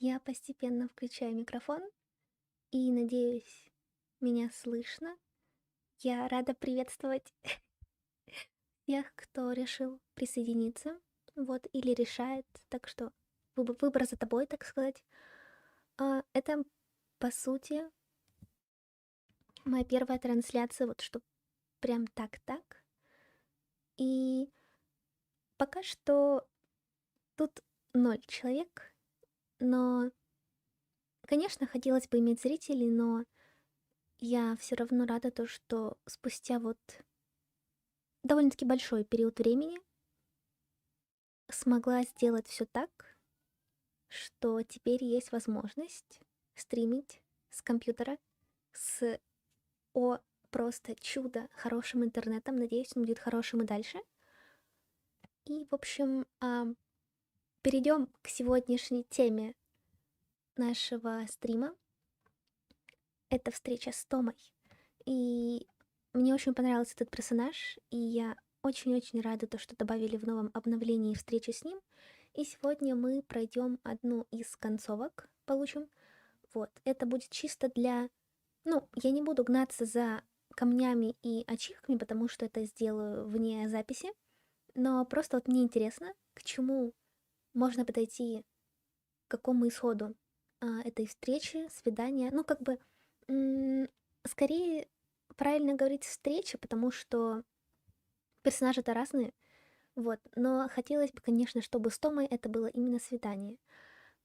Я постепенно включаю микрофон и надеюсь, меня слышно. Я рада приветствовать тех, кто решил присоединиться, вот, или решает, так что выбор за тобой, так сказать. Это, по сути, моя первая трансляция, вот что прям так-так. И пока что тут 0 человек, но, конечно, хотелось бы иметь зрителей, но я все равно рада то, что спустя вот довольно-таки большой период времени смогла сделать все так, что теперь есть возможность стримить с компьютера с о просто чудо хорошим интернетом. Надеюсь, он будет хорошим и дальше. И, в общем, перейдем к сегодняшней теме нашего стрима. Это встреча с Томой. И мне очень понравился этот персонаж, и я очень-очень рада, то, что добавили в новом обновлении встречи с ним. И сегодня мы пройдем одну из концовок, получим. Вот, это будет чисто для... Ну, я не буду гнаться за камнями и ачивками, потому что это сделаю вне записи. Но просто вот мне интересно, к чему можно подойти, к какому исходу этой встречи, свидания. Ну, как бы, скорее правильно говорить встреча, потому что персонажи-то разные. Вот, но хотелось бы, конечно, чтобы с Томой это было именно свидание.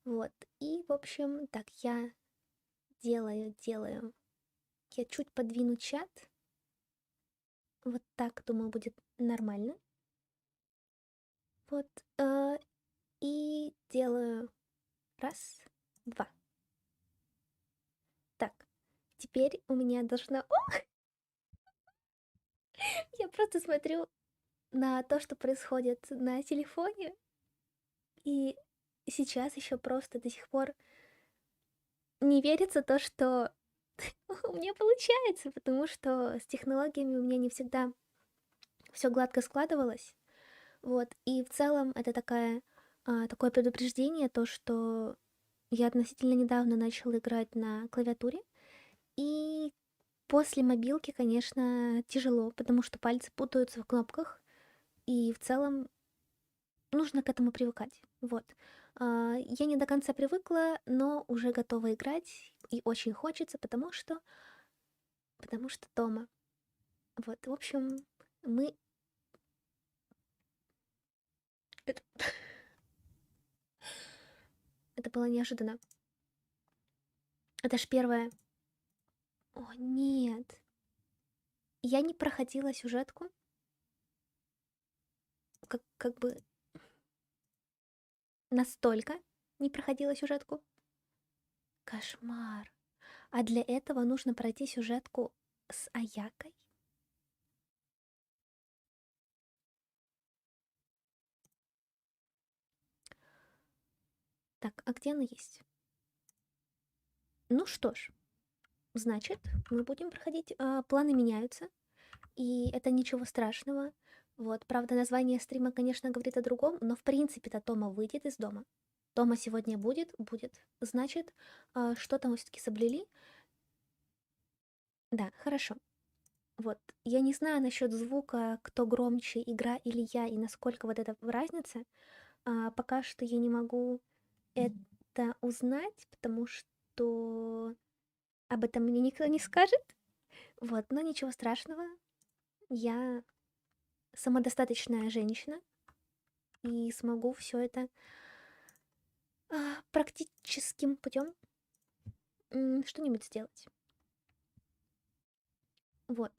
Вот, и, в общем, так, я делаю. Я чуть подвину чат. Вот так, думаю, будет нормально. Вот, и делаю раз, два. Так, теперь у меня должно... О, я просто смотрю на то, что происходит на телефоне, и сейчас еще просто до сих пор не верится то, что у меня получается, потому что с технологиями у меня не всегда все гладко складывалось. Вот, и в целом это такое предупреждение, то, что я относительно недавно начала играть на клавиатуре, и после мобилки, конечно, тяжело, потому что пальцы путаются в кнопках, и в целом нужно к этому привыкать. Вот. Я не до конца привыкла, но уже готова играть, и очень хочется, потому что дома. Вот, в общем, мы... Это, это было неожиданно. Это ж первое. О, нет. Я не проходила сюжетку, как бы настолько не проходила сюжетку. Кошмар. А для этого нужно пройти сюжетку с Аякой? Так, а где она есть? Ну что ж, значит, мы будем проходить. Планы меняются, и это ничего страшного. Вот, правда, название стрима, конечно, говорит о другом, но в принципе-то Тома выйдет из дома. Тома сегодня будет. Значит, что-то мы все-таки соблюли. Да, хорошо. Вот, я не знаю насчет звука, кто громче, игра или я, и насколько вот это разница. Пока что я не могу это узнать, потому что об этом мне никто не скажет. Вот, но ничего страшного. Я самодостаточная женщина и смогу все это практическим путем что-нибудь сделать. Вот.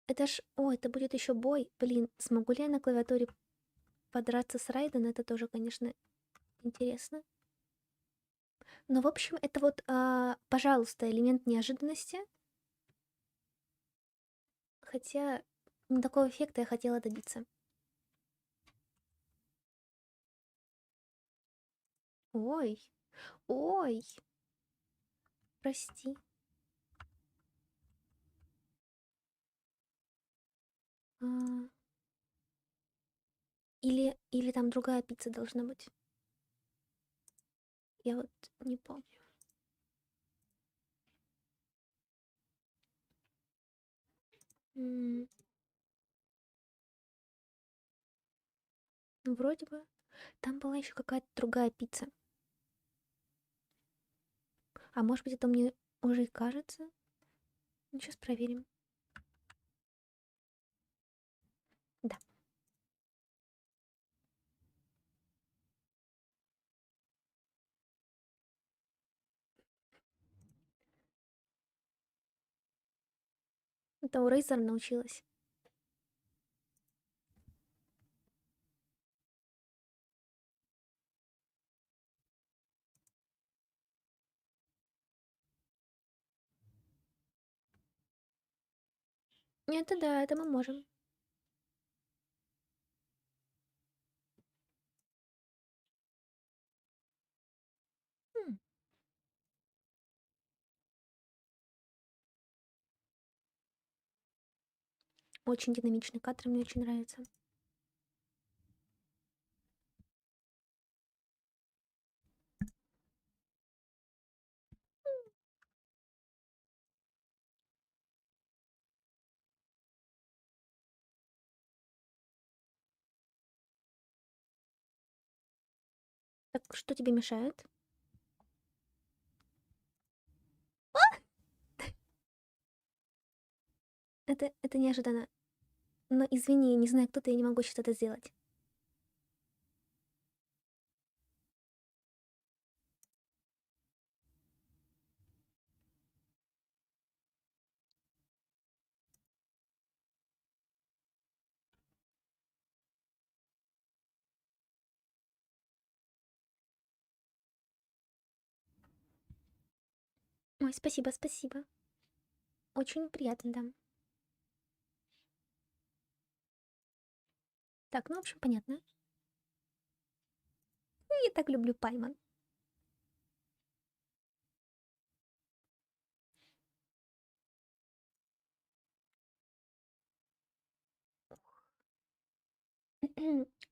Это ж... О, это будет еще бой. Блин, смогу ли я на клавиатуре подраться с Райден? Это тоже, конечно, интересно. Но, в общем, это вот, пожалуйста, элемент неожиданности. Хотя не такого эффекта я хотела добиться. Ой, ой, прости. А, или там другая пицца должна быть. Я вот не помню. Ну, вроде бы. Там была еще какая-то другая пицца. А может быть, это мне уже и кажется? Ну, сейчас проверим. Да. Это у Рейзер научилась. Это да, это мы можем. М, Очень динамичный кадр, мне очень нравится. Так, что тебе мешает? Это неожиданно. Но извини, я не знаю, кто ты, я не могу сейчас это сделать. Ой, спасибо, спасибо. Очень приятно, да. Так, ну, в общем, понятно. Я так люблю Пайман.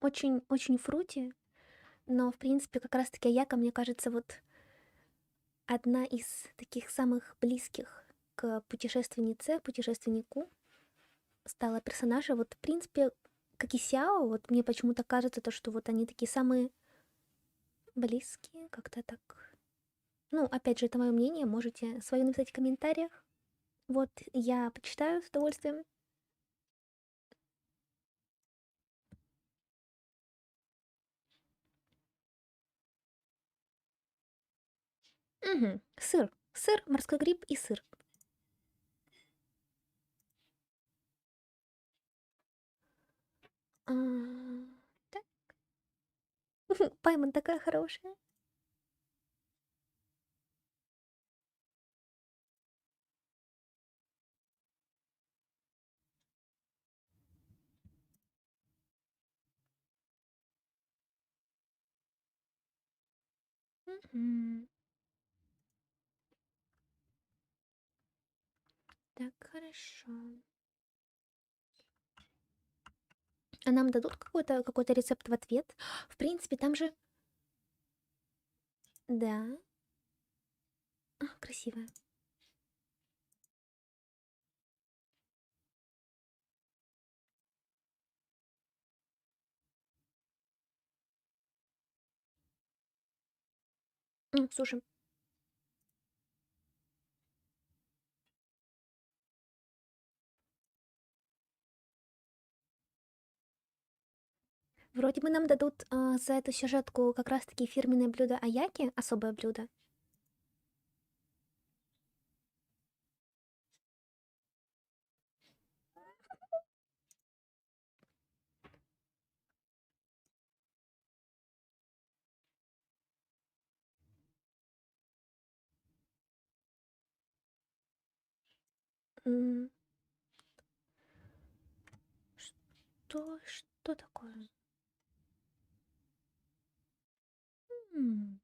Очень фрути, но, в принципе, как раз-таки Аяка, мне кажется, вот одна из таких самых близких к путешественнице, путешественнику стала персонажа. Вот, в принципе, как и Сяо, вот мне почему-то кажется, то, что вот они такие самые близкие, как-то так. Ну, опять же, это мое мнение, можете свое написать в комментариях. Вот, я почитаю с удовольствием. Мгм. Сыр. Сыр, морской гриб и сыр. А, так. Пайман такая хорошая. Мгм. Так, хорошо. А нам дадут какой-то рецепт в ответ? В принципе, там же... Да. Красивая. Слушай, вроде бы нам дадут за эту сюжетку как раз-таки фирменное блюдо Аяки, особое блюдо. М, Что такое? М,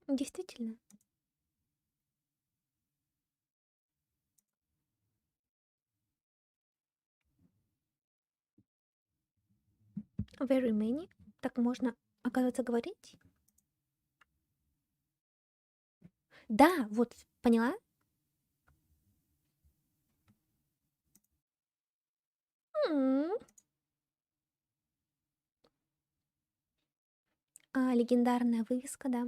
Действительно. Very many. Так можно, оказывается, говорить? Да, вот, поняла? М. Легендарная вывеска, да.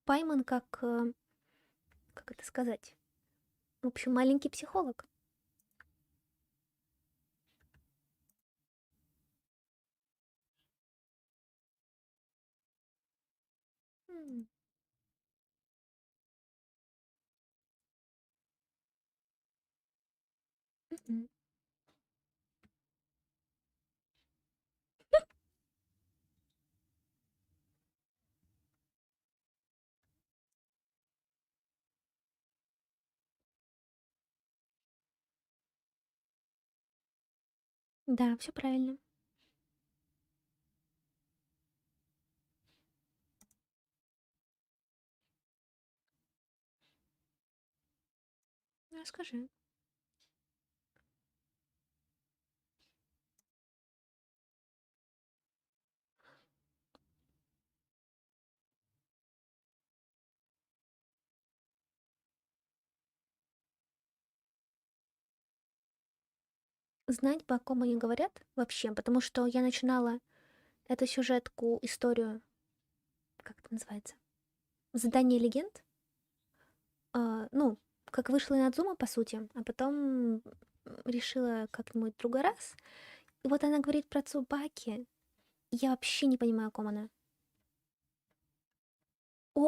Пайман как это сказать? В общем, маленький психолог. М. Мгм. Да, все правильно. Расскажи. Знать бы, о ком они говорят вообще, потому что я начинала эту сюжетку, историю, как это называется? Задание легенд. Ну, как вышла Инадзума, по сути, а потом решила как-нибудь в другой раз. И вот она говорит про Цубаки. И я вообще не понимаю, о ком она. О,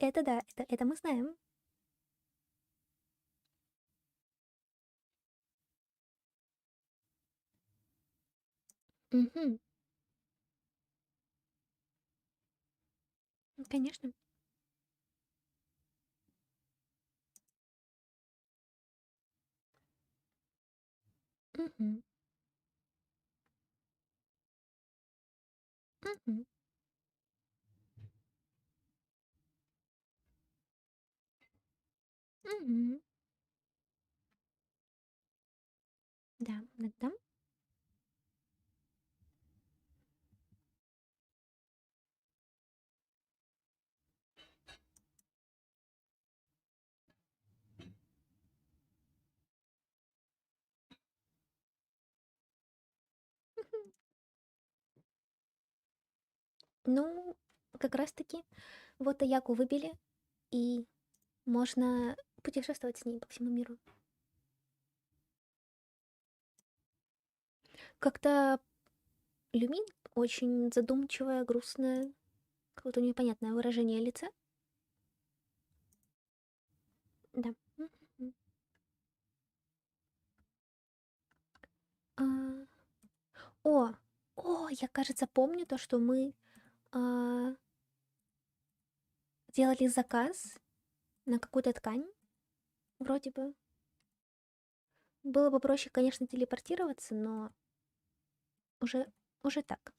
это да, это мы знаем. Мгм. Конечно. Мгм. Мгм. Мгм. Да, да. Ну, как раз-таки вот Аяку выбили, и можно путешествовать с ней по всему миру. Как-то Люмин очень задумчивая, грустная, какое-то непонятное выражение лица. Да. Мгм. А, О, я, кажется, помню то, что мы а, делали заказ на какую-то ткань, вроде бы. Было бы проще, конечно, телепортироваться, но уже, уже так.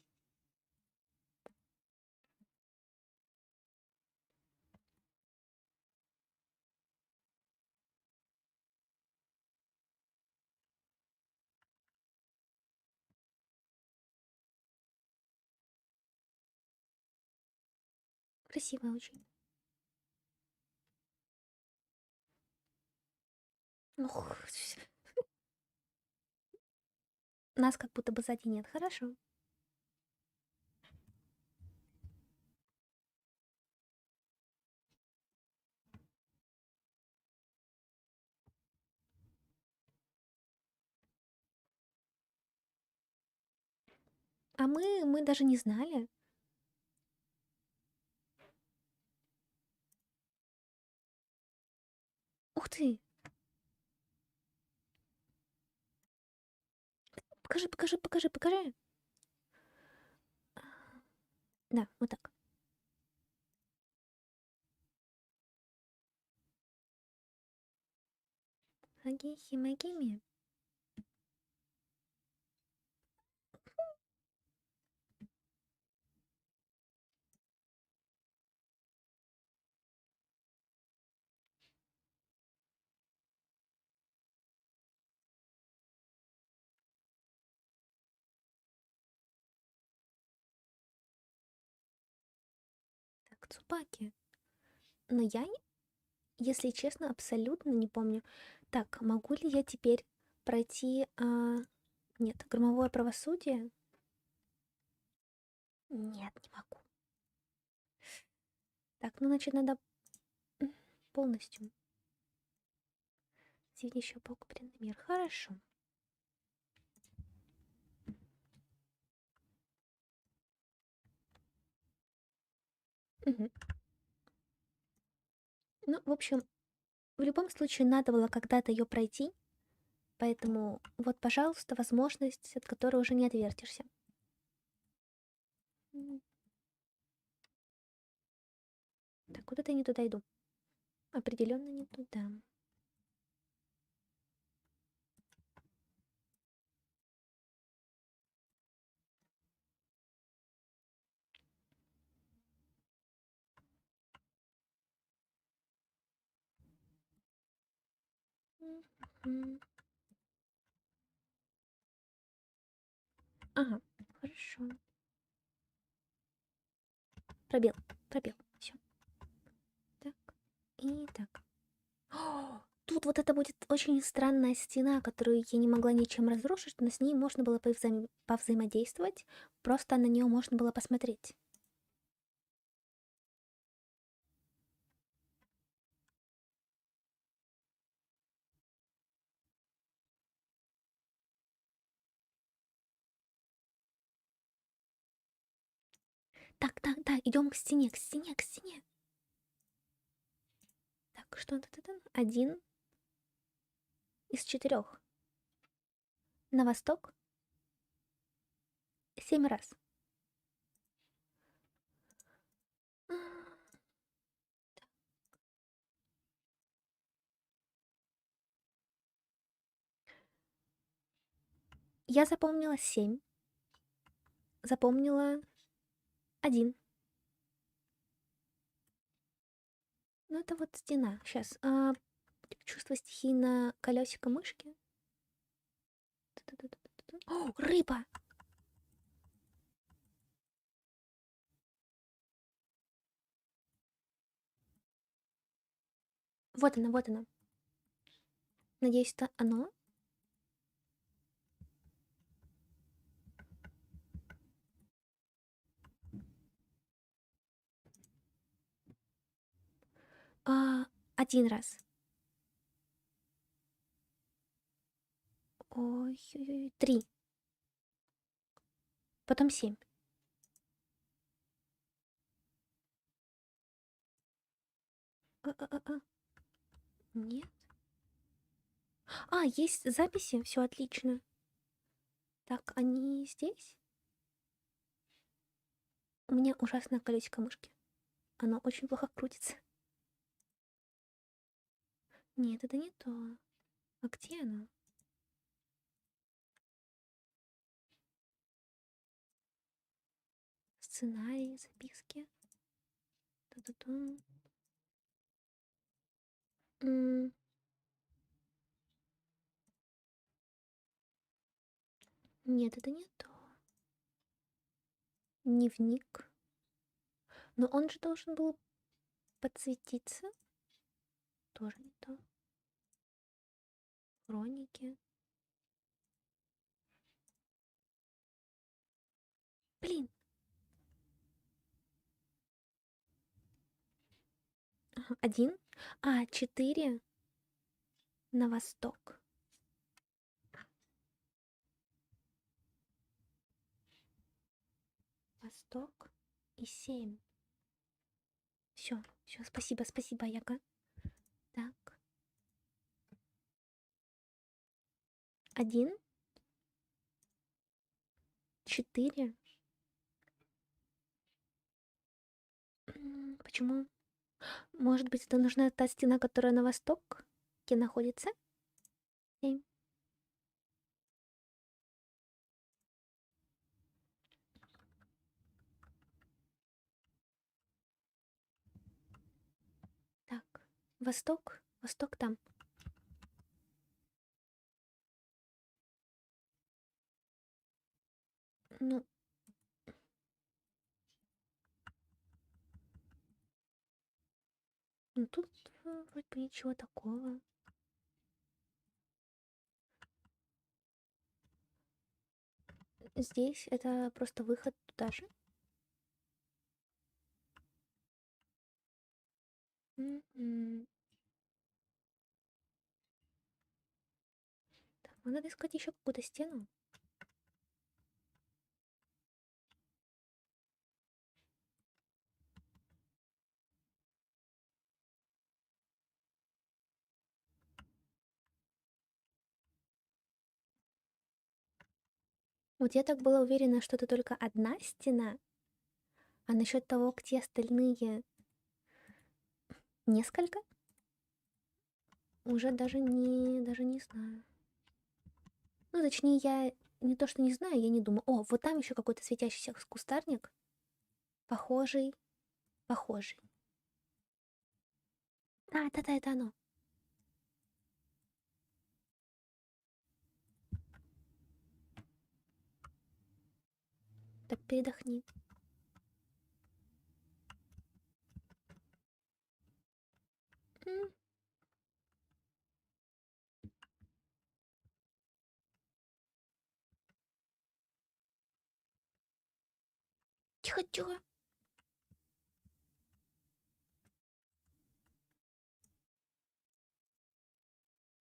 Красиво очень. Ух, нас как будто бы сзади нет. Хорошо. А мы даже не знали. Ух ты! Покажи, покажи, покажи, покажи. Да, вот так. Хаги-химагими. Так, Цупаки. Но я, если честно, абсолютно не помню. Так, могу ли я теперь пройти... Нет, громовое правосудие? Нет, не могу. Так, ну, значит, надо полностью. Еще покупренный мир. Хорошо. Мгм. Ну, в общем, в любом случае надо было когда-то ее пройти, поэтому вот, пожалуйста, возможность, от которой уже не отвертишься. Так, куда-то я не туда иду. Определенно не туда. Мгм. Ага, хорошо. Пробел, пробел. Все. Так, и так. Тут вот это будет очень странная стена, которую я не могла ничем разрушить, но с ней можно было повзаимодействовать, просто на нее можно было посмотреть. Так, так, так, идем к стене, к стене, к стене. Так, что это? Один из 4. На восток 7 раз. Я запомнила 7. Запомнила 1. Ну, это вот стена. Сейчас. Чувство стихии на колесико мышки. О, рыба! Вот она, вот она. Надеюсь, это оно. А, 1 раз. Ой, 3. Потом 7. А. Нет. Есть записи, все отлично. Так, они здесь? У меня ужасное колесико мышки. Оно очень плохо крутится. Нет, это не то. А где оно? Сценарий, записки. Ту-ту-ту. Нет, это не то. Дневник. Но он же должен был подсветиться. Тоже не то. Хроники. Блин. Ага, 1. 4 на восток. Восток и 7. Все, все, спасибо, спасибо, Яка. Так. 1, 4. Почему? Может быть, это нужна та стена, которая на восток, где находится? Восток? Восток там. Ну... Ну тут вроде бы ничего такого. Здесь это просто выход туда же. Так, надо искать еще какую-то стену. Вот я так была уверена, что это только одна стена, а насчет того, где остальные несколько, уже даже не знаю. Ну, точнее, я не то, что не знаю, я не думаю. О, вот там еще какой-то светящийся кустарник. Похожий, похожий. А, да-да, это оно. Так, передохни. М, Тихо, тихо.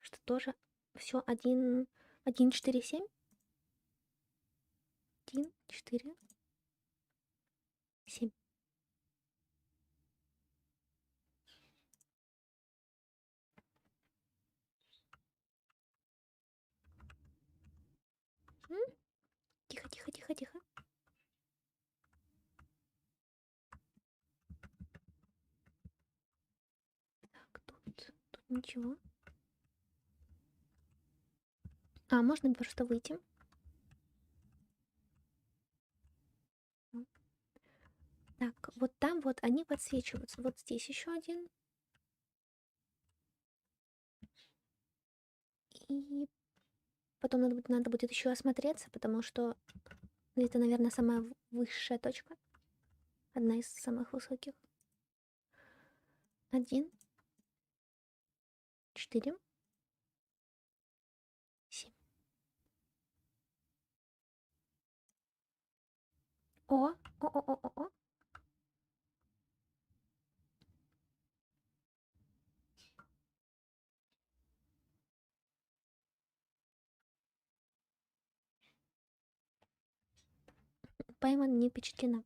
Что тоже все 1.4.7? 1.4.7. Тихо, тихо, тихо, тихо. Так, тут ничего. А, можно просто выйти. Так, вот там вот они подсвечиваются. Вот здесь еще один. И потом надо будет еще осмотреться, потому что это, наверное, самая высшая точка. Одна из самых высоких. 1, 4, 7. О. Пойман не впечатлена.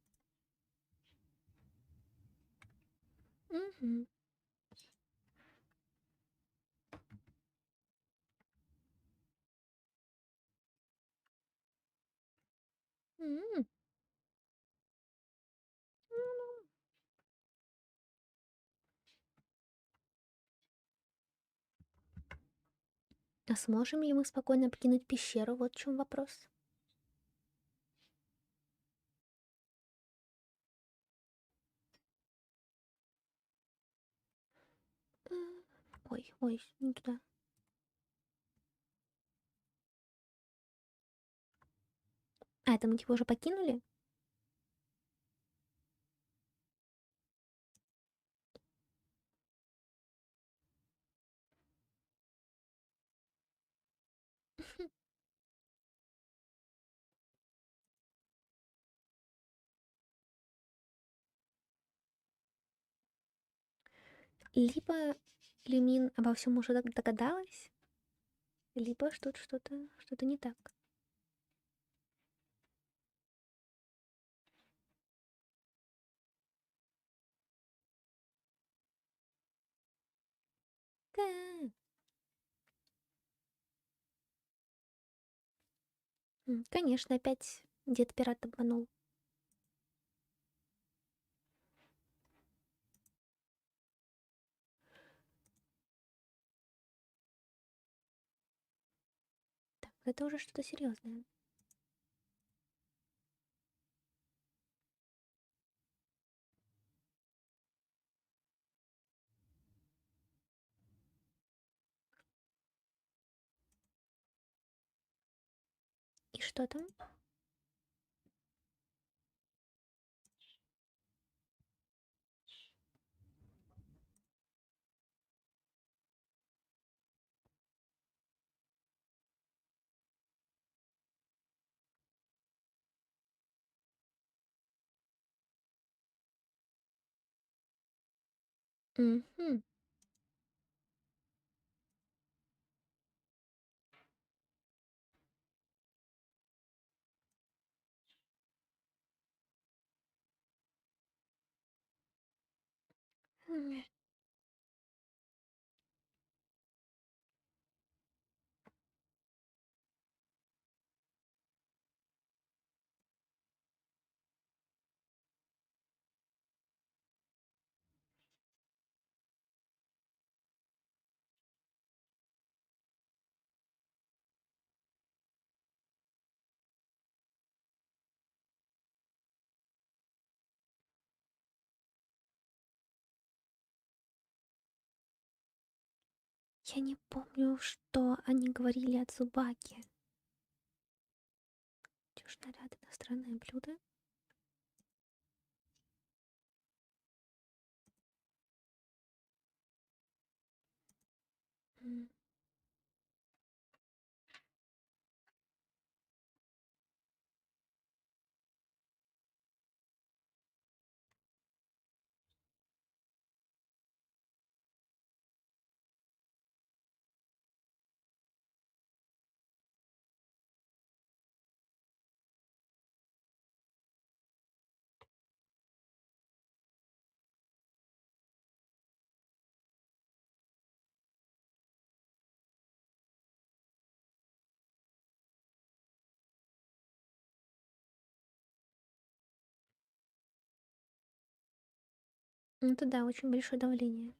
Угу. А сможем ли мы спокойно покинуть пещеру? Вот в чем вопрос. Ой, не туда. А, это мы типа уже покинули? Либо Люмин обо всем уже догадалась, либо что-то не так. Да. Конечно, опять дед пират обманул. Так, это уже что-то серьезное. Что там? Мгм. М. Я не помню, что они говорили от Зубаки. Чушь наряд, иностранное блюдо. М. Ну, это да, очень большое давление.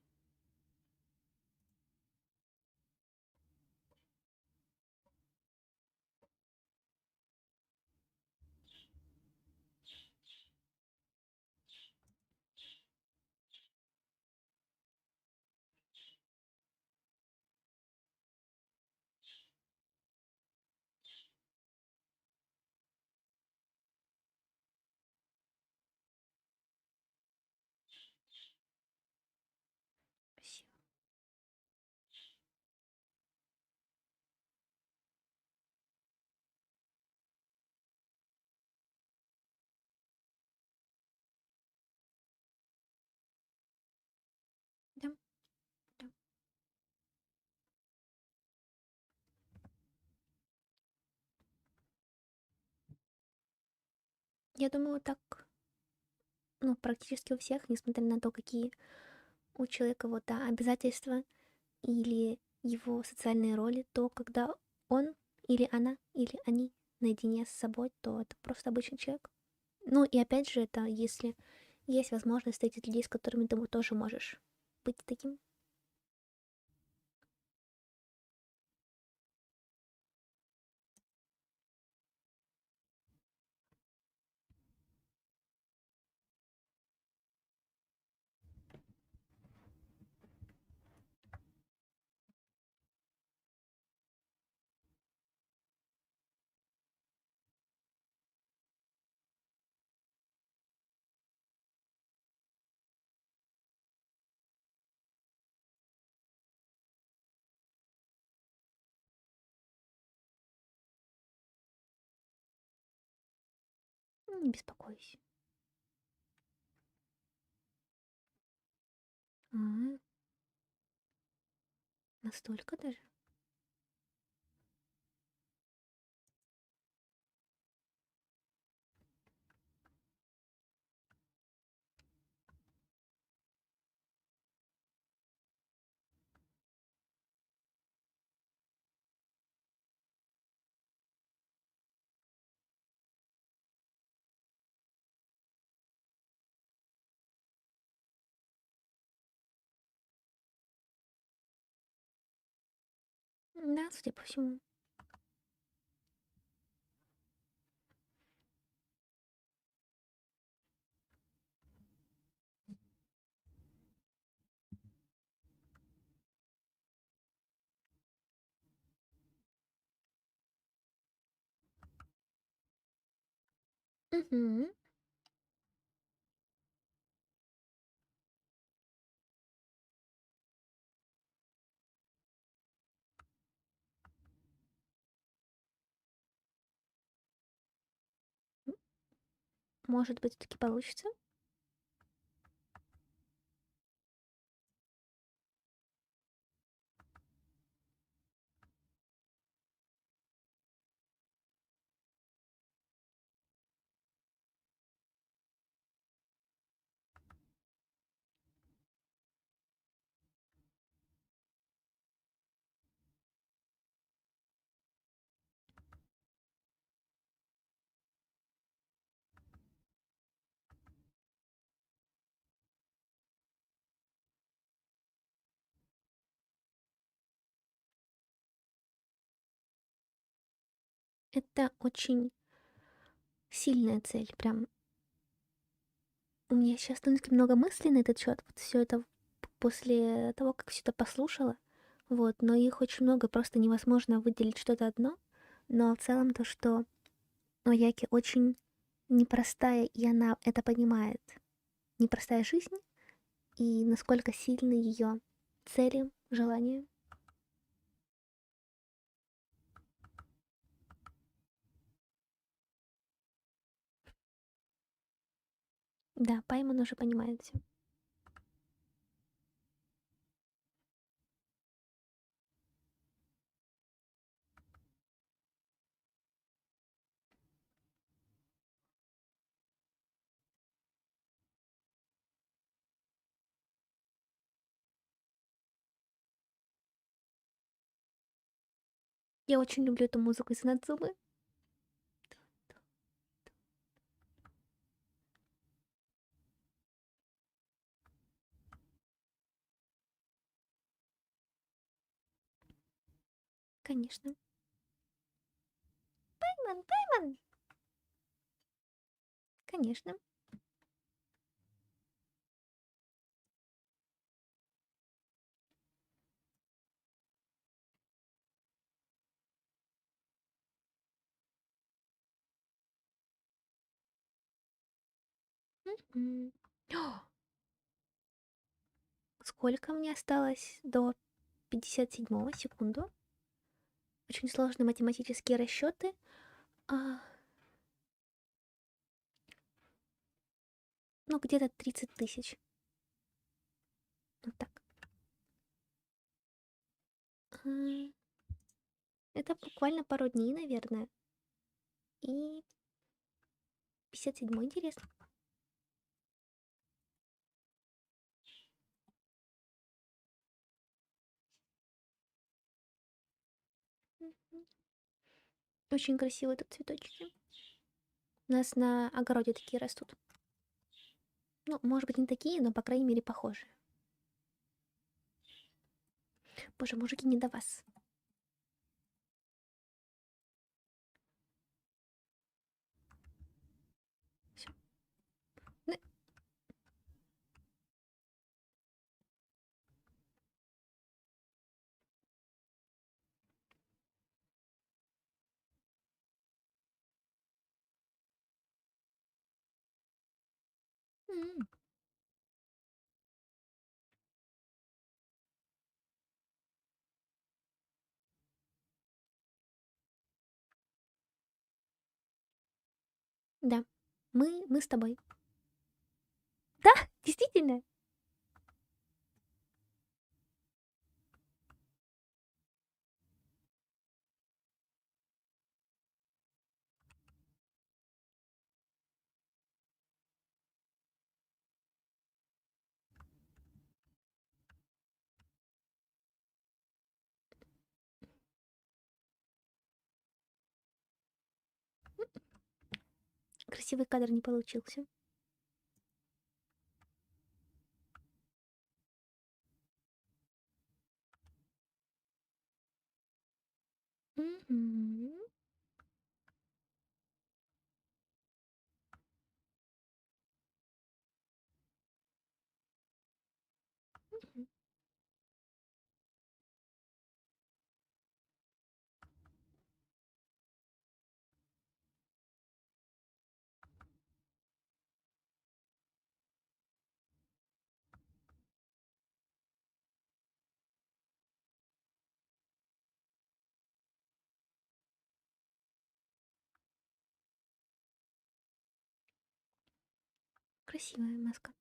Спасибо. Да, да. Я думаю, так, ну, практически у всех, несмотря на то, какие у человека вот, да, обязательства или его социальные роли, то когда он или она, или они наедине с собой, то это просто обычный человек. Ну и опять же, это если есть возможность встретить людей, с которыми ты вот тоже можешь быть таким. Не беспокойся. А, настолько даже? Да, судя по всему. Мгм. Может быть, все-таки получится? Это очень сильная цель. Прям у меня сейчас становится много мыслей на этот счет. Вот все это после того, как все это послушала. Вот, но их очень много, просто невозможно выделить что-то одно. Но в целом то, что Яки очень непростая, и она это понимает. Непростая жизнь, и насколько сильны ее цели, желания. Да, Пайман уже понимает все. Я очень люблю эту музыку из Инадзумы. Конечно. Пайман, Пайман! Конечно. М. Сколько мне осталось до 57-го? Секунду. Очень сложные математические расчеты. А, ну, где-то 30 тысяч. Вот так. А, это буквально пару дней, наверное. И 57-й, интересно. Мгм. Очень красивые тут цветочки. У нас на огороде такие растут. Ну, может быть, не такие, но, по крайней мере, похожие. Боже, мужики, не до вас. Всё. Ну, м. Да, мы с тобой. Да, действительно. Красивый кадр не получился. Мгм. Мгм. красивая маска.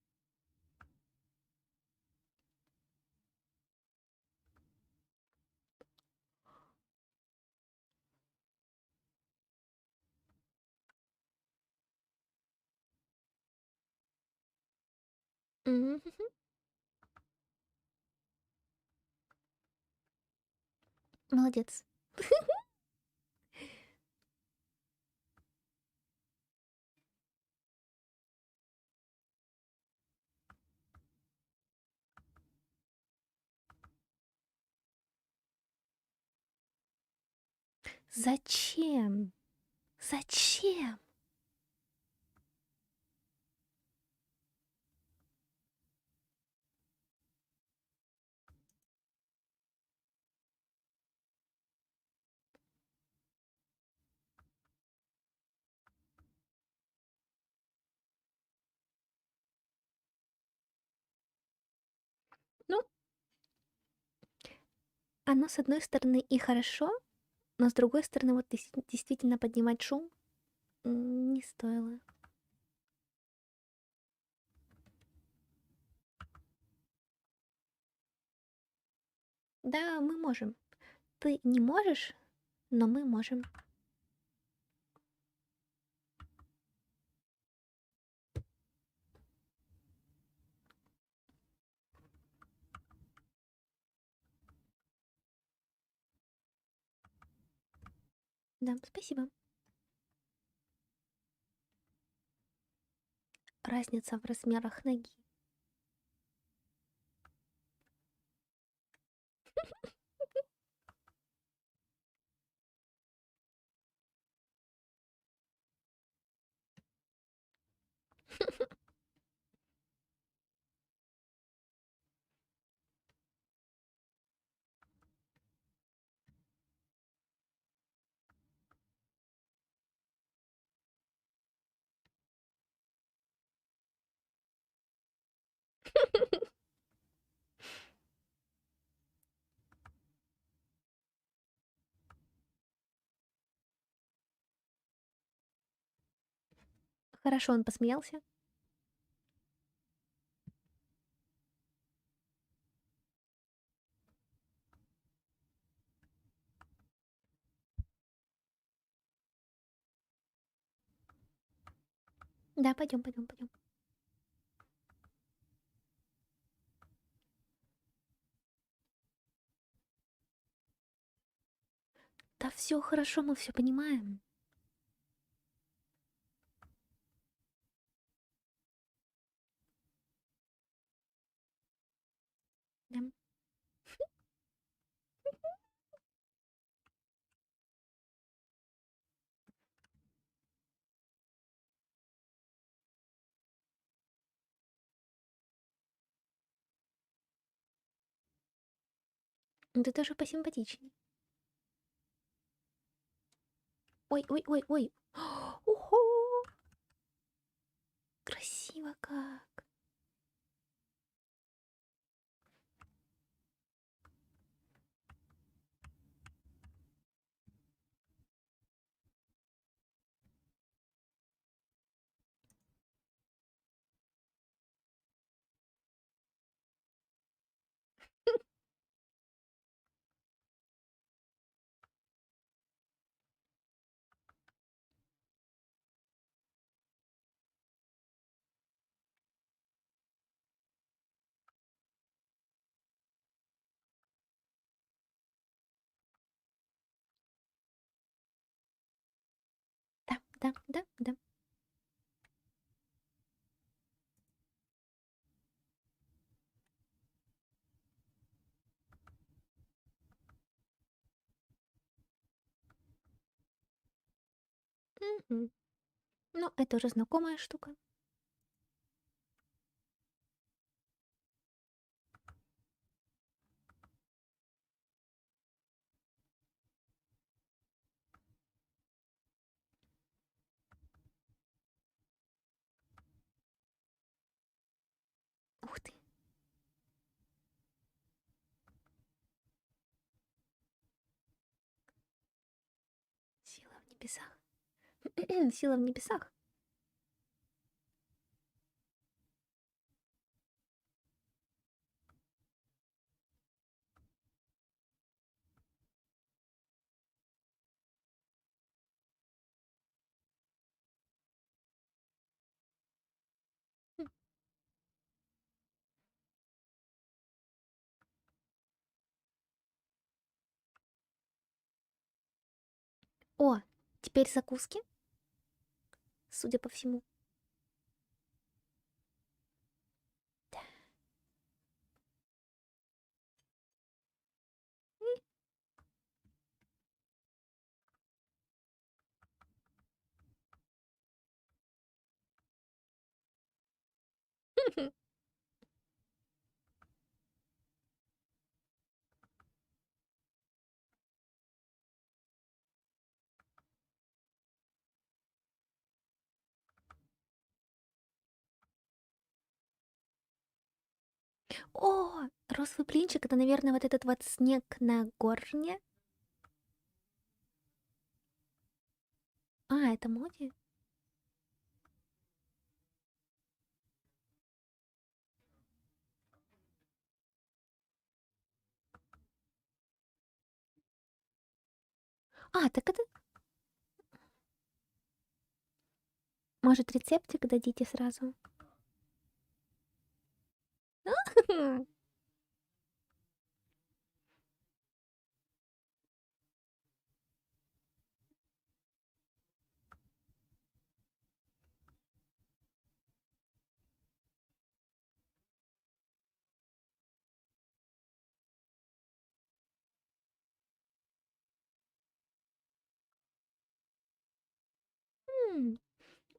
Мгм. Молодец. Зачем? Зачем? Ну, оно с одной стороны и хорошо, но с другой стороны, вот действительно поднимать шум не стоило. Да, мы можем. Ты не можешь, но мы можем. Да, спасибо. Разница в размерах ноги. Хорошо, он посмеялся. Да, пойдем, пойдем, пойдем. Да все хорошо, мы все понимаем. Да. Ну, ты тоже посимпатичней. Ой, ой, ой, ой. Уху! Красиво как. Да, да, да, да. Мгм. Ну, это уже знакомая штука. Ух ты. Сила в небесах. Сила в небесах. О, теперь закуски, судя по всему. О, розовый блинчик, это, наверное, вот этот вот снег на горне. А, это моди? А, так это... Может, рецептик дадите сразу?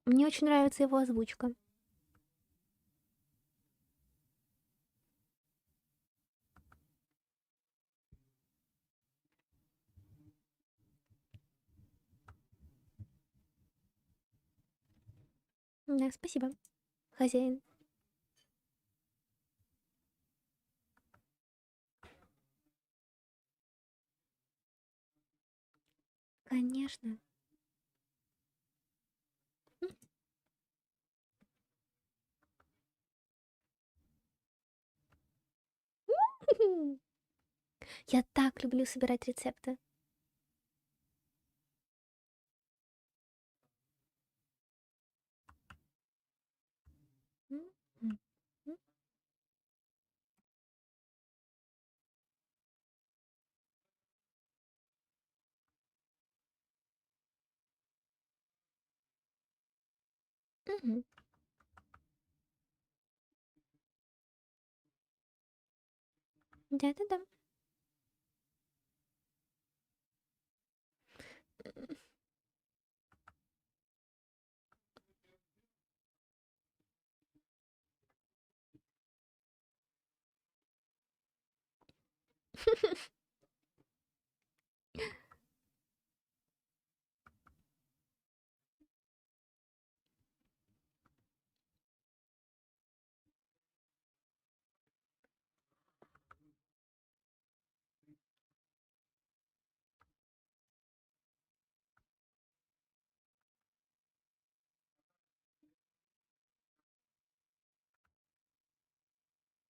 Мне очень нравится его озвучка. Да, спасибо, хозяин. Конечно. Я так люблю собирать рецепты. Мгм. Да-да-да.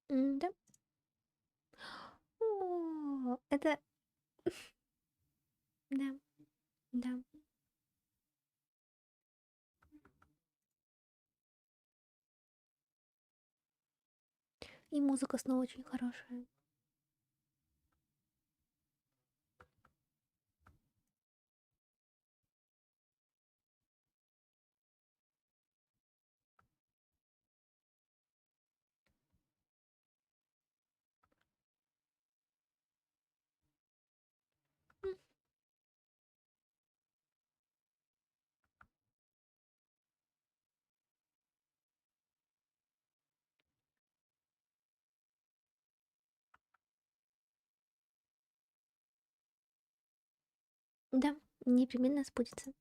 Да. О, это... Да, да. И музыка снова очень хорошая. М, Да, непременно сбудется.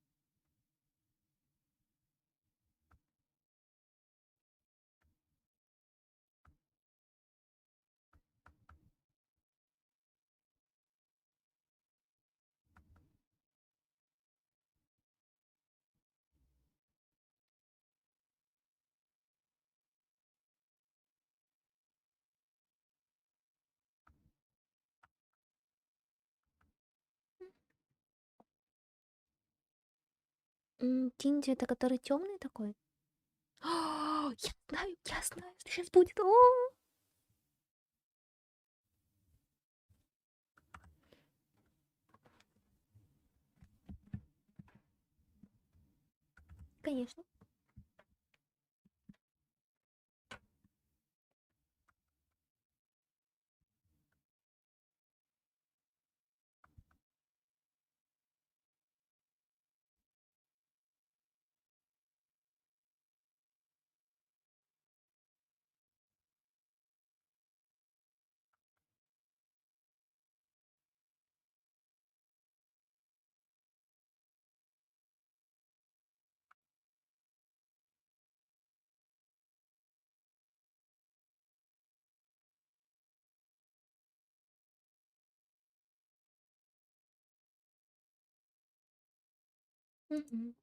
Тинди это который темный такой? Я знаю, что сейчас будет. О! Конечно. Мгм.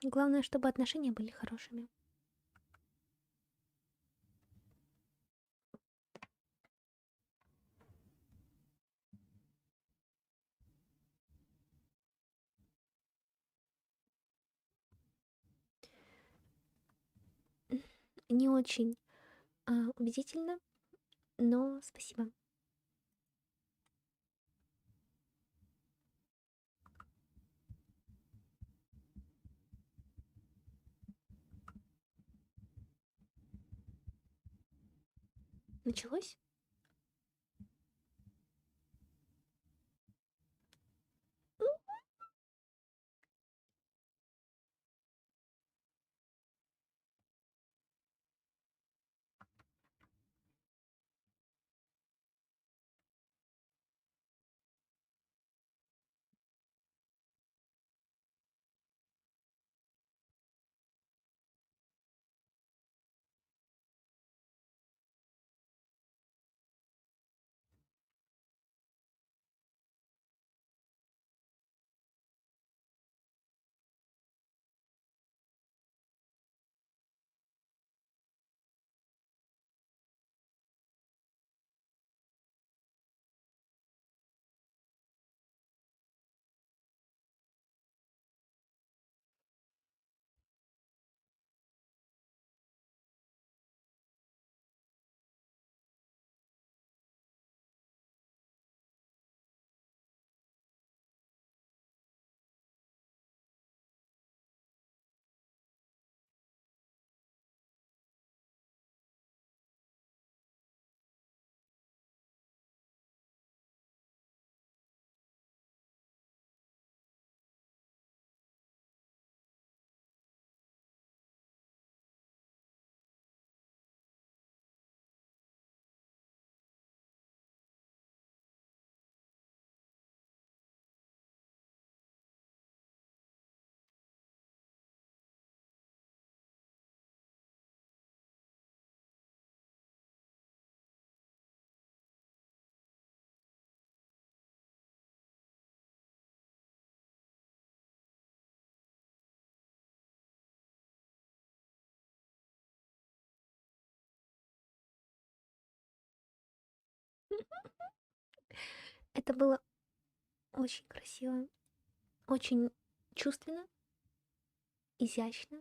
Главное, чтобы отношения были хорошими. Не очень убедительно, но спасибо. Началось? Это было очень красиво, очень чувственно, изящно.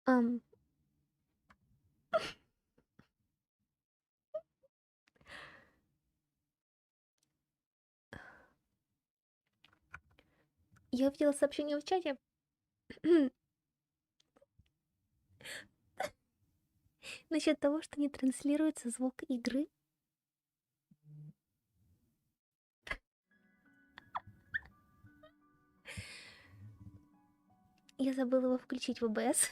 Ам, я увидела сообщение в чате насчет того, что не транслируется звук игры. Я забыла его включить в ОБС.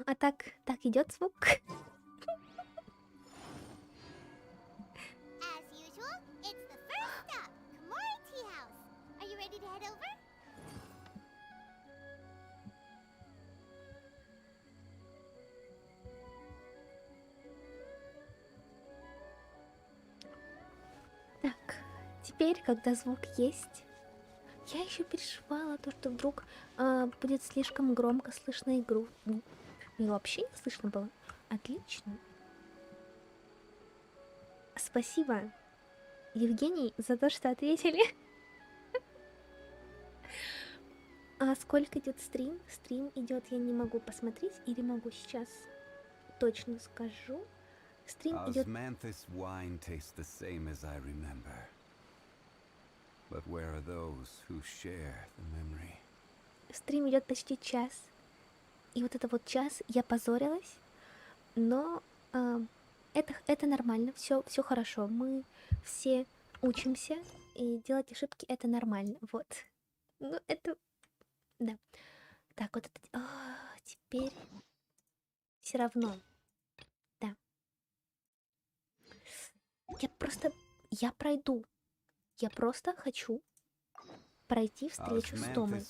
А так идет звук. As usual, it's the first stop, Komori Tea House. Are you ready to head over? Так, теперь, когда звук есть, я еще переживала то, что вдруг будет слишком громко слышно игру. Ну, и вообще не слышно было. Отлично. Спасибо, Евгений, за то, что ответили. А сколько идет стрим? Стрим идет, я не могу посмотреть, или могу сейчас точно скажу. Стрим идет. Osmanthus wine tastes the same as I remember. But where are those who share the memory? Стрим идет почти час. И вот это вот час я позорилась, но это нормально, все хорошо. Мы все учимся, и делать ошибки это нормально. Вот. Ну, это. Да. Так, вот это. Теперь все равно. Да. Я пройду. Я просто хочу пройти встречу с Томой.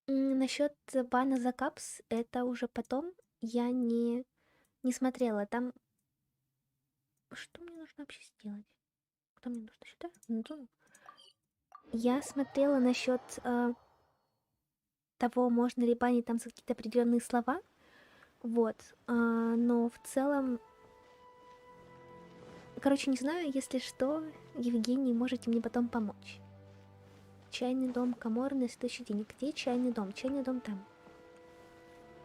Насчет бана за капс, это уже потом. Я не смотрела. Там. Что мне нужно вообще сделать? Кто мне нужно сюда? Инадзуму? Я смотрела насчет того, можно ли банить там за какие-то определенные слова. Вот. Но в целом. Короче, не знаю, если что, Евгений, можете мне потом помочь. Чайный дом, Камор на следующий день. Где чайный дом? Чайный дом там.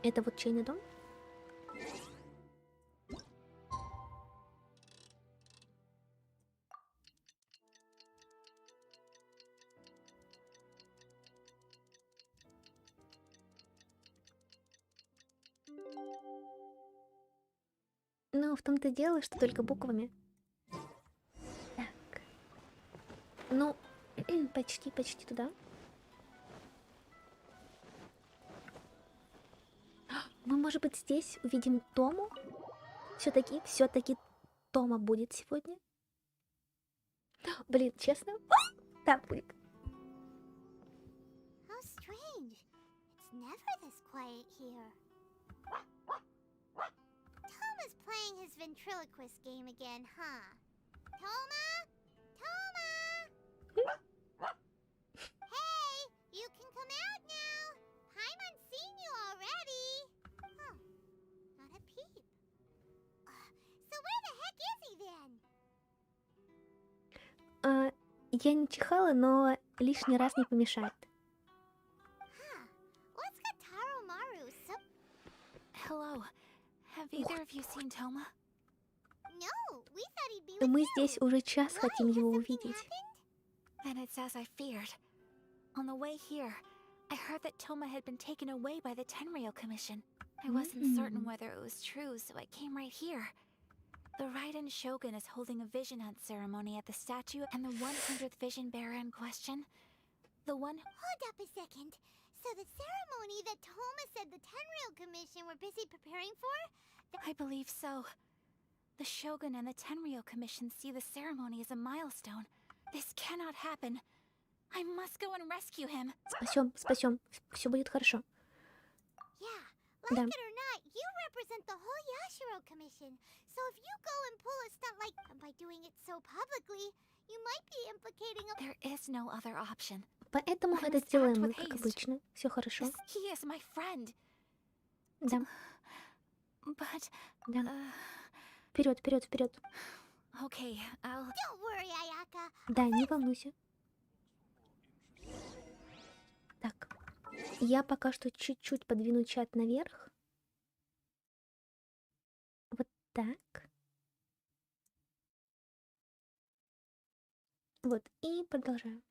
Это вот чайный дом? Ну, в том-то дело, что только буквами. Так. Ну, почти туда. Мы, может быть, здесь увидим Тому? Все-таки Тома будет сегодня. Блин, честно? Так будет. How strange. It's never this quiet here. Toma's playing his ventriloquist game again, huh? Toma? Toma? Hey, you can come out now. Paimon's seen you already. Huh, not a peep. So where the heck is he then? Я не чихала, но лишний раз не помешает. Huh, what's got Taro Maru so... Hello. Have either of you seen Toma? No, we thought he'd be with Мы you. здесь уже час Why? хотим Has его something увидеть. happened? Then it's as I feared. On the way here, I heard that Toma had been taken away by the Tenryou Commission. I wasn't certain whether it was true, so I came right here. The Raiden Shogun is holding a vision hunt ceremony at the statue, and the 100th vision bearer in question, the one Hold up a second. So the ceremony that Toma said the Tenryou Commission were busy preparing for? I believe so. The Shogun and the Tenryou Commission see the ceremony as a milestone. This cannot happen. I must go and rescue him. Спасем. Все будет хорошо. Yeah, like Да. it or not, you represent the whole Yashiro Commission. So if you go and pull a stunt like by doing it so publicly, you might be implicating a... There is no other option. Поэтому I'm это stacked делаем with мы, как haste. обычно. Все хорошо. He is my friend. Да, But, да. Вперед, вперед, вперед. okay, I'll... Don't worry, Ayaka. Да, не волнуйся. Так, я пока что чуть-чуть подвину чат наверх. Вот так. Вот, и продолжаю.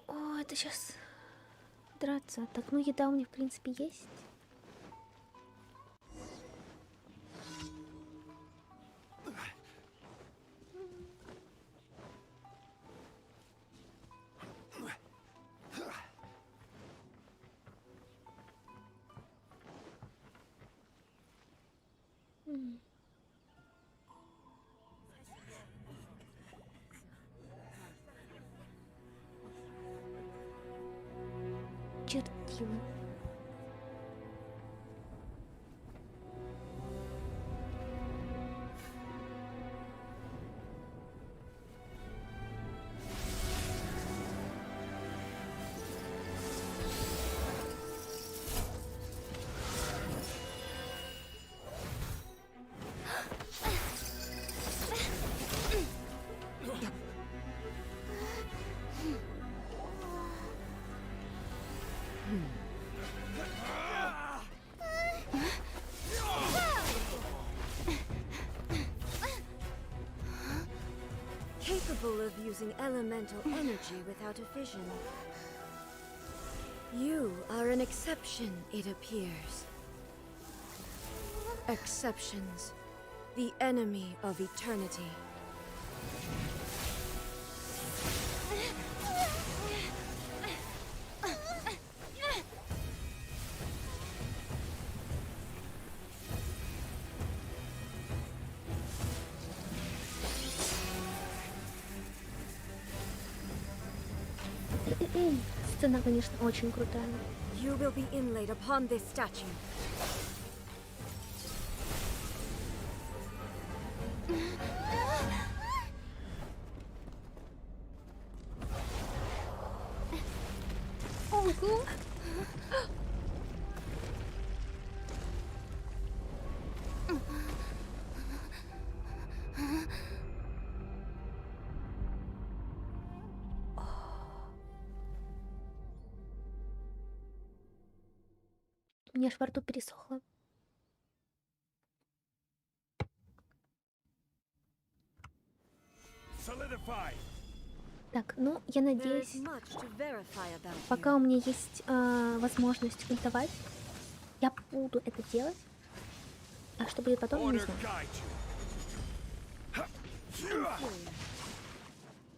О, это сейчас драться. Так, ну еда у меня в принципе есть. Чертила. Capable of using elemental energy without a fission. You are an exception, it appears. Exceptions. The enemy of eternity. Сцена, конечно, очень крутая. You will be inlaid upon this statue. Ого! У меня аж во рту пересохло. Solidify! Так, ну, я There надеюсь, is much to verify about пока you. у меня есть возможность ультовать, я буду это делать. А что будет потом, не Order знаю. guide you. Inferior.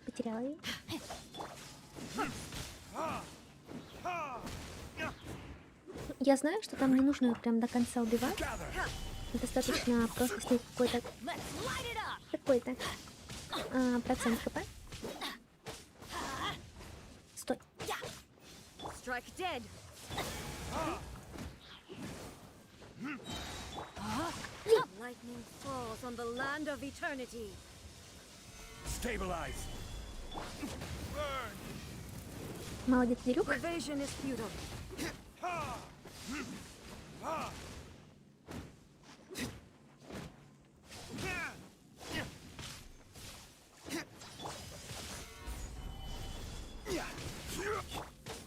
Потеряла ее. Я знаю, что там не нужно её прям до конца убивать. Gather. Достаточно просто снять какой-то процент хп. Стой. Strike dead. Lightning falls on the land of eternity. Stabilize. Молодец, Дерюк. Evasion is futile.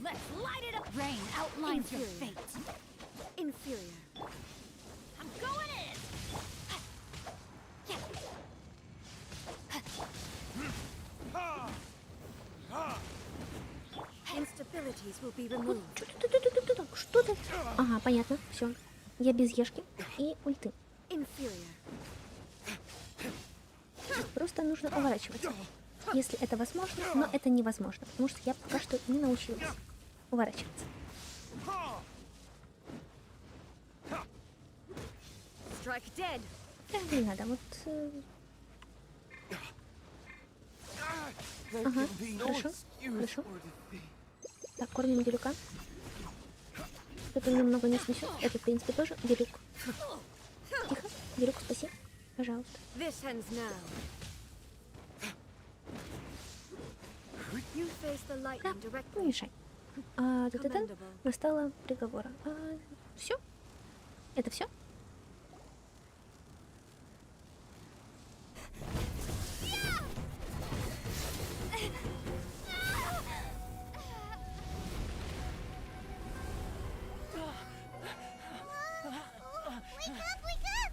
Let's light it up! Rain outlines your Inferior. fate. Inferior. I'm going in! Instabilities will be removed. Что ты? Ага, понятно. Все. Я без ешки и ульты. Inferior. Просто нужно уворачиваться. Если это возможно, но это невозможно, потому что я пока что не научилась уворачиваться. Strike dead. Не надо, вот... Ага, хорошо, хорошо. Так, кормим Делюка. Это немного не снесет. Это, в принципе, тоже Делюк. Тихо. Дилюк, спаси. Пожалуйста. This ends now. You face the Да, lightning не directly. мешай. Та-та-та. Commendable. Настало приговора. Все? Это все? Wake up, wake up!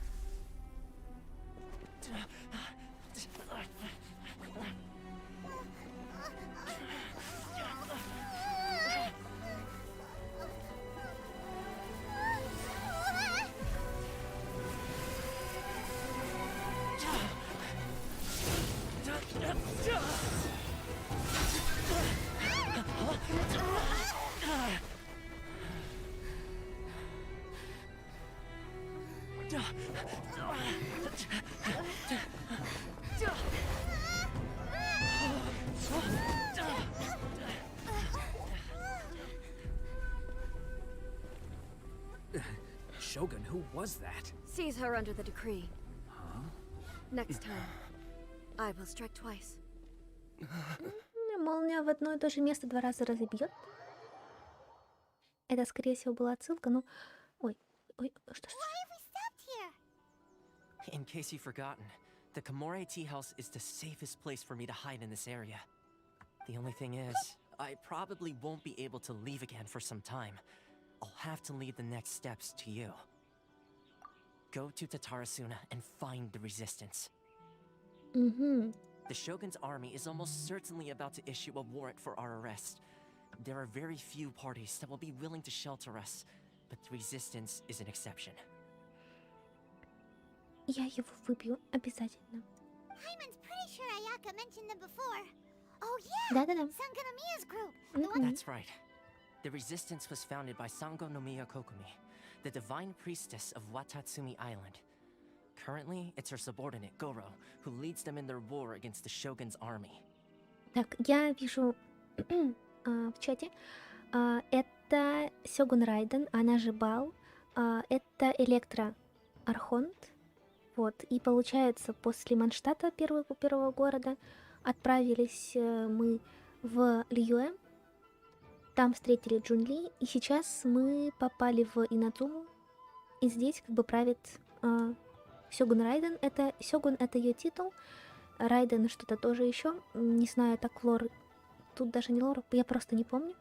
Shogun, who was that? Seize her under the decree. Next time, I will strike twice. Молния в одно и то же место 2 раза разобьет. Это, скорее всего, была отсылка, ну... Ой, что ж. Why have we stopped here? In case you've forgotten, the Komore tea house is the safest place for me to hide in this area. The only thing is, I probably won't be able to leave again for some time. I'll have to leave the next steps to you. Go to Tatarasuna and find the resistance. Угу. The Shogun's army is almost certainly about to issue a warrant for our arrest. There are very few parties that will be willing to shelter us, but the resistance is an exception. Я его выбью обязательно. Hyman's pretty sure Ayaka mentioned them before. Oh yeah! Да-да-да. Sangonomiya's group. The one That's right. The resistance was founded by Sango no Miya Kokumi, the divine priestess of Watatsumi Island. Currently, it's her subordinate, Goro, who leads them in their war against the Shogun's army. Так, я вижу в чате. Это Сёгун Райден, она же Бал. Это Электро Архонт. Вот, и получается, после Манштата, первого города, отправились мы в Льюэ. Там встретили Джунли, и сейчас мы попали в Инадзуму. И здесь как бы правит Сёгун Райден. Сёгун это ее титул. Райден что-то тоже еще. Не знаю, так лор. Тут даже не лор, я просто не помню.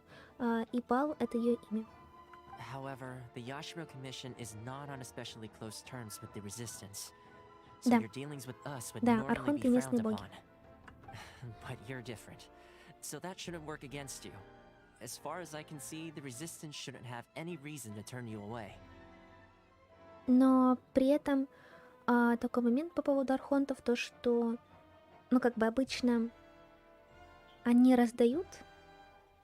И Бал это ее имя. However, the Yashiro Commission is not on especially close terms with the resistance. So Да. your dealings with us would Да, normally архонты be местные frowned боги. upon. But you're different. So that shouldn't work against you. As far as I can see, the resistance shouldn't have any reason to turn you away. Но при этом такой момент по поводу архонтов, то что, ну как бы обычно они раздают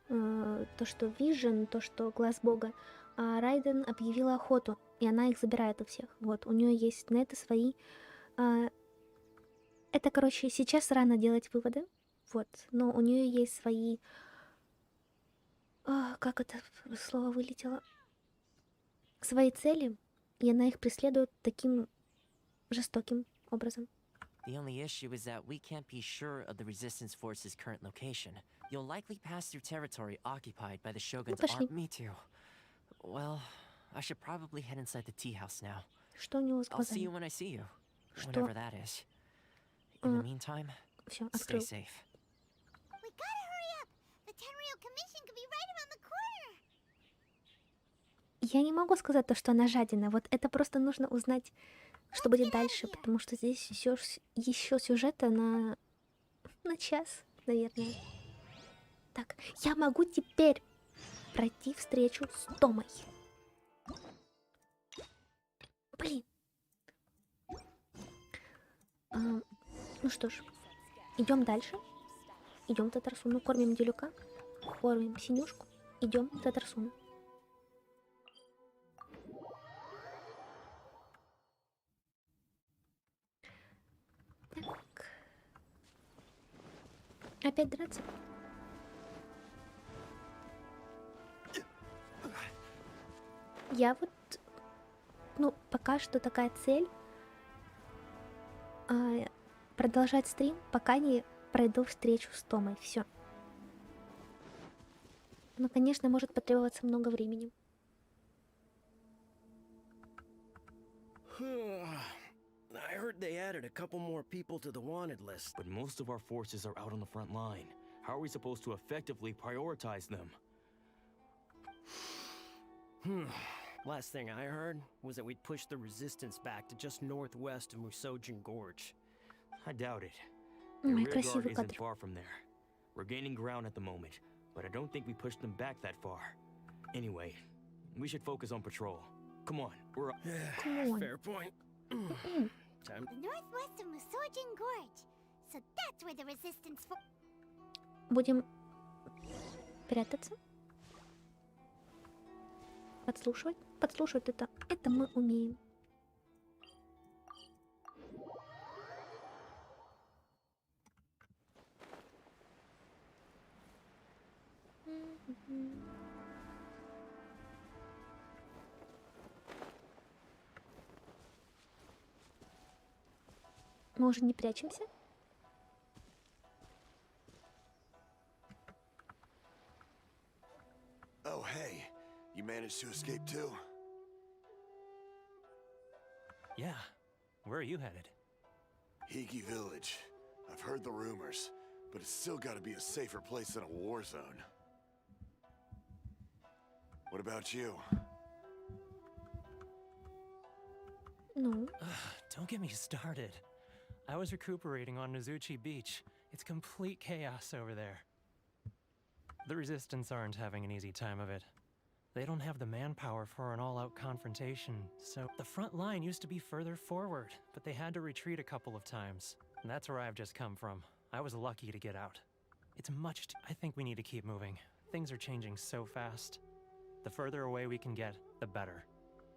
то, что Vision, то, что Глаз Бога, а Райден объявила охоту, и она их забирает у всех. Вот, у нее есть на это свои... это, короче, сейчас рано делать выводы, вот, но у нее есть свои... как это слово вылетело? Свои цели, и она их преследует таким жестоким образом. The only issue is that we can't be sure of the resistance force's current location. You'll likely pass through territory occupied by the Shogun's пошли. army. Me too. Well, I should probably head inside the tea house now. Что у него с I'll see you глазами? when I see you. Что? Whenever that is. In the meantime, Все, stay открыл. safe. We gotta hurry up. The Tenryou Commission could be right around the corner. Я не могу сказать то, что она жадина. Вот это просто нужно узнать, что будет дальше, потому что здесь еще сюжета на час, наверное. Так, я могу теперь пройти встречу с Томой. Блин. Ну что ж, идем дальше. Идем в Татарсуну, кормим Делюка, кормим Синюшку, идем в Татарсуну. Так. Опять драться? Я вот, ну, пока что такая цель продолжать стрим, пока не пройду встречу с Томой. Все. Но, конечно, может потребоваться много времени. I heard they added a couple more people to the wanted list. But most of our forces are out on the front line. How are we supposed to effectively prioritize them? Last thing I heard was that we'd push the resistance back to just northwest of Musojin Gorge. I doubt it. The Ой, rear красивый guard isn't кадр. far from there. We're gaining ground at the moment, but I don't think we pushed them back that far. Anyway, we should focus on patrol. Come on, we're up. Come on. Fair point. Time. Northwest of Musojin Gorge. So that's where the resistance for. Будем прятаться. Подслушивать. Подслушивать это мы умеем. Мы уже не прячемся? Oh, hey. You managed to escape too? Yeah. Where are you headed? Higi Village. I've heard the rumors, but it's still gotta be a safer place than a war zone. What about you? Ну, Don't get me started. I was recuperating on Nozuchi Beach. It's complete chaos over there. The Resistance aren't having an easy time of it. They don't have the manpower for an all-out confrontation, so the front line used to be further forward, but they had to retreat a couple of times. And that's where I've just come from. I was lucky to get out. It's much I think we need to keep moving. Things are changing so fast. The further away we can get, the better.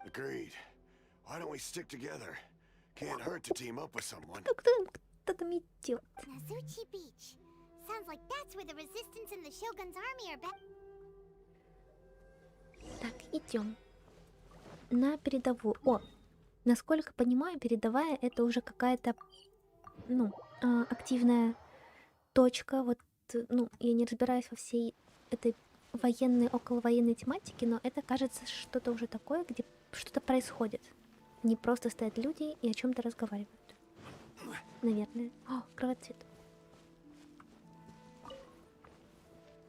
Agreed. Why don't we stick together? Can't hurt to team up with someone. кто там идет? Nazuchi Beach. Sounds like that's where the resistance and the Shogun's army are back. Так, идем. На передовую. О, насколько понимаю, передовая это уже какая-то, ну, активная точка. Вот, ну, я не разбираюсь во всей этой военной, околовоенной тематике, но это кажется что-то уже такое, где что-то происходит. Не просто стоят люди и о чем-то разговаривают. Наверное. О, кровоцвет.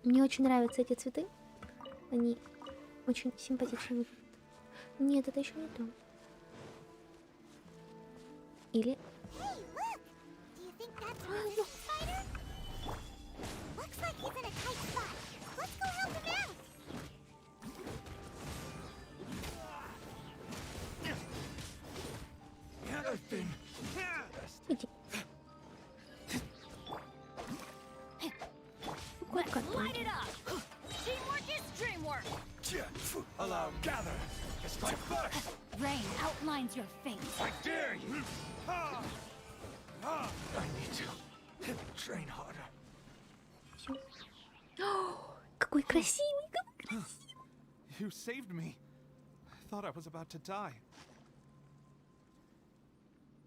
Мне очень нравятся эти цветы. Они очень симпатично выглядят. Нет, это еще не то. Или... Hey, look! Do you think that's a resistance fighter? Looks like he's in a tight spot. Let's go help him out. Иди. Сколько там? Light it up! Teamwork is dreamwork! Allow gather. Strike first. Rain outlines your fate. I dare you. I need to train harder. Всё. О, какой красивый, какой красивый. You saved me. I thought I was about to die.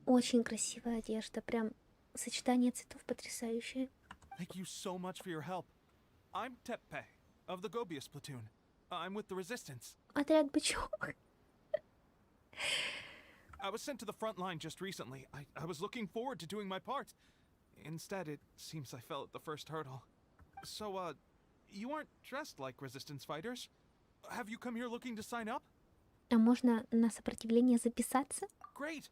Очень красивая одежда, прям сочетание цветов потрясающее. Thank you so much for your help. I'm Teppe of the Gobius platoon. I'm with the resistance. Отряд бычок. I was sent to the front line just recently. I was looking forward to doing my part. Instead, it seems I fell at the first hurdle. So, you aren't dressed like resistance fighters? Have you come here looking to sign up? А можно на сопротивление записаться? Great.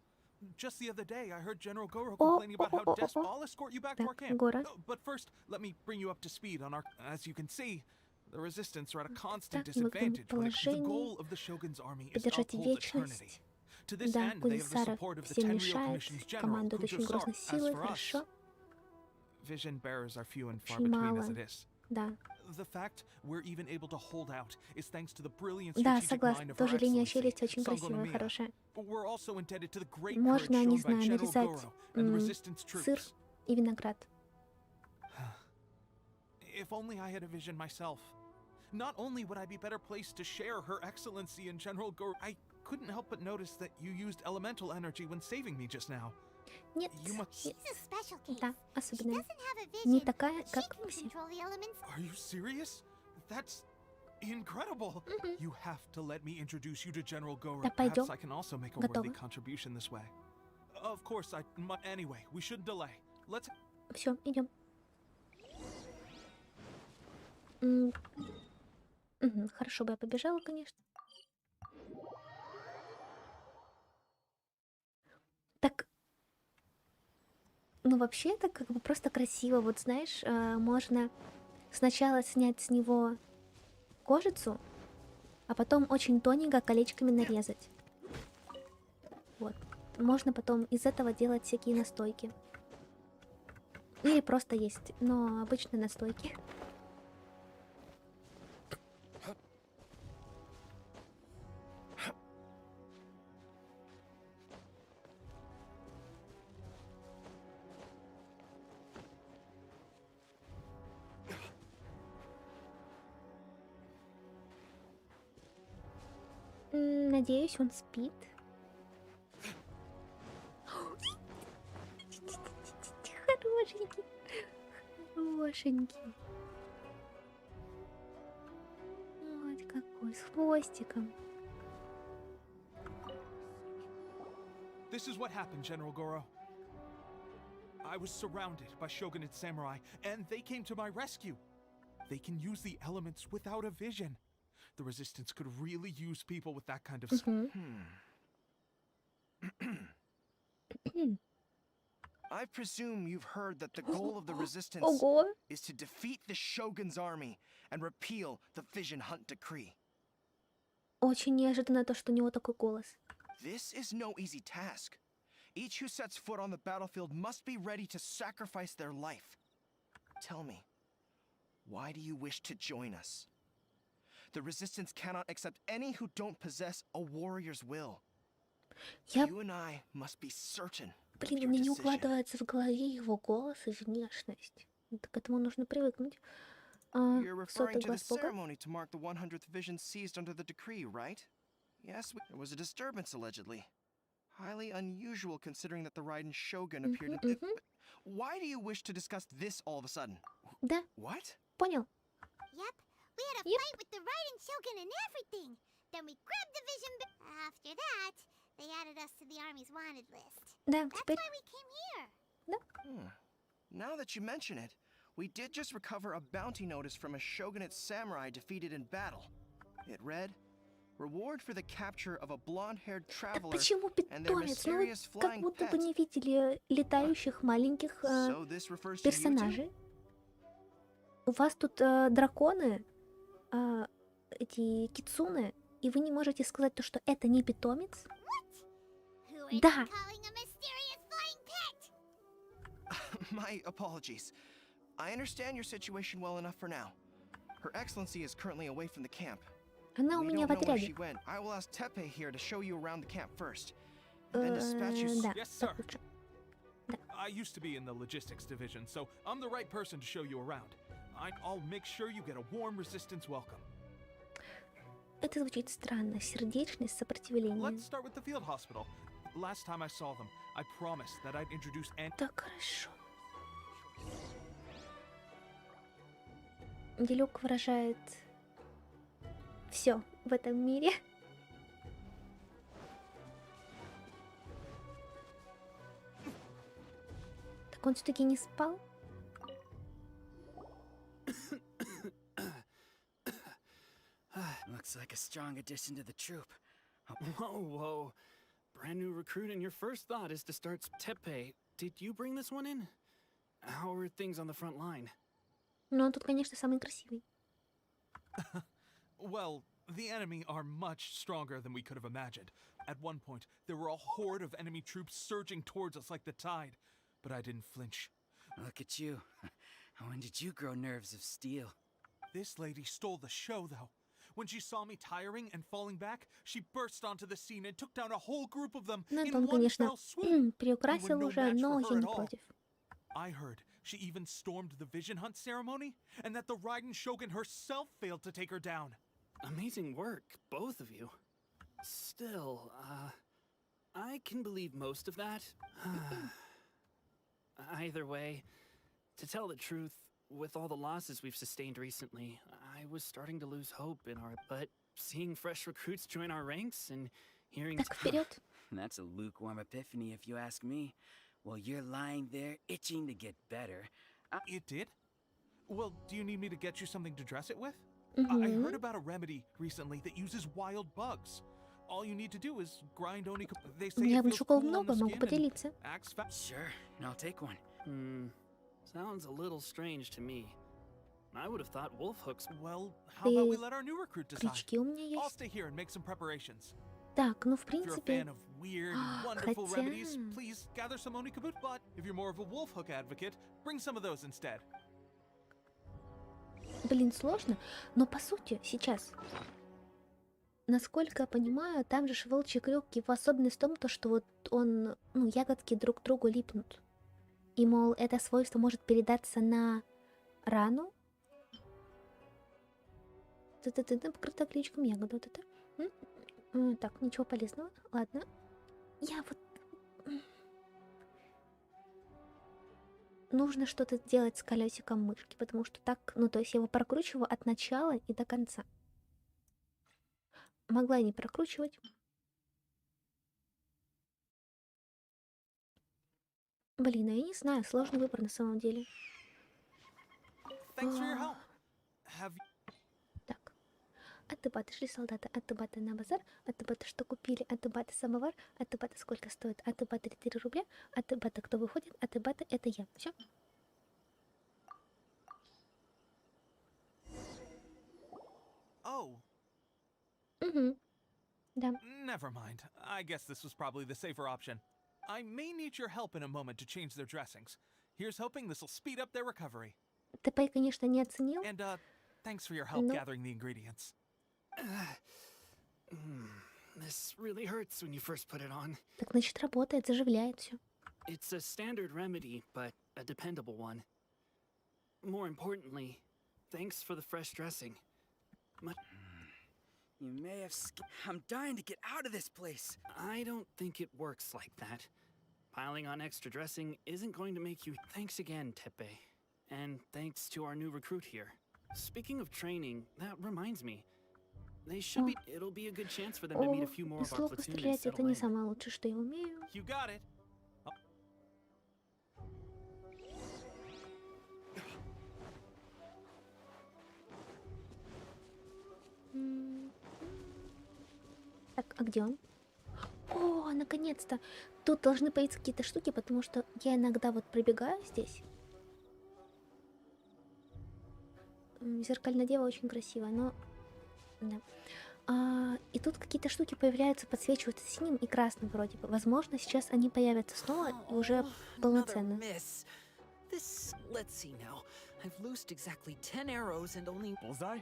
Just the other day, I heard General Goro complaining about how Death Ball escort you back to our Так, camp. Гора. But first, let me bring you up to speed on our... As you can see, the Resistance are at a constant Так, мы в disadvantage when the положении. goal of the Shogun's army is to Поддержать uphold eternity. вечность. To this Да, end, they have the Гулисара support of the всем Tenryou мешает. Commission's general, Командует очень Kujo грозной As силой, for us, хорошо. vision bearers are few and far Очень between as мало. it is. Да, The fact we're even able to hold out is thanks to the brilliant да, strategic mind согласна. of Тоже Her линия Excellency, челюсти очень Sango красивая, Nomiya. хорошая. We're also indebted to the great Можно, courage не shown by знаю, General нарезать Goro and the resistance сыр troops. и виноград. If only I had a vision myself. Not only would I be better placed to share Her Excellency and General Goro, I couldn't help but notice that you used elemental energy when saving me just now. Нет, You must... нет. She's a special case. Да, She особенная. doesn't have a Не vision. такая, She как can все. control the elements. Are you serious? That's incredible. You have to let me introduce you to General Goro. Да, пойдем. Perhaps I can also make a Готово. worthy contribution this way. Of course, anyway, we shouldn't delay. Let's... Все, идем. Хорошо бы я побежала, конечно. Так, ну вообще это как бы просто красиво. Вот знаешь, можно сначала снять с него кожицу, а потом очень тоненько колечками нарезать. Вот. Можно потом из этого делать всякие настойки. Или просто есть, но обычно настойки. Надеюсь, он спит. Хорошенький. Хорошенький. Вот какой, с хвостиком. This is what happened, General Goro. I was surrounded by shogunate samurai, and they came to my rescue. They can use the elements without a vision. The Resistance could really use people with that kind of... I presume you've heard that the goal of the Resistance Ого. is to defeat the Shogun's army and repeal the Vision Hunt Decree. Очень неожиданно то, что у него такой голос. This is no easy task. Each who sets foot on the battlefield must be ready to sacrifice their life. Tell me, why do you wish to join us? The Resistance cannot accept any who don't possess a warrior's will. You and I must be certain. Блин, у меня не укладывается в голове его голос и внешность. К этому нужно привыкнуть. You're referring Сотый to the глаз Бога. ceremony to mark the 100th vision seized under the decree, right? Yes, there was a disturbance allegedly. Highly unusual considering that the Raiden Shogun appeared in... Why do you wish to discuss this all of a sudden? Да, What? понял. Yep, we had a fight with the Raiden Shogun and everything. Then we grabbed the vision. After that, they added us to the army's wanted list. Да, That's теперь... why we came here. Да. Now that you mention it, we did just recover a bounty notice from a shogunate samurai defeated in battle. It read, "Reward for the capture of a blonde-haired Так traveler почему and their питомец? Ну, вы mysterious как flying будто бы pet." не видели летающих маленьких So this refers to you two? персонажей. У вас тут драконы, эти кицуны, и вы не можете сказать то, что это не питомец? Who are Да. you calling a mysterious flying pet? My apologies. I understand your situation well enough for now. Her Excellency is currently away from the camp. Она у We меня don't в know where she отряде. went. I will ask Tepe here to show you around the camp first. Then dispatch you... Да, Yes, так sir. лучше. I used to be in the logistics division, so I'm the right person to show you around. I'll make sure you get a warm Resistance welcome. Это звучит странно. Сердечность, сопротивление. Let's start with the field hospital. Last time I saw them, I promised that I'd introduce Так хорошо. Делюк выражает все в этом мире. Так он все-таки не спал? Looks like a strong addition to the troop. Whoa, whoa. Brand new recruit, and your first thought is to start Tepe. Did you bring this one in? How are things on the front line? Ну, он тут, конечно, самый красивый. Well, the enemy are much stronger than we could have imagined. At one point, there were a horde of enemy troops surging towards us like the tide, but I didn't flinch. Look at you. When did you grow nerves of steel? This lady stole the show, though. When she saw me tiring and falling back, she burst onto the scene and took down a whole group of them Ну, in это он, one конечно, fell swoop. приукрасил no уже, match но for her я at не all. против. I heard she even stormed the Vision Hunt ceremony, and that the Raiden Shogun herself failed to take her down. Amazing work, both of you. Still, I can believe most of that. Either way, to tell the truth, with all the losses we've sustained recently, I was starting to lose hope in our... But seeing fresh recruits join our ranks and hearing... Так, вперед. That's a lukewarm epiphany if you ask me. While you're lying there itching to get better. It did? Well, do you need me to get you something to dress it with? I heard about a remedy recently that uses wild bugs. All you need to do is grind oni. They say У меня it feels жуков cool on много, the могу skin and поделиться. acts fa- Sure, I'll take one. Sounds a little strange to me. I would have thought wolf hooks... Well, how about we let our new recruit decide? Крючки у меня I'll есть. stay here and make some preparations. Так, ну в If you're a принципе... fan of weird and wonderful Хотя- remedies, please gather some oni kaboot. But if you're more of a wolf hook advocate, bring some of those instead. Блин, сложно, но по сути сейчас, насколько я понимаю, там же волчий крюк, его особенность в том, то, что вот он, ну, ягодки друг к другу липнут. И, мол, это свойство может передаться на рану. Ты покрыта кличком ягода. Вот это. Так, ничего полезного. Ладно. Я вот... Нужно что-то сделать с колесиком мышки, потому что так, ну то есть я его прокручиваю от начала и до конца. Могла и не прокручивать. Блин, а я не знаю, сложный выбор на самом деле. Thanks for your help. Have Так. Атыбаты шли солдаты, атыбаты на базар, атыбаты что купили, атыбаты самовар, атыбаты сколько стоит, атыбаты 4 рубля, атыбаты кто выходит, атыбаты это я. Все. Oh, Угу. Да. never mind. I guess this was probably the safer option. I may need your help in a moment to change their dressings. Here's hoping this will speed up their recovery. ТП, конечно, не оценил. And thanks for your help No. gathering the ingredients. This really hurts when you first put it on. Так, значит, работает, заживляет все. It's a standard remedy, but a dependable one. More importantly, thanks for the fresh dressing. You may have I'm dying to get out of this place. I don't think it works like that. Piling on extra dressing isn't going to make you... Thanks again, Tepe. And thanks to our new recruit here. Speaking of training, that reminds me. They should be... It'll be a good chance for them to meet a few more Из of our лука platoon and стрелять это settle не in. самое лучшее, что я умею. You got it. Так, а где он? О, наконец-то! Тут должны появиться какие-то штуки, потому что я иногда вот пробегаю здесь. Зеркальная дева очень красивая, но... Да. И тут какие-то штуки появляются, подсвечиваются синим и красным вроде бы. Возможно, сейчас они появятся снова и уже полноценно. This, let's see now. I've loosed exactly 10 arrows and only... Bullseye?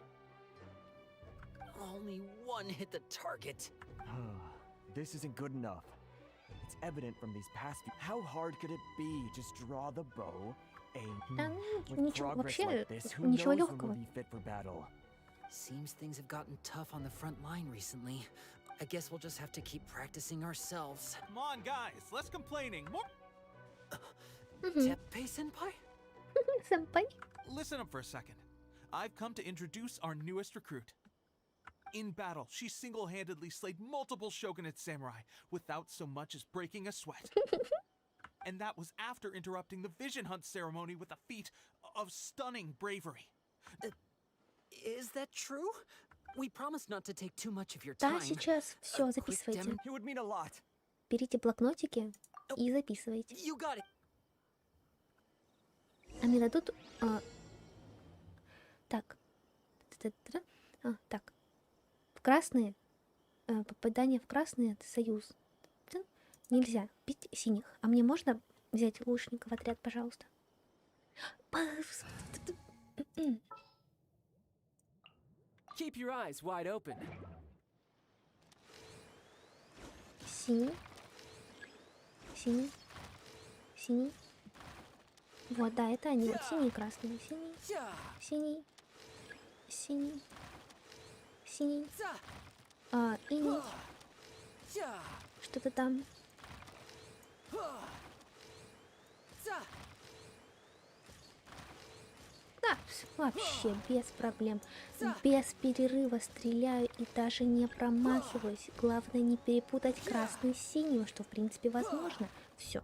Only one hit the target. This isn't good enough. It's evident from these past few... How hard could it be? Just draw the bow, aim... Да, With ничего, progress вообще, like this, who ничего knows when легкого. we'll be fit for battle? Seems things have gotten tough on the front line recently. I guess we'll just have to keep practicing ourselves. Come on, guys. Less complaining. More... Teppei-senpai? Senpai? Listen up for a second. I've come to introduce our newest recruit. In battle, she single-handedly slayed multiple shogunate samurai without so much as breaking a sweat. And that was after interrupting the vision hunt ceremony with a feat of stunning bravery. Is that true? We promised not to take too much of your Да, time. сейчас все, записывайте. It would mean a lot. Берите блокнотики и записывайте. You got it. А мне дадут... Так. Так. В красные... Попадание в красные — это союз. Нельзя бить синих. А мне можно взять лучника в отряд, пожалуйста? Keep your eyes wide open. Синий. Синий. Синий. Вот, да, это они. Вот синий и красный. Синий. Синий. Синий. Синий. Иней. Что-то там. Да, вообще без проблем. Без перерыва стреляю и даже не промахиваюсь. Главное не перепутать красный с синим, что в принципе возможно. Все.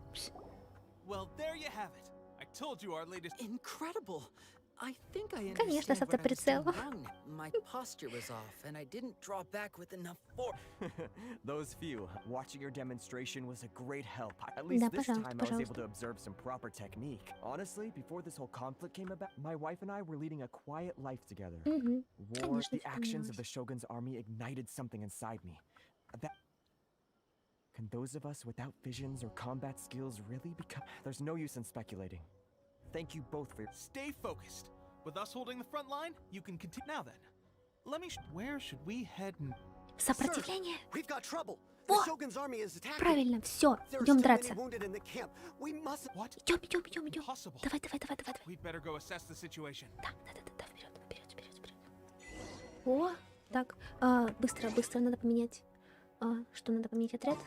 Well, there you have it. I told you our latest. Incredible. I think I Конечно, с understand what I was doing автоприцелом. wrong. My posture was off, and I didn't draw back with enough force. Those few. Watching your demonstration was a great help. At least Да, this time I was пожалуйста. able to observe some proper technique. Honestly, before this whole conflict came about, my wife and I were leading a quiet life together. Угу. War, Конечно, the всё actions of поменялось. the Shogun's army ignited something inside me. That... Can those of us without visions or combat skills really become... There's no use in speculating. Thank you both for your... Stay focused. With us holding the front line, you can continue. Now then, let me. Where should we head? Сопротивление. We've got trouble. Во! The Shogun's army is attacking. Правильно, все, There are идем still драться. many wounded in the camp. We must. What? Идем. Impossible. Давай. We'd better go assess the situation. Да, вперед. О, так, быстро, надо поменять. Что надо поменять отряд?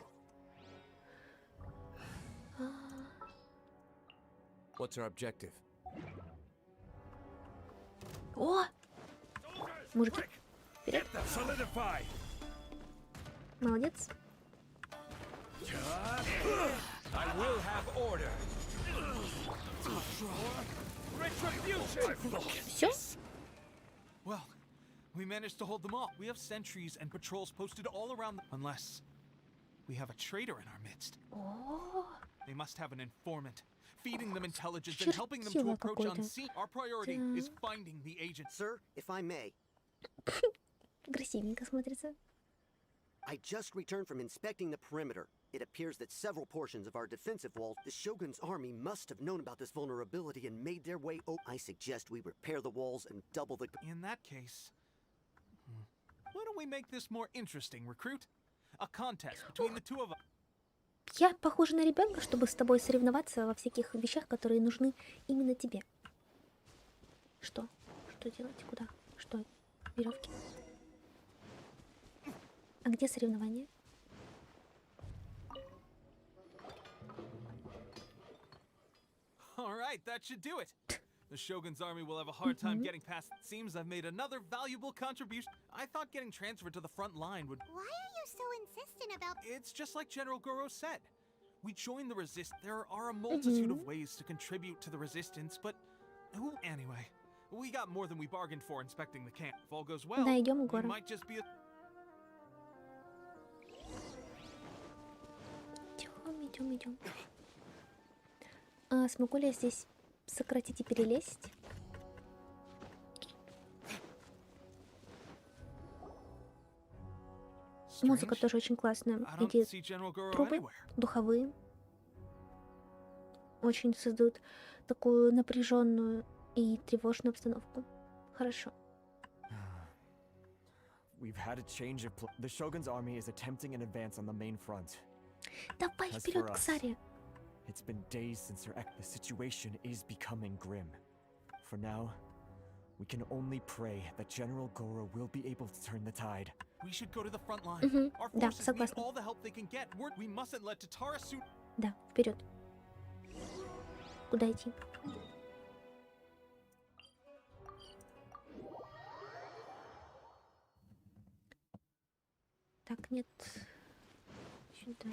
What's our objective? О! Мужики, вперед. Молодец. I will have order. Все? Well, we managed to hold them off. We have sentries and patrols posted all around. Unless we have a traitor in our midst. О, They must have an informant. Feeding them intelligence and helping them to чертило approach какое-то. unseen. Our priority is finding the agent. Sir, if I may, красивенько смотрится. I just returned from inspecting the perimeter. It appears that several portions of our defensive walls, the Shogun's army must have known about this vulnerability and made their way I suggest we repair the walls and double the... In that case, why don't we make this more interesting, recruit? A contest between the two of us. Я похожа на ребенка, чтобы с тобой соревноваться во всяких вещах, которые нужны именно тебе. Что? Что делать? Куда? Что? Веревки? А где соревнования? All right, that should do it. The Shogun's army will have a hard time getting past. It seems I've made another valuable contribution. I thought getting transferred to the front line would... Why are you so insistent about... It's just like General Goro said. We joined the resist. There are a multitude of ways to contribute to the resistance, but... Anyway, we got more than we bargained for inspecting the camp. If all goes well, Да, идем, we Гора. might just be a... Идем. Смогу ли я здесь сократить и перелезть? Музыка тоже очень классная. Эти трубы духовые очень создают такую напряженную и тревожную обстановку. Хорошо. We've had a change of the Shogun's army is attempting an advance on the main front. Давай As вперед for к us, Саре. It's been days since the situation is becoming grim. For now, we can only pray that General Goro will be able to turn the tide. We should go to the front line. Our Да, forces need согласна. all the help they can get. We mustn't let Tatara suit... Да, вперед. Куда идти? Так, нет. Сюда.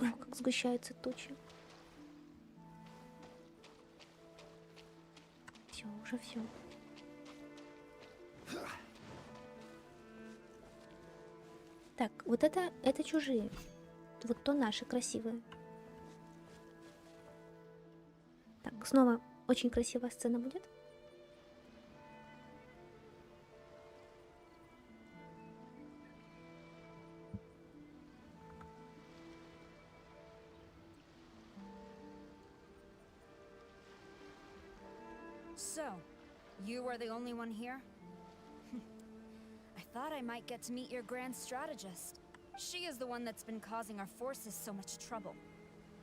О, как сгущаются тучи. Все, уже все. Так, вот это чужие. Вот то наши красивые. Так, снова очень красивая сцена будет. So, you are the only one here? I thought I might get to meet your grand strategist. She is the one that's been causing our forces so much trouble.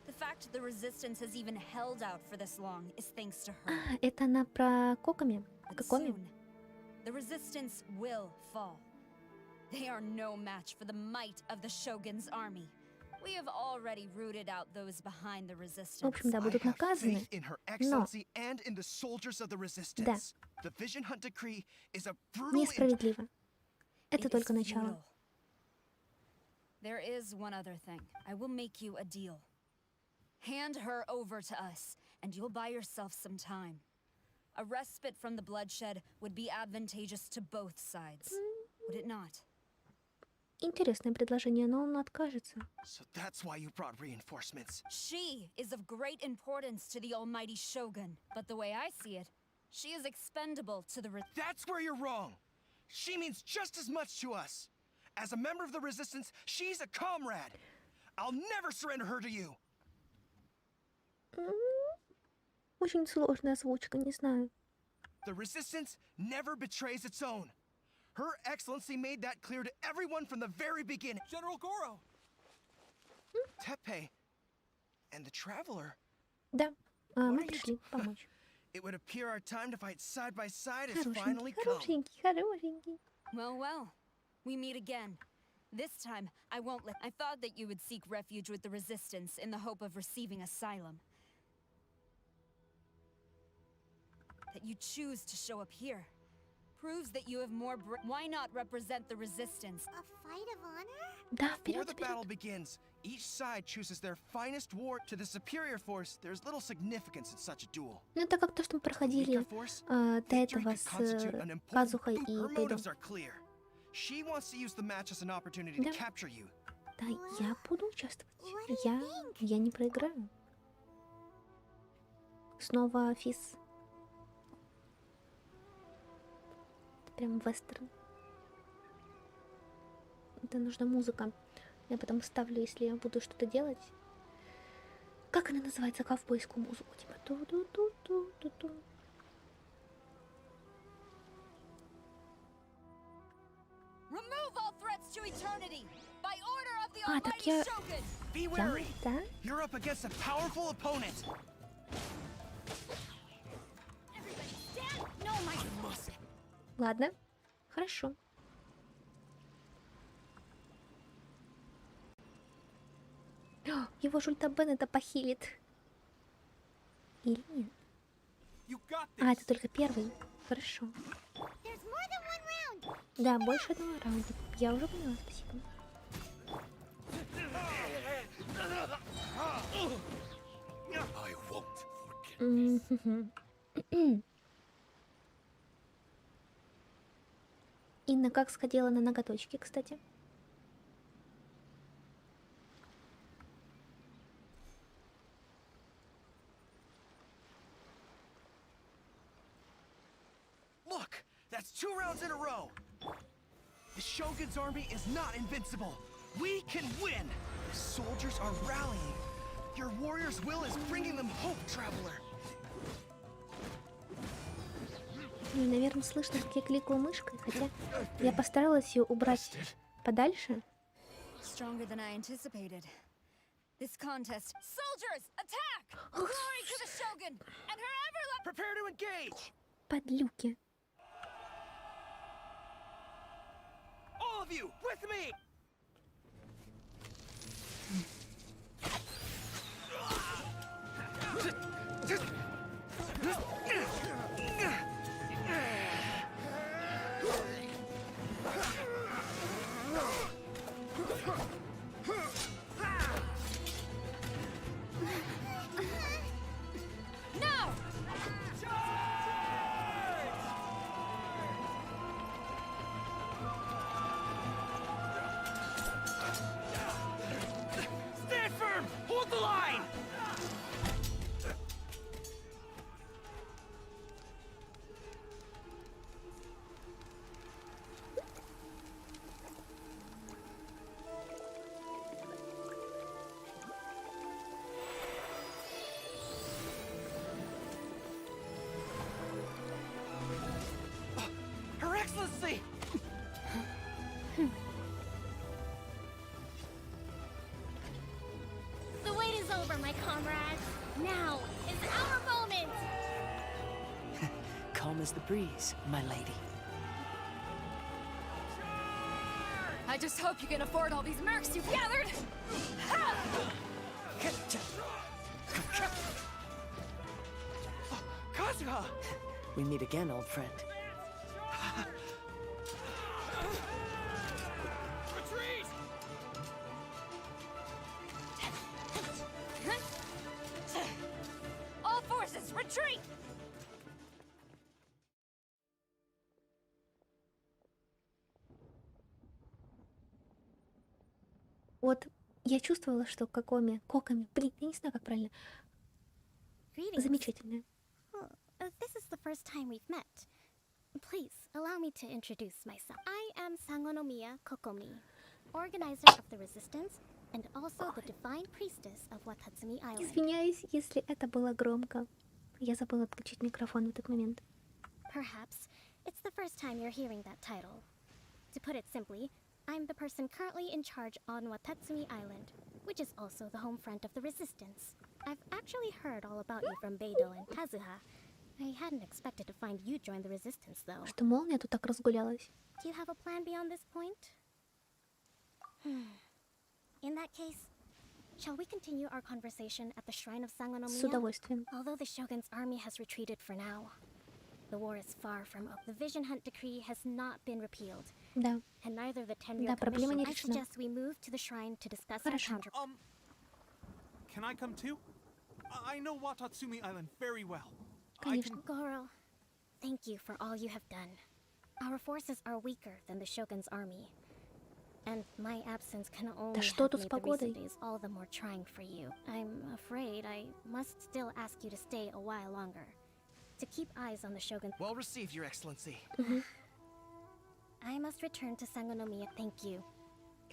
The fact the resistance has even held out for this long is thanks to her. Это она про Кокоми? And Кокоми? soon, the resistance will fall. They are no match for the might of the Shogun's army. We have already rooted out those behind the В resistance. общем, да, будут наказаны. Faith in her Но excellency and in the soldiers of the resistance. The Vision Hunt decree is a brutal несправедливо. Это It is только начало. futile. There is one other thing. I will make you a deal. Hand her over to us, and you'll buy yourself some time. A respite from the bloodshed would be advantageous to both sides. Would it not? Интересное предложение, но он откажется. So that's why you brought reinforcements. She is of great importance to the almighty Shogun, but the way I see it, she is expendable to the That's where you're wrong. She means just as much to us. As a member of the resistance, she's a comrade. I'll never surrender her to you. Очень сложная озвучка, не знаю. The resistance never betrays its own. Her excellency made that clear to everyone from the very beginning. General Goro! Tepe and the traveler. Да, мы пришли помочь. It would appear our time to fight side by side has finally come. Хорошенький, хорошенький. Well, well. We meet again. This time, I won't let. I thought that you would seek refuge with the resistance in the hope of receiving asylum. That you choose to show up here proves that you have more. Why not represent the resistance? A fight of honor? Да, Before вперед, the battle begins, each side chooses their finest war. To the superior force, there's little significance in such a duel. Ну, это как то, что мы проходили до этого с Казухой и Her Тейдом. motives are clear. She wants to use the match as an opportunity to capture you. Да, я буду участвовать. Я не проиграю. Снова Физ. Прям вестерн. Это нужна музыка. Я потом ставлю, если я буду что-то делать. Как она называется? Ковбойскую музыку. Типа ту-ду-ду-ду-ду-ду. Remove all threats to eternity by order of the Так almighty я... Shogun. Be wary. Да? You're up against a powerful opponent. Everybody stand. No, my muscle. Ладно. Хорошо. Его Жульта Беннета похилит. Или нет? Это только первый. Хорошо. Да, больше одного раунда. Я уже поняла, спасибо. I won't forget. Инна как сходила на ноготочки, кстати? Look, that's 2 rounds in a row. The Shogun's army is not invincible. We can win. The soldiers are rallying. Your warrior's will is bringing them hope, traveler. Ну, наверное, слышно, как я кликаю мышкой, хотя я постаралась ее убрать подальше. Stronger than I anticipated. This contest. Soldiers, attack! Glory to the Shogun and her everlasting. Prepare to engage. Подлюки. All of you, with me. Stand firm! Hold the line! Her Excellency! The wait is over, my comrades. Now is our moment. Calm as the breeze, my lady. just hope you can afford all these mercs you've gathered! Kazuha! We meet again, old friend. Retreat! All forces, retreat! Вот я чувствовала, что Кокоми, блин, я не знаю, как правильно. Greetings. Замечательная. This is the first time we've met. Please, allow me to introduce myself. I am Sangonomiya Kokomi, organizer of the resistance and also the divine priestess of Watatsumi Island. Извиняюсь, если это было громко. Я забыла отключить микрофон в этот момент. Perhaps it's the first time you're hearing that title. To put it simply, I'm the person currently in charge on Watatsumi Island, which is also the home front of the resistance. I've actually heard all about you from Beidou and Kazuha. I hadn't expected to find you join the resistance, though. Что молния тут так разгулялась? Do you have a plan beyond this point? In that case, shall we continue our conversation at the shrine of Sangonomiya? С удовольствием. Although the Shogun's army has retreated for now, the war is far from over. The Vision Hunt decree has not been repealed. Да. And neither the Tenryou Да, проблема Commission. не I решена. suggest we move to the shrine to discuss our Хорошо. counter. Can I come too? I know Watatsumi Island very well. Конечно. Goro, thank you for all you have done. Our forces are weaker than the Shogun's army. And my absence can only что have тут с made the погодой? recent days all the more trying for you. I'm afraid I must still ask you to stay a while longer. To keep eyes on the Shogun. Well received, Your Excellency. I must return to Sangonomiya. Thank you.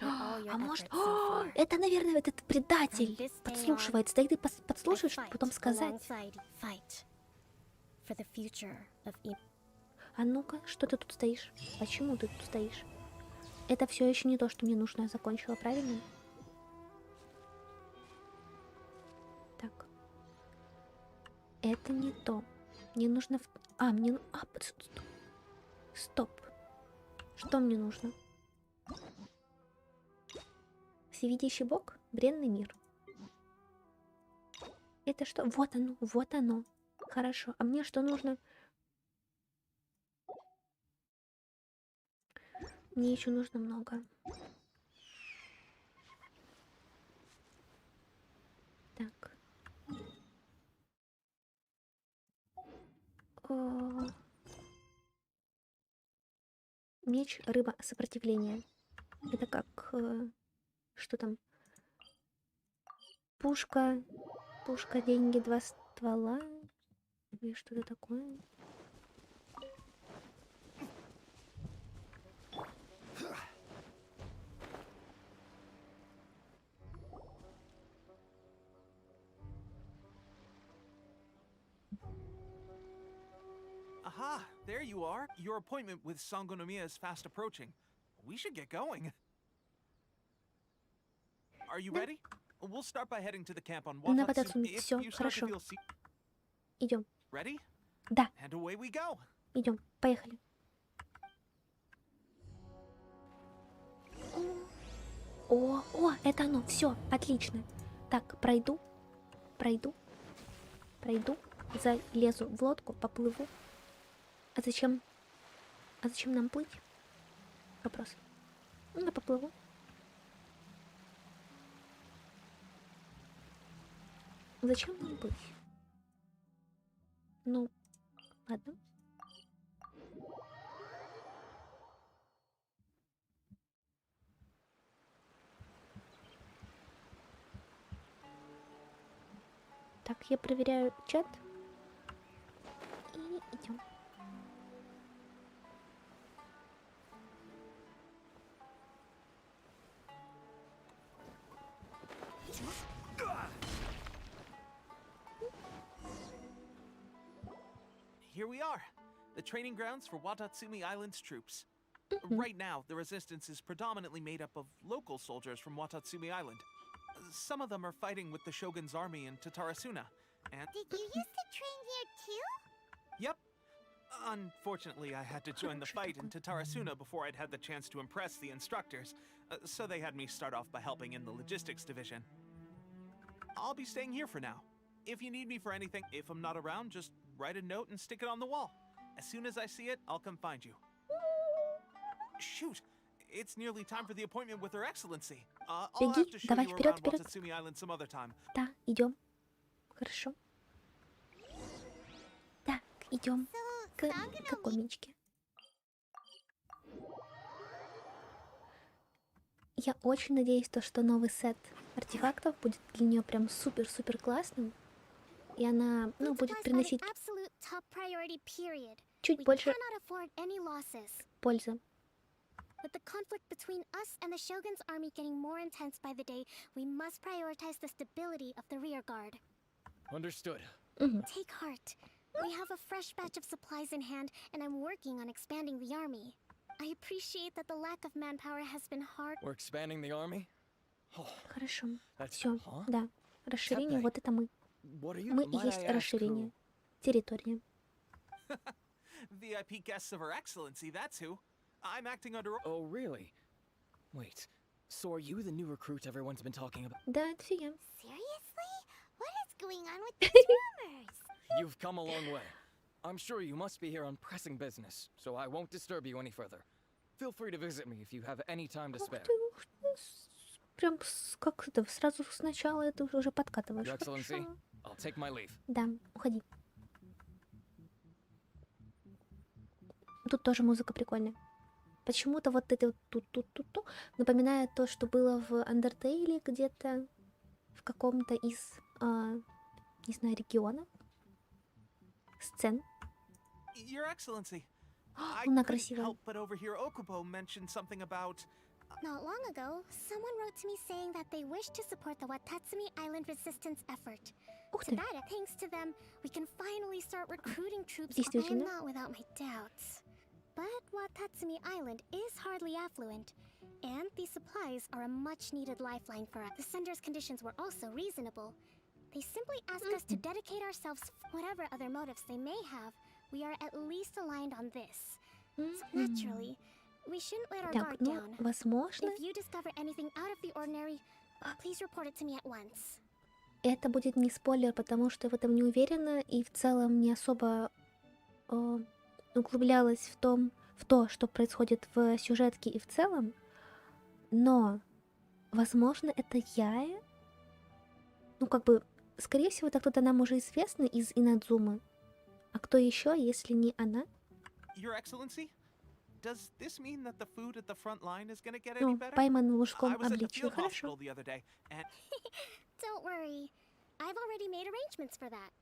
For all your А может... efforts so far. Это, наверное, этот предатель From this day подслушивает. on, Стоит и подслушивает, I чтобы fight потом сказать. alongside you. Fight for the future of А ну-ка, что ты тут стоишь? Почему ты тут стоишь? Это все еще не то, что мне нужно. Я закончила, правильно? Так. Это не то. Мне нужно... мне... Стоп. Что мне нужно? Всевидящий бог? Бренный мир. Это что? Вот оно, вот оно. Хорошо. А мне что нужно? Мне еще нужно много. Так. Меч, рыба, сопротивление. Это как... что там? Пушка. Пушка, деньги, 2 ствола. Или что-то такое. Aha, there you are. Your appointment with Sangonomiya is fast approaching. We should get going. Are you ready? We'll start by heading to the camp on На Watatsumi. Ватацуми. If Все, you start to хорошо. feel Идем. Ready? Да, And away we go. идем. Поехали. О, это оно. Все, отлично. Так, пройду. Залезу в лодку, поплыву. А зачем нам плыть? Вопрос. Я поплыву. Зачем нам плыть? Ну, ладно. Так, я проверяю чат. И идем. Here we are, the training grounds for Watatsumi Island's troops. Right now, the resistance is predominantly made up of local soldiers from Watatsumi Island. Some of them are fighting with the Shogun's army in Tatarasuna, and... Did you used to train here too? Yep. Unfortunately, I had to join the fight in Tatarasuna before I'd had the chance to impress the instructors, so they had me start off by helping in the logistics division. I'll be staying here for now. If you need me for anything, if I'm not around, just write a note and stick it on the wall. As soon as I see it, I'll come find you. Shoot! It's nearly time for the appointment with Her Excellency. I'll have to show you around Watatsumi Island some other time. Да, идем. Хорошо. Так, идем к комичке. Я очень надеюсь, что новый сет артефактов будет для нее прям супер-супер классным. И она, будет приносить чуть больше пользы. With the conflict between us and the Shogun's army getting more intense by the day, we must prioritize the stability of the rear guard. Understood. Take heart. We have a fresh batch of supplies in hand, and I'm working on expanding the army. I appreciate that the lack of manpower has been hard. We're expanding the army? Хорошо. Все, да. Расширение, вот это мы. Мы и есть расширение. Территория. VIP guests of Her Excellency, that's who. I'm acting under... Oh, really? Wait, so are you the new recruit everyone's been talking about? Да, это все я. Seriously? What is going on with these rumors? You've come a long way. I'm sure you must be here on pressing business, so I won't disturb you any further. Feel free to visit me if you have any time to spare. Прям как это, сразу сначала это уже подкатываешь. Your Excellency, I'll take my leave. Да, уходи. Тут тоже музыка прикольная. Почему-то вот это вот тут напоминает то, что было в Undertale где-то в каком-то из, не знаю, регионов. Сцен. Your Excellency, I Она couldn't красивая. help but overhear Okubo mention something about... Not long ago, someone wrote to me saying that they wish to support the Watatsumi Island resistance effort. To that, thanks to them, we can finally start recruiting troops. I am not without my doubts. But Watatsumi Island is hardly affluent, and these supplies are a much-needed lifeline for us. The sender's conditions were also reasonable. They simply ask us to dedicate ourselves, whatever other motives they may have. We are at least aligned on this. So naturally, we shouldn't let our guard down. Возможно, If you discover anything out of the ordinary, please report it to me at once. это будет не спойлер, потому что я в этом не уверена и в целом не особо углублялась в то, что происходит в сюжетке и в целом, но, возможно, это я, скорее всего, это кто-то нам уже известный из Инадзумы, а кто еще, если не она? Your Excellency, does this mean that the food at the front line is going to get any better? Пойман лужком I was at the обличье, field хорошо. hospital the other day, and... Don't worry, I've already made arrangements for that.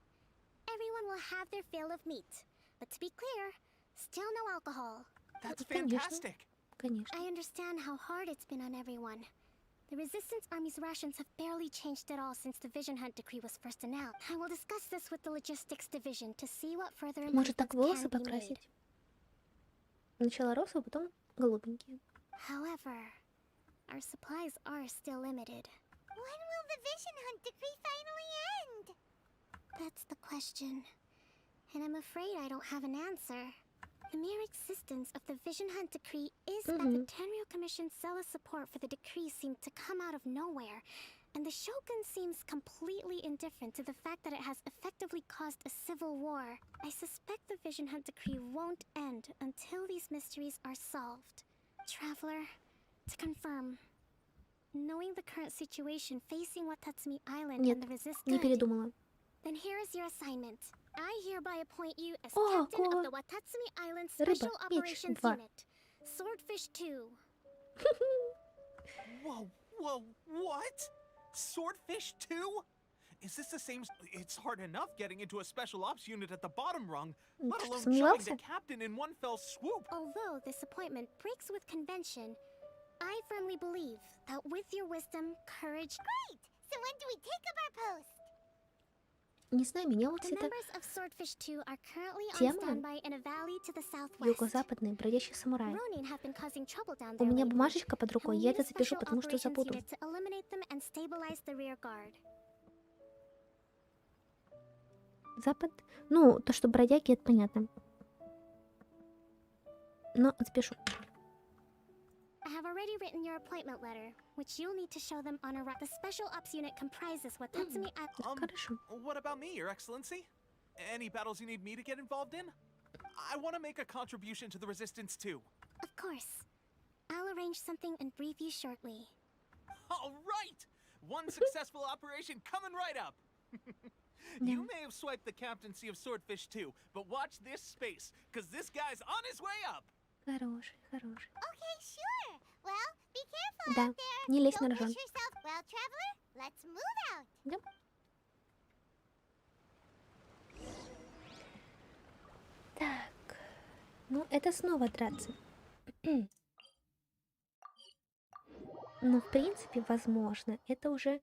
Everyone will have their fill of meat, but to be clear, still no alcohol. That's fantastic. I understand how hard it's been on everyone. The Resistance Army's rations have barely changed at all since the Vision Hunt decree was first announced. I will discuss this with the Logistics Division to see what further Может, так improvements волосы can be made. покрасить? Сначала розовые, потом голубенькие. However, our supplies are still limited. When will the Vision Hunt decree finally end? That's the question. And I'm afraid I don't have an answer. The mere existence of the Vision Hunt decree is that the Tenryou Commission's zealous support for the decree seemed to come out of nowhere, and the Shogun seems completely indifferent to the fact that it has effectively caused a civil war. I suspect the Vision Hunt decree won't end until these mysteries are solved. Traveler, to confirm, knowing the current situation facing Watatsumi Island Нет, and the resistance, не передумала. then here is your assignment. I hereby appoint you as О, captain of the Watatsumi Island Рыба, Special меч, Operations 2. Unit, Swordfish 2. Whoa, what? Swordfish 2? Is this the same... It's hard enough getting into a special ops unit at the bottom rung, let alone showing the captain in one fell swoop. Although this appointment breaks with convention, I firmly believe that with your wisdom, courage... Great! So when do we take up our post? Не знаю, меня вот The всегда members of Swordfish 2 are currently on тема standby in a valley to the southwest. юго-западный бродячий самурай. Ronin have been causing trouble down У there меня lately. бумажечка под рукой, And we я need это a запишу, special потому что operations забуду. unit to eliminate them and stabilize the rear guard. Запад? Ну, то, что бродяги, это понятно. но запишу. I have already written your appointment letter, which you'll need to show them on arrival. The special ops unit comprises what Tatsumi Хорошо. What about me, Your Excellency? Any battles you need me to get involved in? I want to make a contribution to the Resistance too. Of course. I'll arrange something and brief you shortly. All right! One successful operation coming right up! You may have swiped the captaincy of Swordfish too, but watch this space, because this guy's on his way up! Хороший, хороший. Okay, sure. Well, be careful Да, out there. не лезь на Don't рожон. push yourself. Well, traveler, let's move out. Идем. Так. Ну, это снова драться. Ну, в принципе, возможно. Это уже...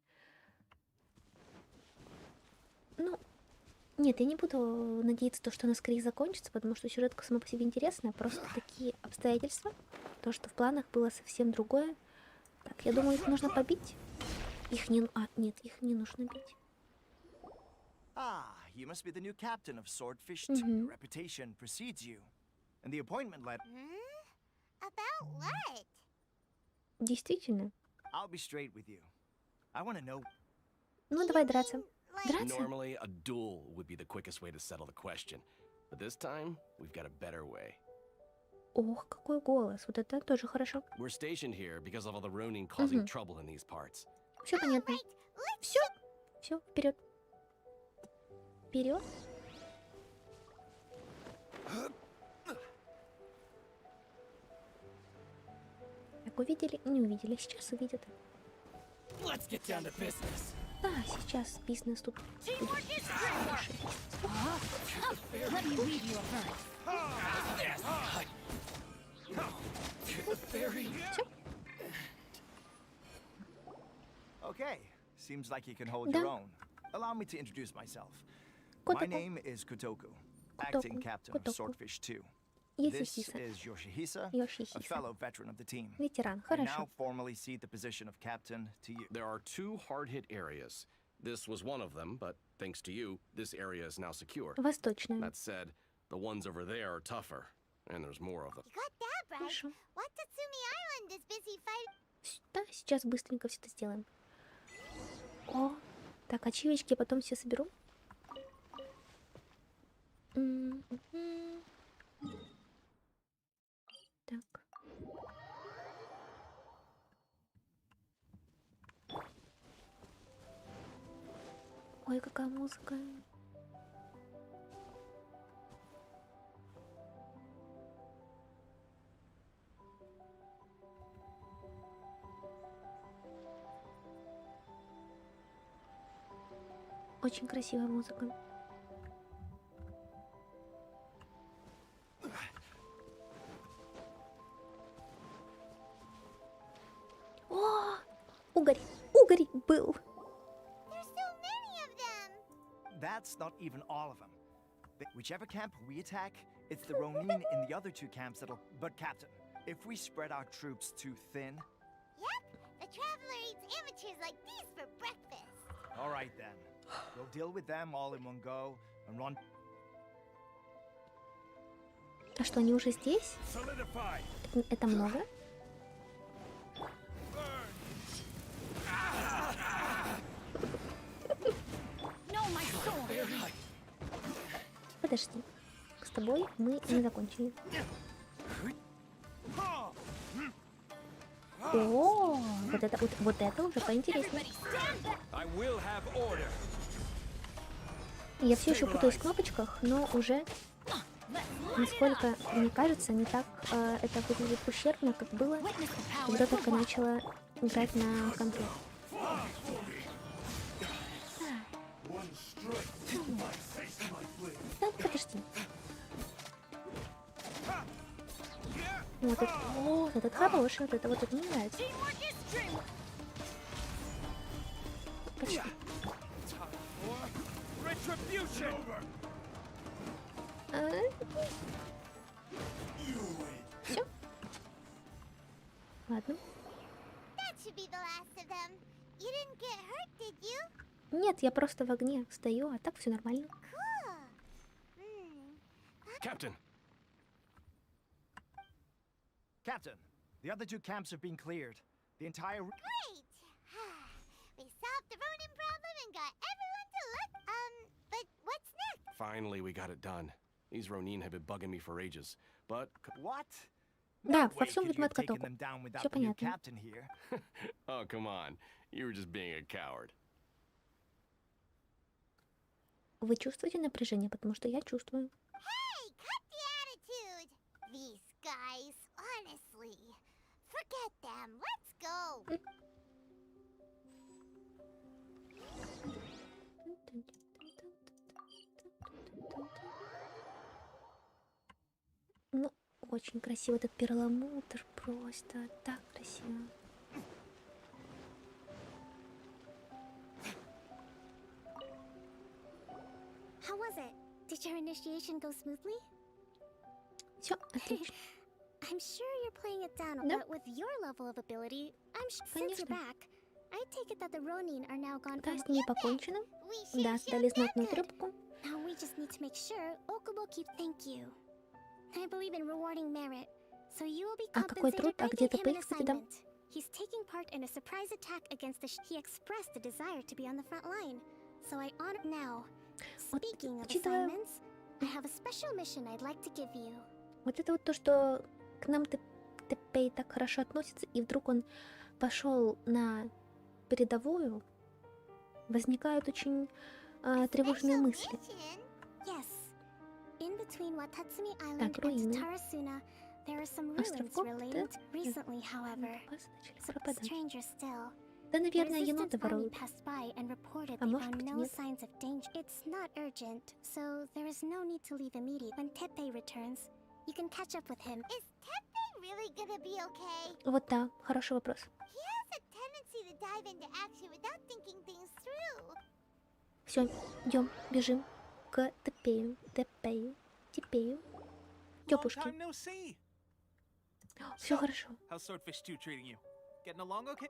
Ну, нет, я не буду надеяться, то, что она скорее закончится, потому что сюжетка сама по себе интересная. Просто такие обстоятельства. То, что в планах было совсем другое. Так, я думаю, их нужно побить. Их не... А, нет, их не нужно бить. Ah, you must be the new captain of Swordfish 2. Your reputation precedes you. And the appointment letter... About what? Действительно. I'll be straight with you. I want to know... Ну, давай драться. Драться? Normally, a duel would be the quickest way to settle the question. But this time, we've got a better way. Ох, какой голос. Вот это тоже хорошо. We're stationed here because of all the Ronin causing trouble in these parts. Все понятно. Все. Все, вперед. Вперед. Так, увидели? Не увидели. Сейчас увидят. Let's get down to business. Да, сейчас бизнес тут будет хороший. Все. Okay, seems like you can hold your own. Allow me to introduce myself. My name is Kotoku, acting captain of Swordfish 2. This is Yoshihisa, a fellow veteran of the team. Ветеран, I now хорошо. formally cede the position of captain to you. There are two hard-hit areas. This was one of them, but thanks to you, this area is now secure. Восточная. That said, the ones over there are tougher, and there's more of them. You got that right. What Tatsumi Island is busy fighting? Да, сейчас быстренько все это сделаем. О, так, ачивочки я потом все соберу. Так. Ой, какая музыка. Очень красивая музыка. О, угорь, угорь был. That's not even all of them. Whichever camp we attack, it's the Ronin in the other two camps that'll... But Captain, if we spread our troops too thin... Yep, the traveler eats amateurs like these for breakfast. All right then. We'll deal with them all in one go and run... А что, они уже здесь? Это много? Подожди. С тобой мы не закончили. О, вот это уже поинтереснее. Я все еще путаюсь в кнопочках, но уже, насколько мне кажется, не так это выглядит ущербно, как было, когда только начала играть на компе. Да, подожди. Вот этот, вот этот хороший, вот это мне нравится. Почти. Все. Ладно. Нет, я просто в огне стою, а так все нормально. Captain. Captain, the other two camps have been cleared. The entire... Great! We solved the Ronin problem and got everyone to look. But what's next? Finally, we got it done. These Ronin have been bugging me for ages, but... What? Да, No во way всем could you виноват have taken каток. them down without Все the new понятно. captain here. Oh, come on. You were just being a coward. Вы чувствуете напряжение, потому что я чувствую. Hey, cut the attitude! These guys, honestly. Forget them. Let's go. Ну, очень красиво этот перламутр, просто так красиво. How was it? Did your initiation go smoothly? Все отлично. I'm sure you're playing it down, Да. but with your level of ability, I'm since you're Конечно. back. I take it that the Ronin are now gone Да, from с ними покончено. Да, дали знатную трубку. Now we just need to make sure Okubo keeps. Thank you. I believe in rewarding merit, so you will be А какой compensated труд? by А где giving ТП, him an кстати, да? assignment. He's taking part in a surprise attack against the. He expressed a desire to be on the front line, so I honor now. Speaking of учитывая- assignments, I have a special mission I'd like to give you. Вот это вот то, что к нам ТП так хорошо относится, и вдруг он пошел на передовую, возникают очень тревожные мысли. Yes. In between Watatsumi Island Так, and руины. Tarasuna, there are some ruins Островков, related. да? Recently, however, пропадать. stranger still. Да, наверное, The еноты Resistance army воруют. passed by and reported А they может found быть, no нет. signs of danger. It's not urgent, so there is no need to leave immediately. When Teppei returns, you can catch up with him. Is Teppei really gonna be okay? Вот да, хороший вопрос. He has a tendency to dive into action without thinking things through. Все, идем, бежим к Тепею, Тепею, Тёпушки. Long time no see. Все хорошо. How's Swordfish 2 treating you? Getting along okay?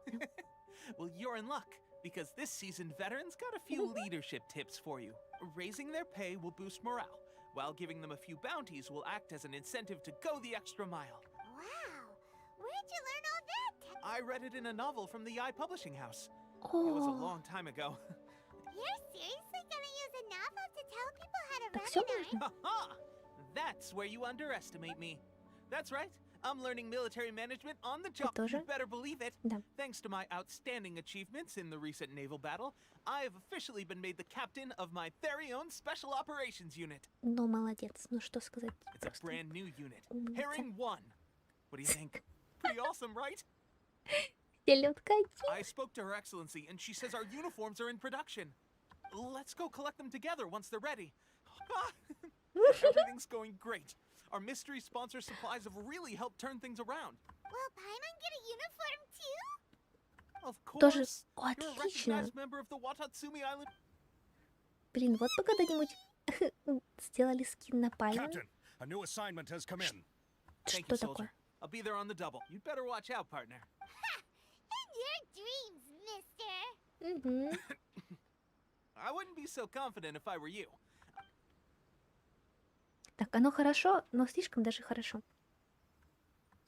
Well, you're in luck, because this season veterans got a few leadership tips for you. Raising their pay will boost morale, while giving them a few bounties will act as an incentive to go the extra mile. Wow, where'd you learn all that? I read it in a novel from the Publishing House. It was a long time ago. You're seriously gonna use a novel to tell people how to Так run всё an army? можно? Ha! That's where you underestimate me. That's right. I'm learning military management on the job. тоже? You better believe it. Да. Thanks to my outstanding achievements in the recent naval battle, I have officially been made the captain of my very own special operations unit. Ну, молодец. Ну, что сказать. It's a brand new unit. Умница. Herring 1. What do you think? Pretty awesome, right? Селёдка I spoke to Her Excellency, and she says our uniforms are in production. Let's go collect them together once they're ready. Everything's going great. Our mystery sponsor supplies have really helped turn things around. Will Paimon get a uniform too? Of Тоже course. You're a отлично. recognized member of the Watatsumi Island. Блин, вот бы когда-нибудь сделали скин на Паймон. Captain, a new assignment has come in. Thank Что you, такое? soldier. I'll be there on the double. You'd better watch out, partner. In your dreams, mister. Угу. I wouldn't be so confident if I were you. Так, оно хорошо, но слишком даже хорошо.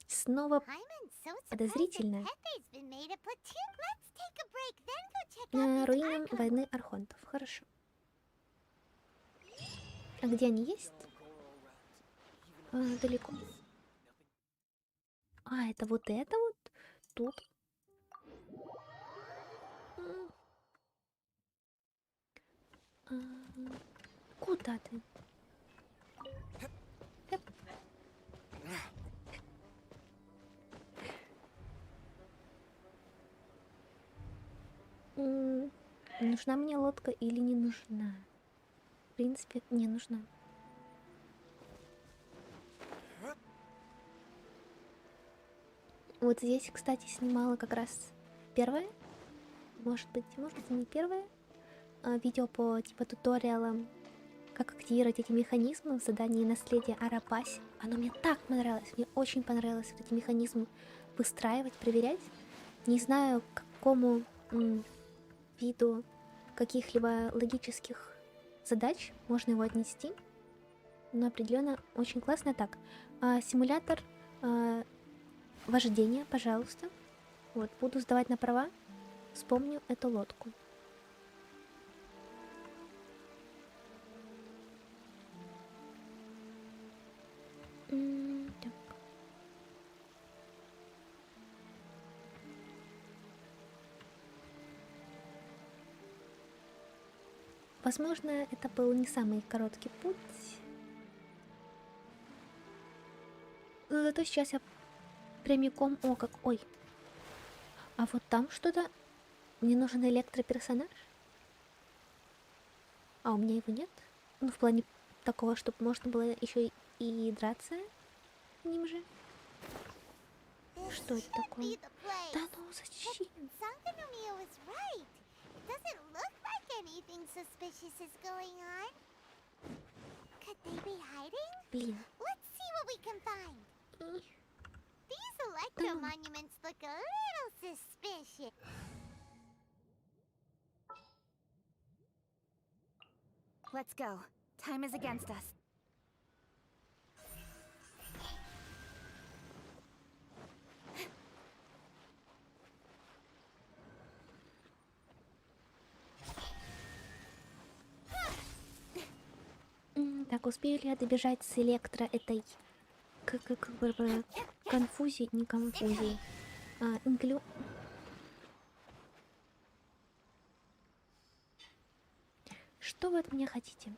Снова Paimon's so surprised that подозрительно. Teppei's been made a platoon. Let's take a break, then go check out these Руинам archives. войны архонтов. Хорошо. А где они есть? Далеко. А, это вот это вот? Тут. Куда ты? Нужна мне лодка или не нужна? В принципе, не нужна. Вот здесь, кстати, снимала как раз первое, может быть, не первое, видео по типа туториалам, как активировать эти механизмы в задании наследия Арапаси. Оно мне так понравилось, мне очень понравилось вот эти механизмы выстраивать, проверять. Не знаю, к какому виду каких-либо логических задач можно его отнести, но определенно очень классно. Так, симулятор вождение, пожалуйста. Вот, буду сдавать на права. Вспомню эту лодку. Так. Возможно, это был не самый короткий путь. Но зато сейчас я прямиком... О, как... Ой. А вот там что-то... Мне нужен электроперсонаж? А у меня его нет? Ну, в плане такого, чтобы можно было еще и драться ним же. Что это такое? Да ну зачем? Блин. These electro monuments look a little suspicious. Let's go. Time is against us. Так, успею ли я добежать с электро этой... конфузии, не конфузии. Что вы от меня хотите?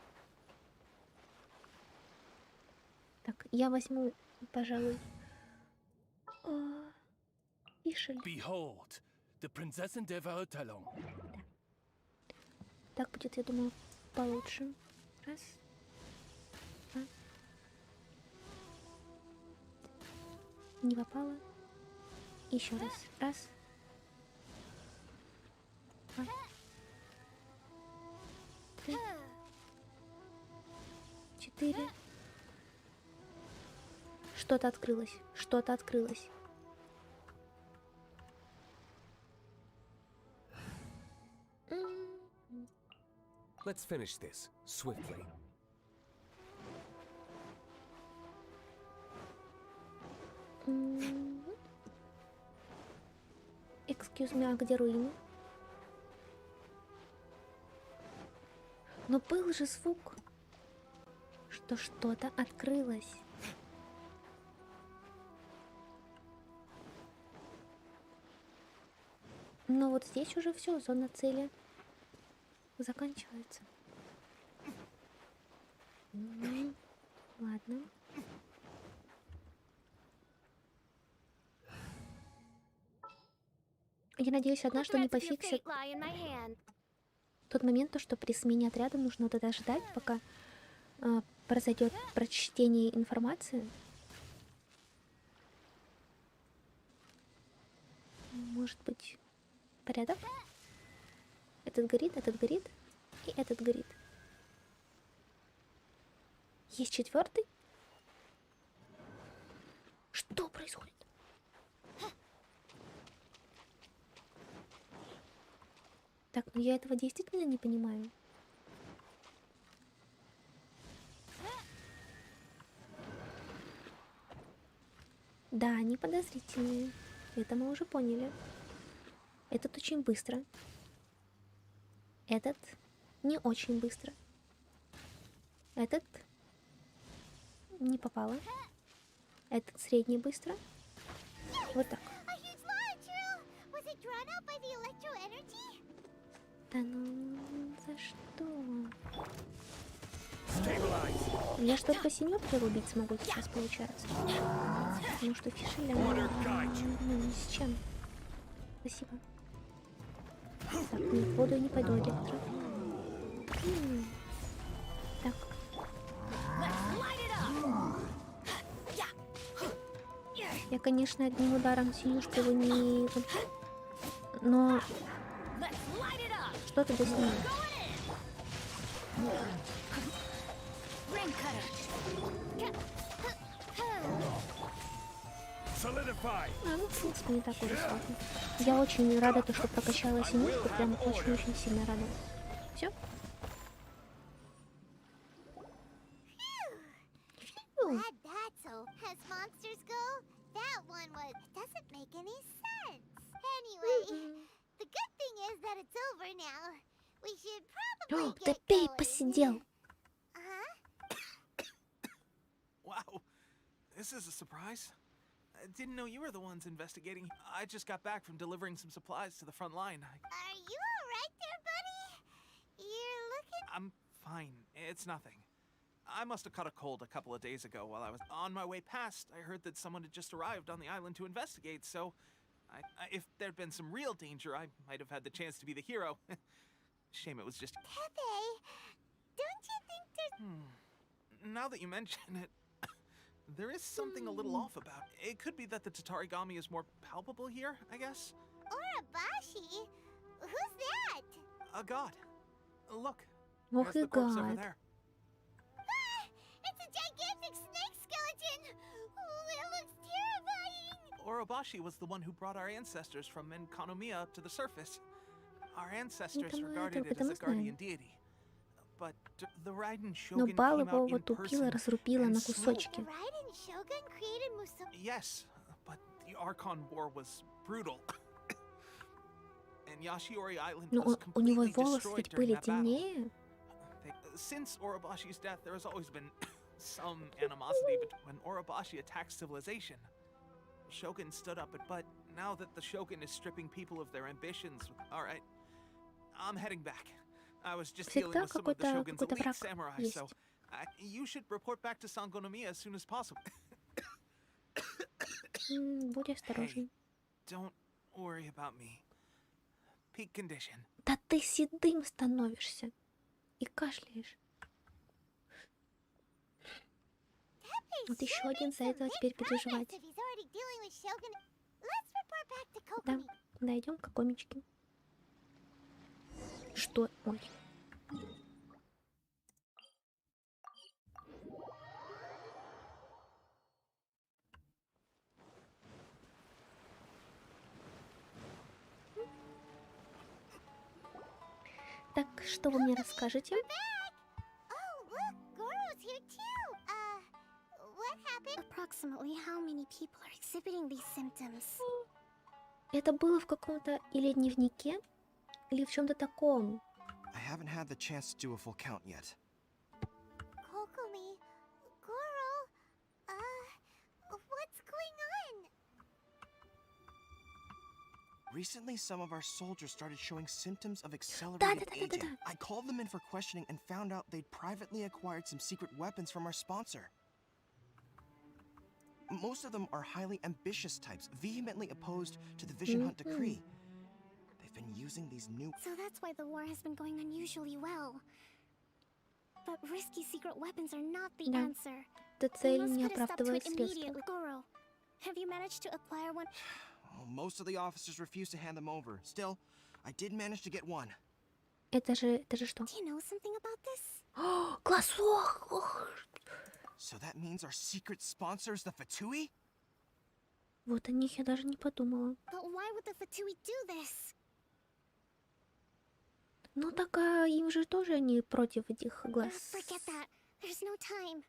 Так, я возьму, пожалуй, вышли. Behold, the Prinzessin der Verurteilung. Так будет, я думаю, получше. Раз. Два. Не попало. Еще раз. Раз. Два. Три. 4. Что-то открылось. Что-то открылось. Let's finish this swiftly. Excuse me, а где руины? Но был же звук, что что-то открылось. Но вот здесь уже все, зона цели заканчивается. Ладно. Я надеюсь, одна, что не пофиксит тот момент, то, что при смене отряда нужно вот это ждать, пока произойдет прочтение информации. Может быть, порядок? Этот горит, и этот горит. Есть 4-й? Что происходит? Так, ну я этого действительно не понимаю. Да, они подозрительные. Это мы уже поняли. Этот очень быстро. Этот не очень быстро. Этот не попало. Этот средний быстро. Вот так. Да ну, за что? Я что, только 7 прирубить смогу сейчас, получается? Потому что фишеля, ну, ни с чем. Спасибо. Так, нет, в воду я не пойду, электро. Так. Я, конечно, одним ударом синюшку его не... Но... Что тогда с ним? Ну, в принципе, не так уже сложно. Я очень рада, что прокачала синюшку, прям очень-очень сильно рада. Все? make any sense. Anyway, the good thing is that it's over now. We should probably Да get пей, going. посидел. Wow, this is a surprise. I didn't know you were the ones investigating. I just got back from delivering some supplies to the front line. Are you alright there, buddy? You're looking... I'm fine. It's nothing. I must have caught a cold a couple of days ago while I was on my way past. I heard that someone had just arrived on the island to investigate, so if there'd been some real danger, I might have had the chance to be the hero. Shame it was just... Pepe, don't you think there's... Now that you mention it, there is something a little off about it. It could be that the Tatarigami is more palpable here, I guess. Urabashi? Who's that? A god. Look. Ох There's и the corpse over гад. there. Ah, it's a gigantic snake skeleton! Oh, it looks terrifying! Orobashi was the one who brought our ancestors from Enkanomiya to the surface. Our ancestors Это мы- regarded это it as мы a guardian знаем. deity. But the Raiden Но Shogun Бал came его out in вот убила, person разрубила and на slew- кусочки. Raiden Shogun created Muso... Yes, but the Archon War was brutal. And Yashiori Island Ну, was у него completely волосы destroyed ведь during были that battle. темнее. Since Orobashi's death, there has always been some animosity when Orobashi attacked civilization. Shogun stood up, but now that the Shogun is stripping people of their ambitions, all right, I'm heading back. I was just dealing Всегда with some of the Shogun's какой-то elite враг samurai, so есть. you should report back to Sangonomiya as soon as possible. Будь осторожен. Don't worry about me. Peak condition. Да ты седым становишься. И кашляешь. Вот еще один за этого теперь переживать. If he's already dealing with Shogun... Let's report back to Да, Kokumi. дойдем к комичке. Что? Ой. Так, что вы мне расскажете? Oh, look, Goro's here too. What happened? Approximately how many people are exhibiting these symptoms? Это было в каком-то или дневнике, или в чем-то таком. I haven't had the chance to do a full count yet. Kokumi, Goro, what's going on? Recently, some of our soldiers started showing symptoms of accelerated aging. I called them in for questioning and found out they'd privately acquired some secret weapons from our sponsor. Most of them are highly ambitious types, vehemently opposed to the Vision Hunt decree. They've been using these new... So that's why the war has been going unusually well. But risky secret weapons are not the Да. answer. Эта We цель must не put a stop to оправдывает it средства. immediately. Goro, have you managed to acquire one? Well, most of the officers refuse to hand them over. Still, I did manage to get one. Это же что? Do you know something about this? О, глазок! Ох. So that means our secret sponsor is the Fatui? Вот о них я даже не подумала. But why would the Fatui do this? Ну так им же тоже не против этих глаз. Forget that. There's no time.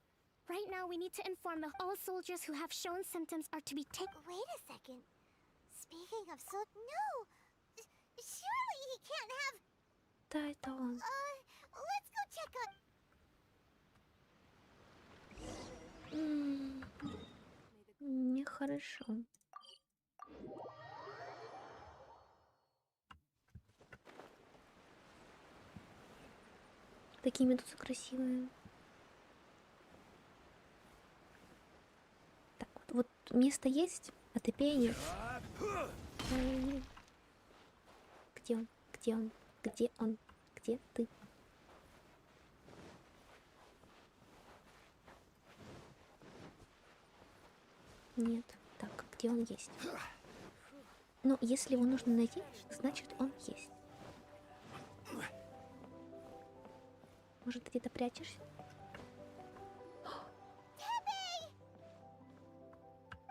Right now, we need to inform that all soldiers who have shown symptoms are to be taken. Wait a second. Speaking of no! Surely he can't have... Да, это он. Let's go check on... Нехорошо. Такие медузы красивые. Так, вот место есть, а топея нет. Где он? Где он? Где он? Где ты? Нет. Так, где он есть? Ну, если его нужно найти, значит он есть. Может, где-то прячешься?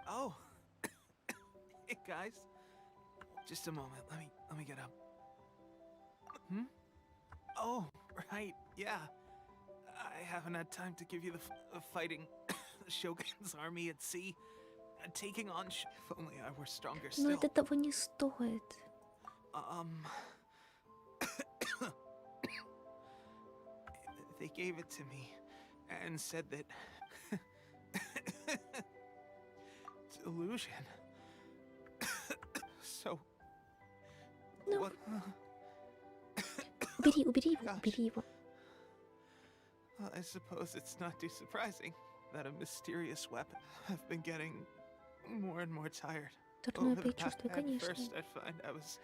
Oh. Hey guys. Just a moment. Let me get up. Hmm? Oh, right. Yeah. I haven't had time to give you the fighting the Shogun's army at sea. taking on if only I were stronger Но still. это того не стоит. They gave it to me and said that delusion. So No. what? Убери его. Well, I suppose it's not too surprising that a mysterious weapon. I've been getting more and more tired. Дурное Over the past, предчувствие, at конечно. first, I'd find I was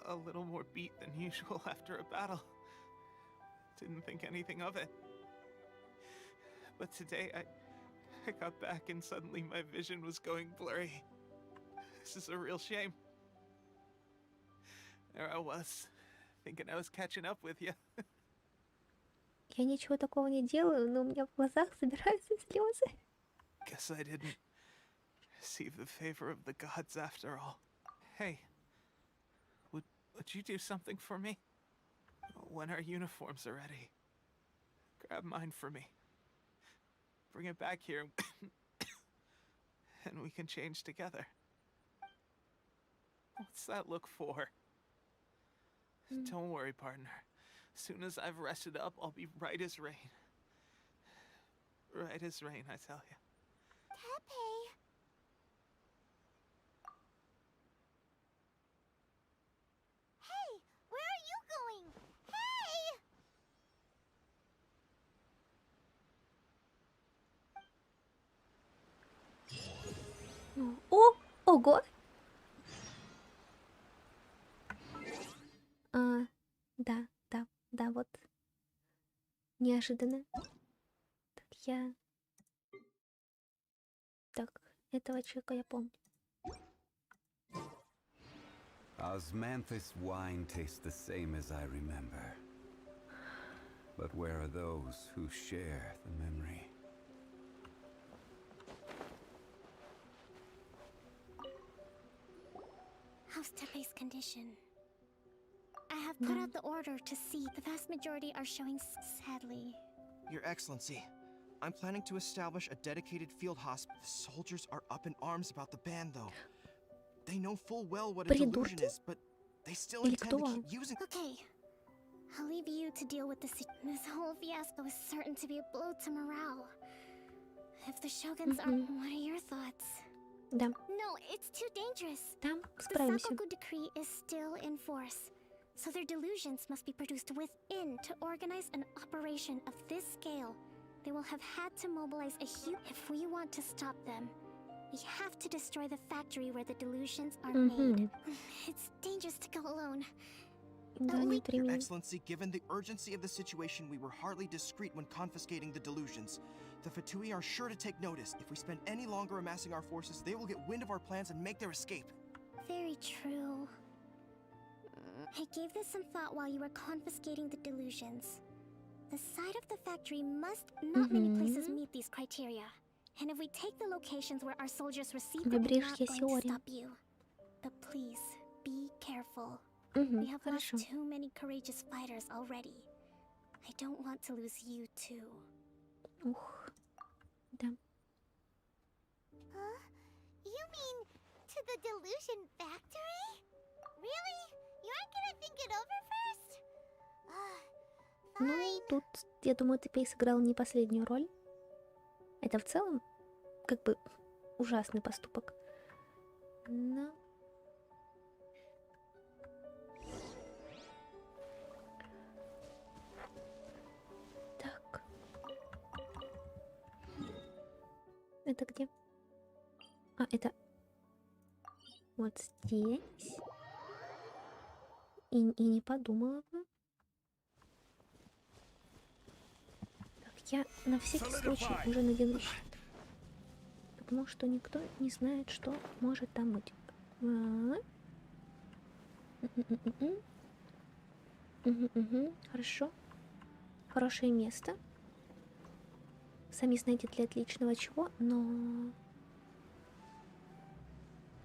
a little more beat than usual after a battle. Didn't think anything of it. But today, I got back and suddenly my vision was going blurry. This is a real shame. There I was, thinking I was catching up with you. Я ничего такого не делаю, но у меня в глазах собираются слезы. Guess I didn't receive the favor of the gods after all. Hey, would you do something for me? When our uniforms are ready, grab mine for me. Bring it back here, and we can change together. What's that look for? Don't worry, partner. As soon as I've rested up, I'll be right as rain. Right as rain, I tell you. Tepe. Hey, where are you going? Hey! О! Ого! Да, вот. Неожиданно. Так, этого человека я помню. Osmanthus wine tastes the same as I remember. But where are those who share the memory? How's Tepe's condition? I have put out the order to see. The vast majority are showing sadly. Your Excellency, I'm planning to establish a dedicated field hospital. The soldiers are up in arms about the ban, though. They know full well what a delusion is, but they still intend to keep using. Okay, I'll leave you to deal with this. This whole fiasco is certain to be a blow to morale. If the shoguns aren't, what are your thoughts? Да. No, it's too dangerous. Да, The справимся. Sakoku decree is still in force, so their delusions must be produced within to organize an operation of this scale. They will have had to mobilize a huge. If we want to stop them, we have to destroy the factory where the delusions are made. It's dangerous to go alone. Your Excellency, given the urgency of the situation, we were hardly discreet when confiscating the delusions. The Fatui are sure to take notice. If we spend any longer amassing our forces, they will get wind of our plans and make their escape. Very true. I gave this some thought while you were confiscating the delusions. The side of the factory not many places meet these criteria. And if we take the locations where our soldiers receive them, we're not going to stop you. But please, be careful. We have lost too many courageous fighters already. I don't want to lose you too. Да. Huh? You mean to the delusion factory? Really? You aren't gonna think it over first? Ну, тут, я думаю, Тепей сыграл не последнюю роль. Это в целом, как бы, ужасный поступок. Но... Так. Это где? А, это... Вот здесь. И не подумала бы. Я на всякий случай уже надену щит, потому что никто не знает, что может там быть. Хорошо. Хорошее место. Сами знаете, для отличного чего, но...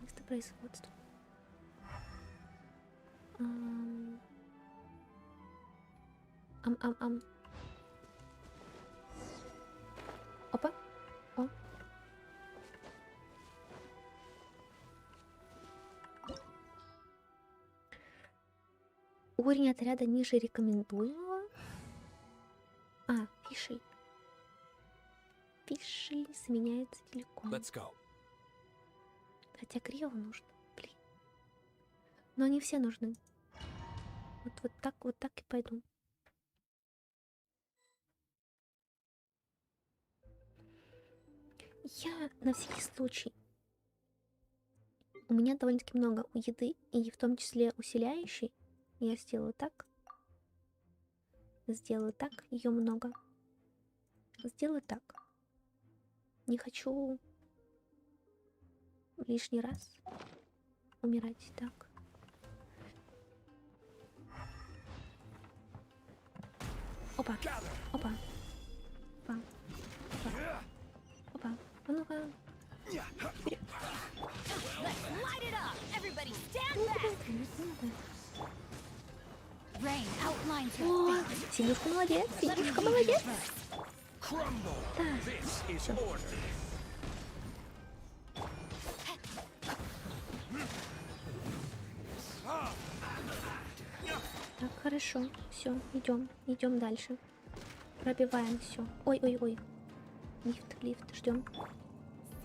Место производства. Опа. О. Уровень отряда ниже рекомендуемого. А, фишель. Фишель заменяется телеком. Let's go. Хотя криво нужно, блин. Но они все нужны. Вот так и пойду. Я на всякий случай. У меня довольно-таки много еды, и в том числе усиляющей. Я сделаю так. Сделаю так, ее много. Сделаю так. Не хочу лишний раз умирать. Так. Опа. Опа. Опа. Опа. Опа. А ну-ка. Вперед. Light it up! Everybody stand back! Rain outlines your О, face. Синюшка молодец, Синюшка молодец. Так, хорошо, все, идем дальше. Пробиваем все. Ой. Лифт, ждем.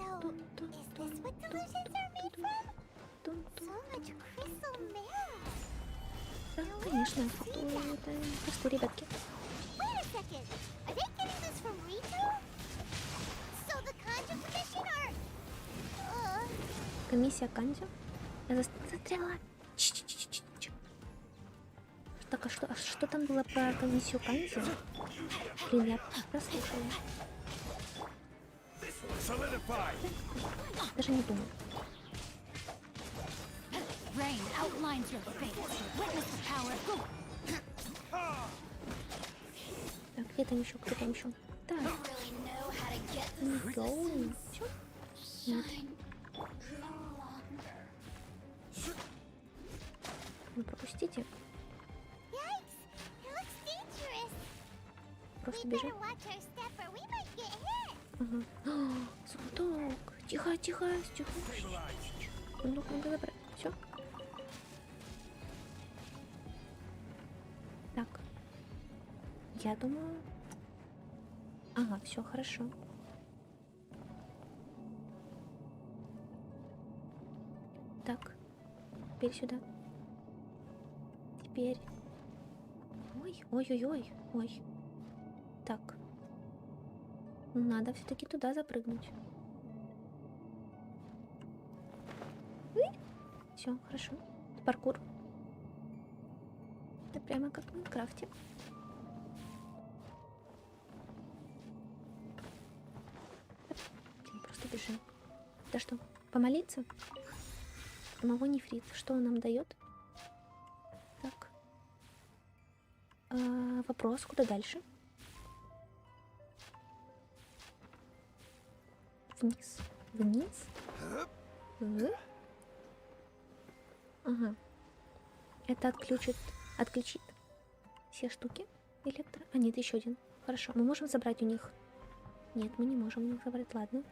So, is this what delusions are made from? So much crystal mirror. Да, конечно, это простые ребятки. Wait a second. Are they getting this from Rito? So the Kanji Commission are... Комиссия Канзи. Я застряла. Так, а что там было про комиссию Канзи? Блин, я прослушала. Даже не думаю. Rain outlines your face. Witness the power. Так, где там еще? Кто там еще? Так. Go. Всё? Нет. Ну, пропустите. Просто бежим. Ага. Сундук. Тихо. Сундук надо забрать. Все. Так. Я думаю... Ага, все хорошо. Так. Теперь сюда. Теперь... Ой. Так. Надо все-таки туда запрыгнуть. Все, хорошо. Паркур. Это прямо как в Майнкрафте. Просто бежим. Да что, помолиться? Самого нефрит. Что он нам дает? Так. Вопрос, куда дальше? Вниз? Ага. Это отключит все штуки электро. А, нет, еще один. Хорошо. Мы можем забрать у них? Нет, мы не можем у них забрать. Ладно.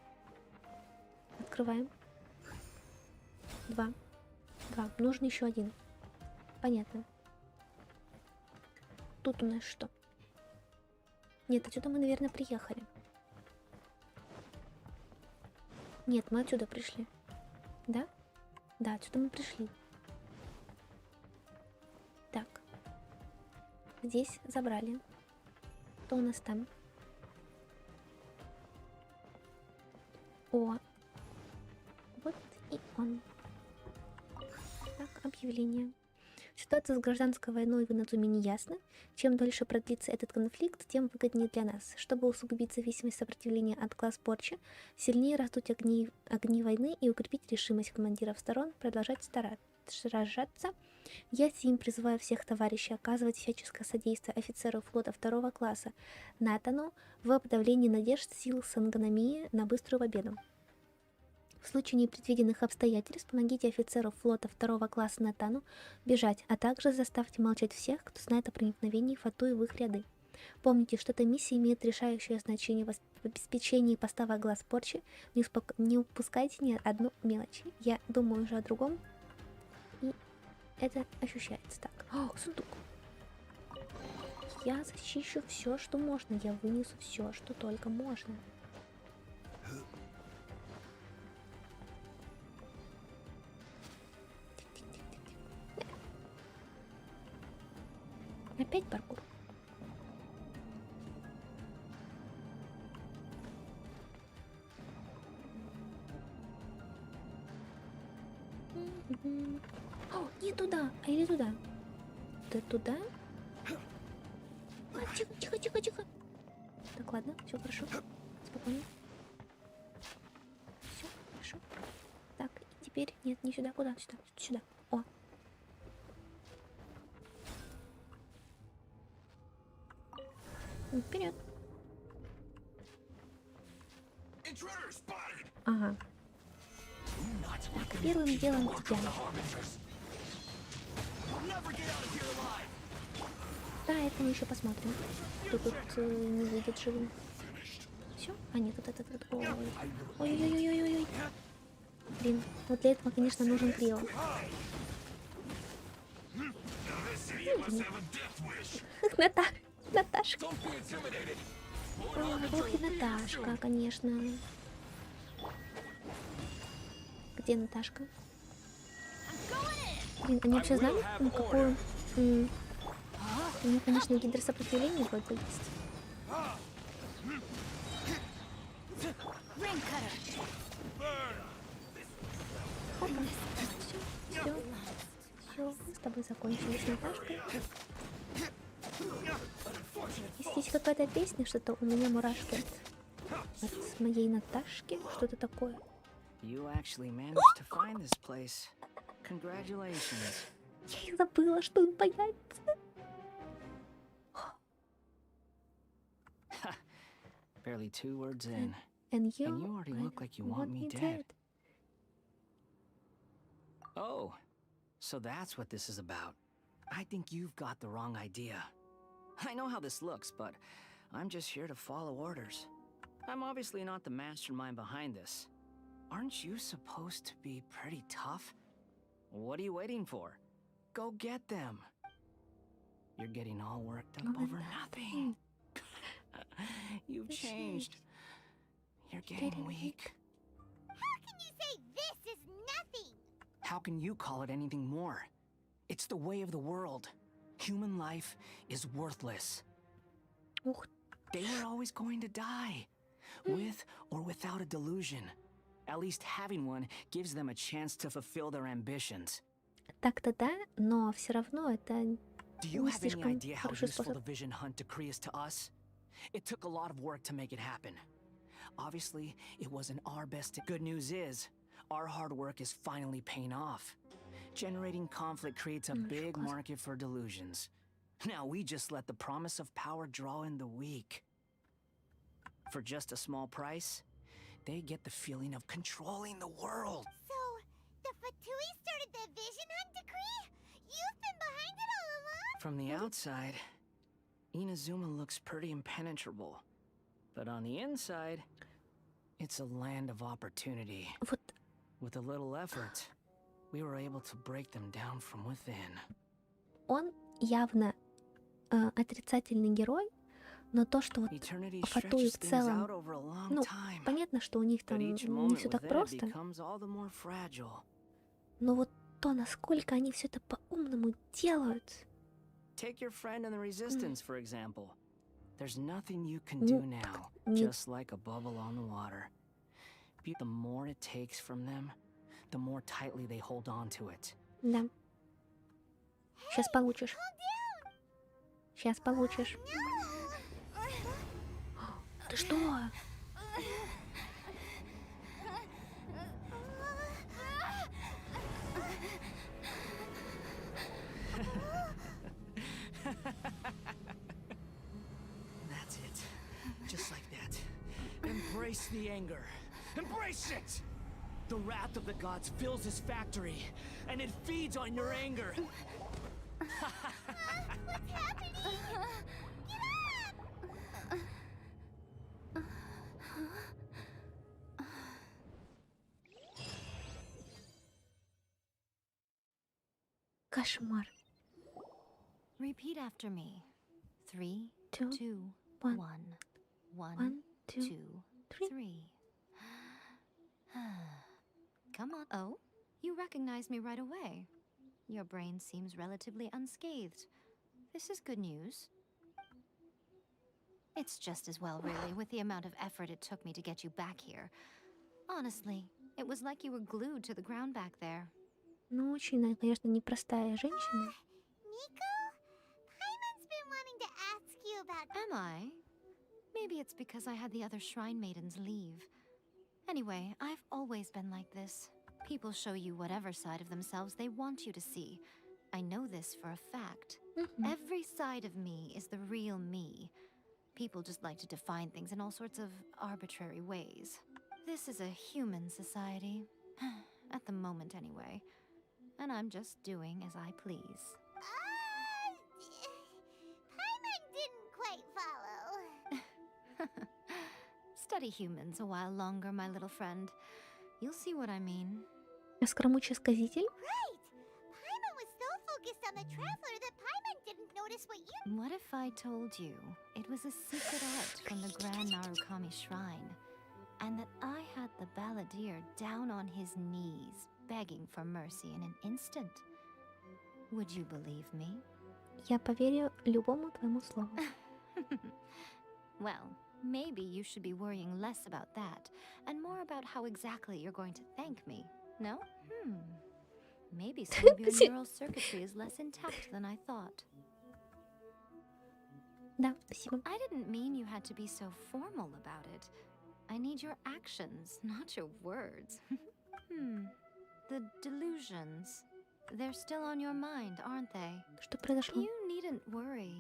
Открываем. Два. Нужен еще один. Понятно. Тут у нас что? Нет, отсюда мы, наверное, приехали. Нет, мы отсюда пришли. Да? Да, отсюда мы пришли. Так. Здесь забрали. Что у нас там? О. Вот и он. Так, объявление. Ситуация с гражданской войной в Инадзуме не ясна. Чем дольше продлится этот конфликт, тем выгоднее для нас. Чтобы усугубить зависимость сопротивления от класс порчи, сильнее растут огни войны и укрепить решимость командиров сторон продолжать сражаться. Я сим призываю всех товарищей оказывать всяческое содействие офицеру флота 2 класса Натану в подавлении надежд сил Сангономии на быструю победу. В случае непредвиденных обстоятельств помогите офицеру флота 2 класса Натану бежать, а также заставьте молчать всех, кто знает о проникновении Фатуи в их ряды. Помните, что эта миссия имеет решающее значение в обеспечении поставок глаз порчи. Не упускайте ни одну мелочь. Я думаю уже о другом. И это ощущается так. О, сундук. Я защищу все, что можно. Я вынесу все, что только можно. Опять паркур. О, не туда, а или туда? Да туда? А, тихо, тихо, тихо, тихо. Так, ладно, все хорошо. Спокойно. Все хорошо. Так, и теперь нет, не сюда, куда? Сюда, сюда. О. Вперед. Ага. Так, первым делом тебя. Да, это мы еще посмотрим. Кто тут не выйдет живым. Все? А нет, вот этот вот. Ой-ой-ой-ой-ой. Блин, вот для этого, конечно, нужен Крио. Наташка. Ох и Наташка, конечно. Где Наташка? Блин, они вообще знали, какую... У меня, конечно, гидросопротивление вроде есть. Опа. Все, с тобой закончили с Наташкой. Если есть какая-то песня, что-то у меня мурашки от моей Наташки, что-то такое. You actually managed to find this place. Congratulations. Я забыла, что он появится. Barely 2 words in. And you already look like you want me dead. Oh, so that's what this is about. I think you've got the wrong idea. I know how this looks, but I'm just here to follow orders. I'm obviously not the mastermind behind this. Aren't you supposed to be pretty tough? What are you waiting for? Go get them. You're getting all worked up over nothing. You've changed. You're getting weak. How can you say this is nothing? How can you call it anything more? It's the way of the world. Human life is worthless. They were always going to die, with or without a delusion. At least having one gives them a chance to fulfill their ambitions. Так-то да, но все равно это Do you не have any слишком idea how хороший useful способ. the vision hunt decree is to us? It took a lot of work to make it happen. Obviously, it wasn't our best. Good news is, our hard work is finally paying off. Generating conflict creates a big market for delusions. Now we just let the promise of power draw in the weak. For just a small price, they get the feeling of controlling the world. So, the Fatui started the vision hunt decree? You've been behind it all along? From the outside, Inazuma looks pretty impenetrable. But on the inside, it's a land of opportunity. With a little effort, we were able to break them down from within. Он явно отрицательный герой, но то, что вот Фатуи в целом, ну, понятно, что у них там не все так просто, но вот то, насколько они все это по-умному делают. Take your friend in the resistance, for example. There's nothing you can do now, just like a bubble on the water. The more it takes from them, the more tightly they hold on to it. Да. Сейчас получишь. Сейчас получишь. Ты что? That's it. Just like that. Embrace the anger. Embrace it! The wrath of the gods fills this factory, and it feeds on your anger. What's happening? Get up! Кошмар. Repeat after me. 3, 2, 2, 1. 1. 1, 1, 2, 2, 3. 3. Come on. Oh, you recognize me right away. Your brain seems relatively unscathed. This is good news. It's just as well, really, with the amount of effort it took me to get you back here. Honestly, it was like you were glued to the ground back there. Ну, очень, конечно, непростая женщина. Nico, Paimon's been wanting to ask you about... Am I? Maybe it's because I had the other shrine maidens leave. Anyway, I've always been like this. People show you whatever side of themselves they want you to see. I know this for a fact. Every side of me is the real me. People just like to define things in all sorts of arbitrary ways. This is a human society. At the moment, anyway. And I'm just doing as I please. Paimon didn't quite follow. Study humans a while longer, my little friend. You'll see what I mean. Скромучий сказитель? Right! Paimon was so focused on the traveler that Paimon didn't notice what you... What if I told you it was a secret art from the Grand Narukami Shrine, and that I had the balladeer down on his knees, begging for mercy in an instant? Would you believe me? Я поверю любому твоему слову. Well, maybe you should be worrying less about that, and more about how exactly you're going to thank me, no? Maybe some of your neural circuitry is less intact than I thought. Да, спасибо. I didn't mean you had to be so formal about it. I need your actions, not your words. The delusions. They're still on your mind, aren't they? Что произошло? You needn't worry.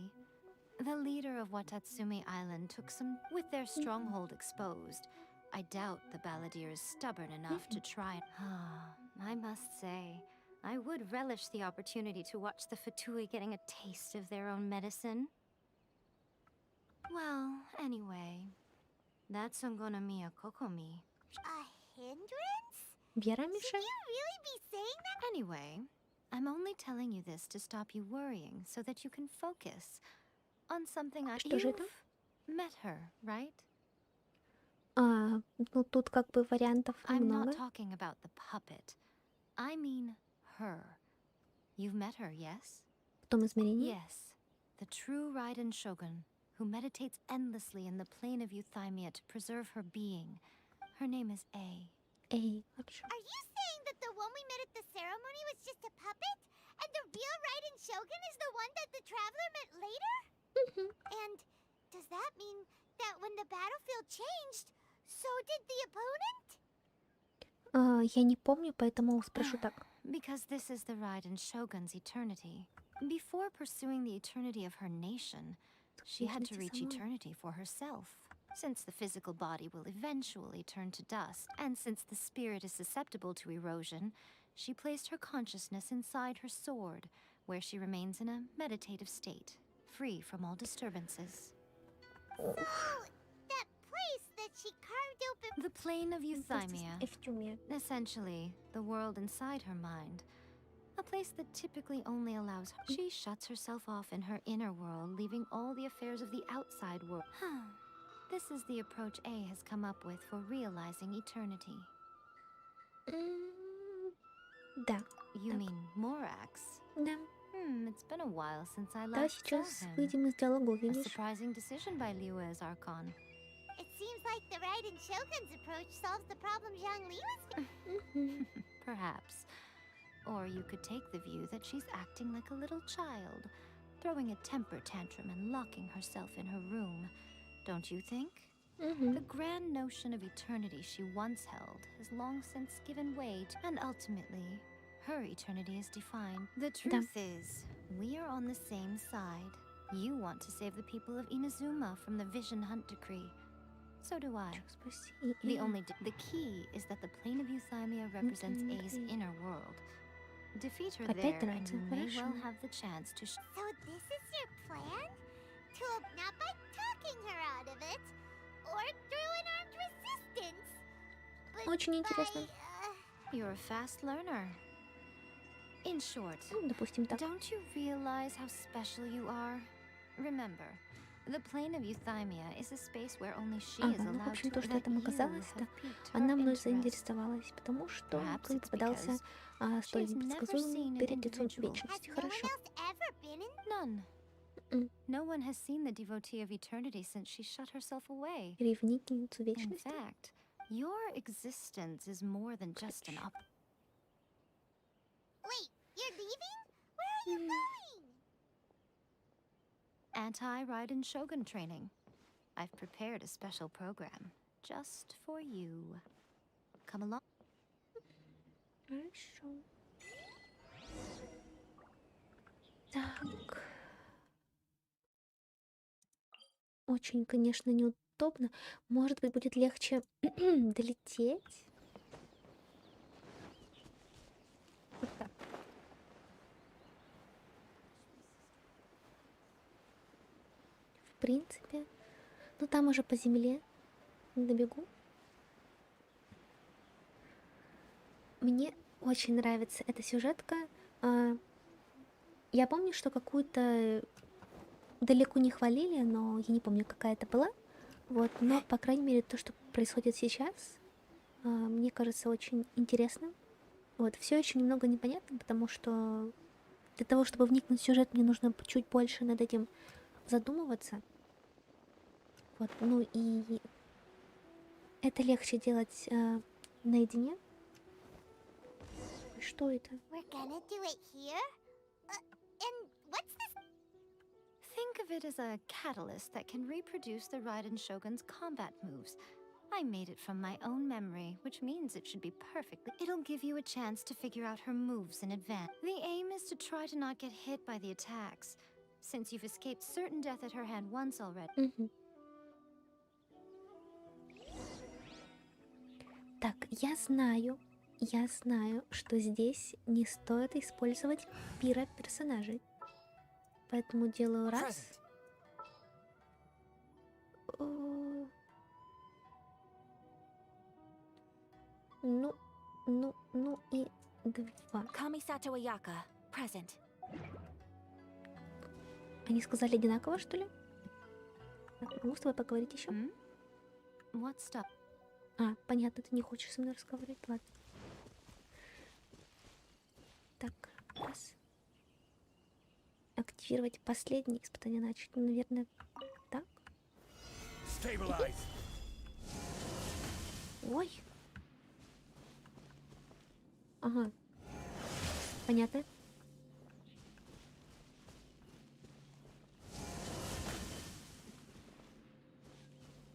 The leader of Watatsumi Island took some... With their stronghold exposed, I doubt the balladeer is stubborn enough to try... I must say, I would relish the opportunity to watch the Fatui getting a taste of their own medicine. Well, anyway, that's Ungonomiya Kokomi. A hindrance? Вера Should Мишель? you really be saying that? Anyway, I'm only telling you this to stop you worrying so that you can focus on something I... Что же это? You've met her, right? Ну тут как бы вариантов I'm много. not talking about the puppet. I mean her. You've met her, yes? В том измерении? Yes. The true Raiden Shogun, who meditates endlessly in the plane of Euthymia to preserve her being. Her name is A. Эй, хорошо. Are you saying that the one we met at the ceremony was just a puppet? And the real Raiden Shogun is the one that the traveler met later? And does that mean that when the battlefield changed, so did the opponent? Я не помню, поэтому спрошу так. Because this is the Raiden Shogun's eternity. Before pursuing the eternity of her nation, she had to reach eternity for herself. Since the physical body will eventually turn to dust, and since the spirit is susceptible to erosion, she placed her consciousness inside her sword, where she remains in a meditative state, free from all disturbances. So, that place that she carved open... The plane of Euthymia. Эвтюния. Essentially, the world inside her mind. A place that typically only allows her. She shuts herself off in her inner world, leaving all the affairs of the outside world. This is the approach A has come up with for realizing eternity. Да. You mean Morax? Да. It's been a while since I Да, last saw сейчас him. выйдем из диалога, A увидишь. surprising decision by Liu's Archon. It seems like the Raiden Shogun's approach solves the problem Zhangli was... Perhaps. Or you could take the view that she's acting like a little child, throwing a temper tantrum and locking herself in her room. Don't you think? The grand notion of eternity she once held has long since given way to, and ultimately, her eternity is defined. The truth is, we are on the same side. You want to save the people of Inazuma from the Vision Hunt Decree. So do I. The key is that the plane of Euthymia represents A's inner world. Defeat her there, and you may well have the chance to... So this is your plan? Not by talking her out of it, or through an armed resistance, but Очень интересно. You're a fast learner. In short, допустим, так. don't you realize how special you are? Remember, the plane of Euthymia is a space where only she is Ага, ну, в allowed общем, to то, что let я там you оказалась, have да, piqued она her мной interest. заинтересовалась, потому что Perhaps ты it's попадался because столь she's never непредсказуемым seen an перед лицом individual. вечности. Has no one Хорошо. else ever been in? None. Mm. No one has seen the devotee of eternity since she shut herself away. Ревнительницу In вечности. fact, your existence is more than just an op. Wait, you're leaving? Where are you going? Anti-Raiden Shogun training. I've prepared a special program just for you. Come along. Хорошо. Так. Очень, конечно, неудобно. Может быть, будет легче долететь. Вот так. В принципе. Ну, там уже по земле добегу. Мне очень нравится эта сюжетка. Я помню, что какую-то далеко не хвалили, но я не помню, какая это была. Вот, но, по крайней мере, то, что происходит сейчас, мне кажется очень интересным. Вот, все еще немного непонятно, потому что для того, чтобы вникнуть в сюжет, мне нужно чуть больше над этим задумываться. Вот, ну и это легче делать наедине. Что это? We're gonna do it here? And what's this? Think of it as a catalyst that can reproduce the Raiden Shogun's combat moves. I made it from my own memory, which means it should be perfectly. It'll give you a chance to figure out her moves in advance. The aim is to try to not get hit by the attacks, since you've escaped certain death at her hand once already. Так, я знаю, что здесь не стоит использовать пира персонажей. Поэтому делаю раз. Ну и два. Kamisato Ayaka, present. Они сказали одинаково, что ли? Так, могу с тобой поговорить еще? What's up? А, понятно, ты не хочешь со мной разговаривать, ладно. Так, раз. Активировать последнее испытание начать. Ну, наверное, так. Ой. Ага. Понятно.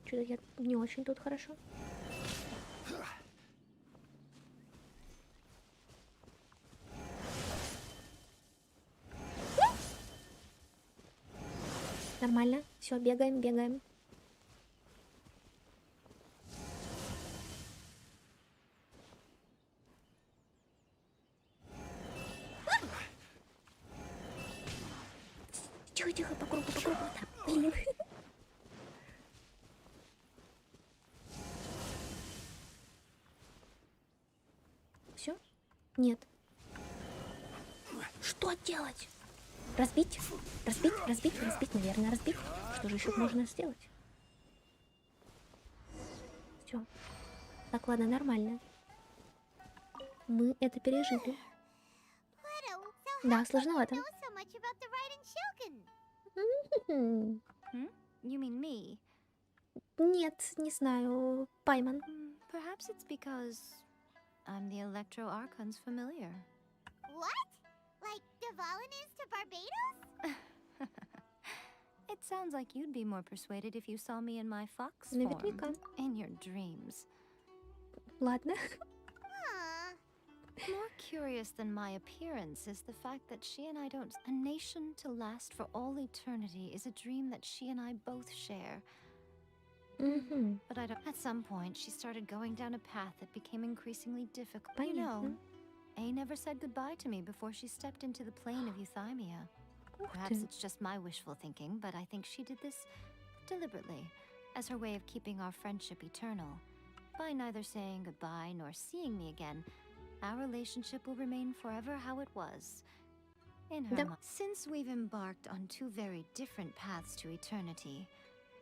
Что-то я не очень тут хорошо. Нормально. Все, бегаем. Тихо, по кругу. Так, блин. Все? Нет. Что делать? Разбить, наверное, разбить. Что же еще можно сделать? Все. Так, ладно, нормально. Мы это пережили. Да, сложновато. You mean me? Нет, не знаю. Пайман. Perhaps it's because I'm the Electro Archon's familiar. What? Like Devalin is to Barbados? It sounds like you'd be more persuaded if you saw me in my fox form. Наверняка. In your dreams. Ладно. More curious than my appearance is the fact that she and I don't... A nation to last for all eternity is a dream that she and I both share. But I don't... At some point, she started going down a path that became increasingly difficult. You know, A never said goodbye to me before she stepped into the plane of Euthymia. Perhaps it's just my wishful thinking, but I think she did this deliberately, as her way of keeping our friendship eternal. By neither saying goodbye nor seeing me again, Our relationship will remain forever how it was. In her since we've embarked on two very different paths to eternity,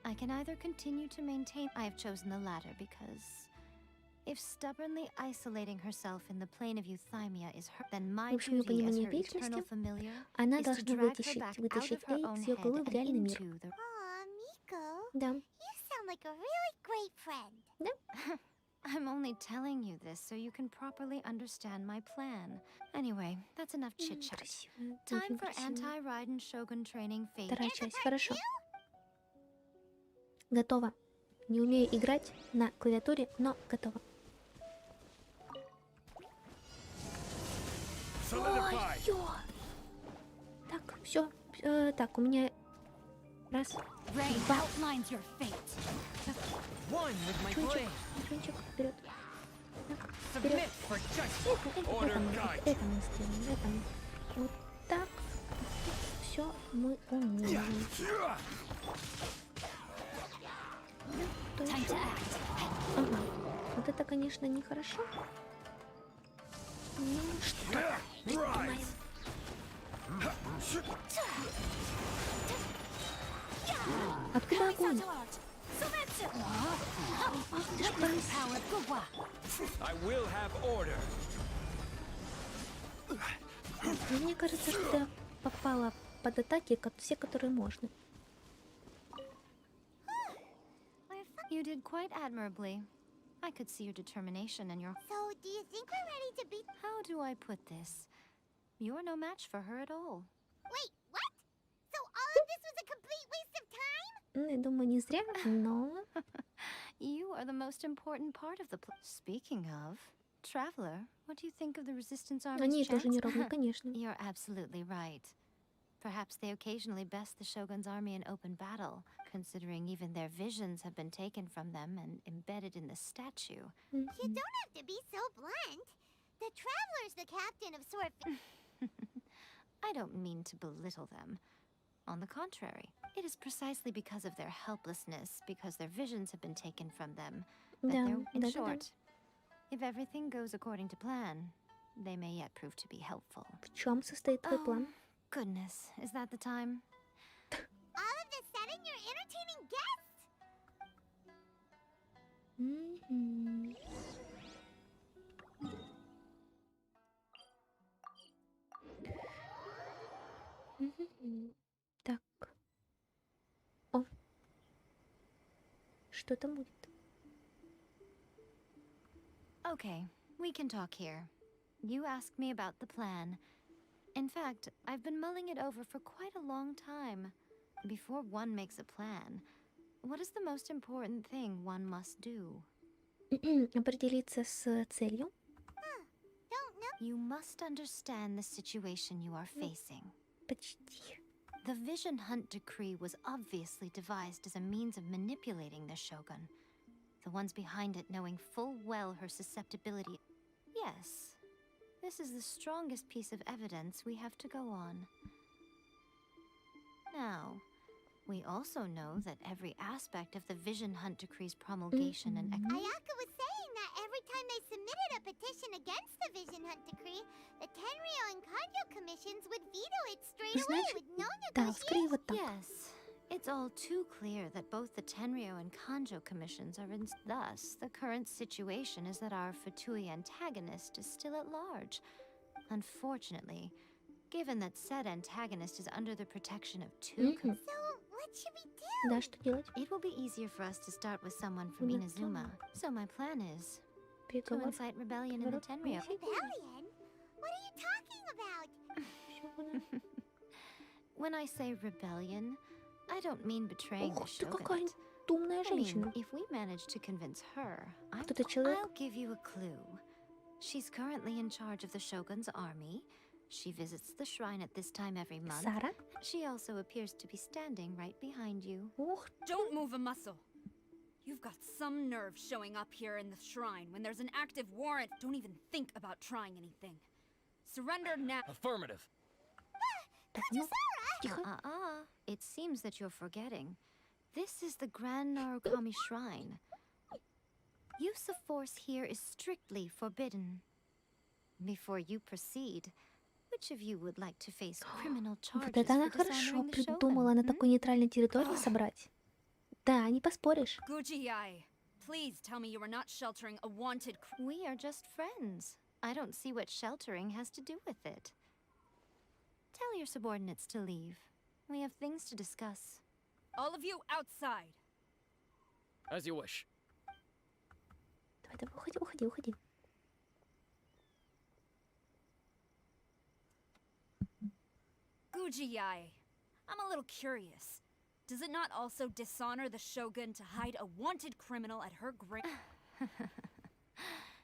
I can either continue to maintain. I have chosen the latter because if stubbornly isolating herself in the plane of euthymia is her, then my duty as her eternal familiar она is to должна drag her back out вытащить of her Эй own из ее head головы в and реальный мир. into the... Aw, Miko. Да. You sound like a really great friend. Да. I'm only telling you this so you can properly understand my plan. Anyway, that's enough chit-chat. Time for anti-Raiden Shogun training phase. Вторая часть, хорошо. Готово. Не умею играть на клавиатуре, но готово. Ой-ё! Так, все. Так, у меня раз, два. Чунчик, вперед. Вперед. Это мы сделаем. Это мы. Вот так. Все мы умеем. Ага. Вот это, конечно, нехорошо. Ну что? Думаем. Откуда огонь? Ах ты ж Мне кажется, что я попала под атаки, все, которые можно. You did quite admirably. I could see your determination in your... So, do you think we're ready to beat... How do I put this? You're no match for her at all. Wait, what? So all of this was a complete waste of time? Я думаю, не зря, но... You are the most important part of the Speaking of, Traveler, what do you think of the Resistance Army's Они тоже не chance? ровны, конечно. You're absolutely right. Perhaps they occasionally best the Shogun's army in open battle, considering even their visions have been taken from them and embedded in the statue. You don't have to be so blunt. The Traveler's the captain of Sword... I don't mean to belittle them. On the contrary, it is precisely because of their helplessness, because their visions have been taken from them, that they're, in short, if everything goes according to plan, they may yet prove to be helpful. В чем состоит твой план? Goodness, is that the time? All of a sudden, you're entertaining guests? Так. О. Что там будет? Okay, we can talk here. You asked me about the plan. In fact, I've been mulling it over for quite a long time. Before one makes a plan, what is the most important thing one must do? Определиться с целью. You must understand the situation you are facing. Почти. The Vision Hunt decree was obviously devised as a means of manipulating the Shogun. The ones behind it knowing full well her susceptibility. Yes. This is the strongest piece of evidence we have to go on. Now, we also know that every aspect of the Vision Hunt Decree's promulgation and... Ayaka was saying that every time they submitted a petition against the Vision Hunt Decree, the Tenryo and Kanjo commissions would veto it straight away with no negotiation. Yes. It's all too clear that both the Tenryo and Kanjo commissions are in... Thus, the current situation is that our Fatui antagonist is still at large. Unfortunately, given that said antagonist is under the protection of two... So, what should we do? Да, что делать? It will be easier for us to start with someone from Inazuma. So my plan is to incite rebellion in the Tenryo. Rebellion? What are you talking about? When I say rebellion, I don't mean betraying the Shogunate. Думная женщина. If we manage to convince her, Кто-то человек? I'll give you a clue. She's currently in charge of the Shogun's army. She visits the shrine at this time every month. Сара? She also appears to be standing right behind you. Don't move a muscle. You've got some nerve showing up here in the shrine when there's an active warrant. Don't even think about trying anything. Surrender now. Affirmative. It seems that you're forgetting. This is the Grand Narukami Shrine. Use of force here is strictly forbidden. Before you proceed, which of you would like to face criminal charges Вот это она for хорошо dishonoring the придумала на такой нейтральной территории собрать. Да, не поспоришь. Guji-ai, please tell me you are not sheltering a wanted. We are just friends. I don't see what sheltering has to do with it. Tell your subordinates to leave. We have things to discuss. All of you outside. As you wish. Давай, давай, уходи, уходи, уходи. Guji-ai, I'm a little curious. Does it not also dishonor the shogun to hide a wanted criminal at her grave?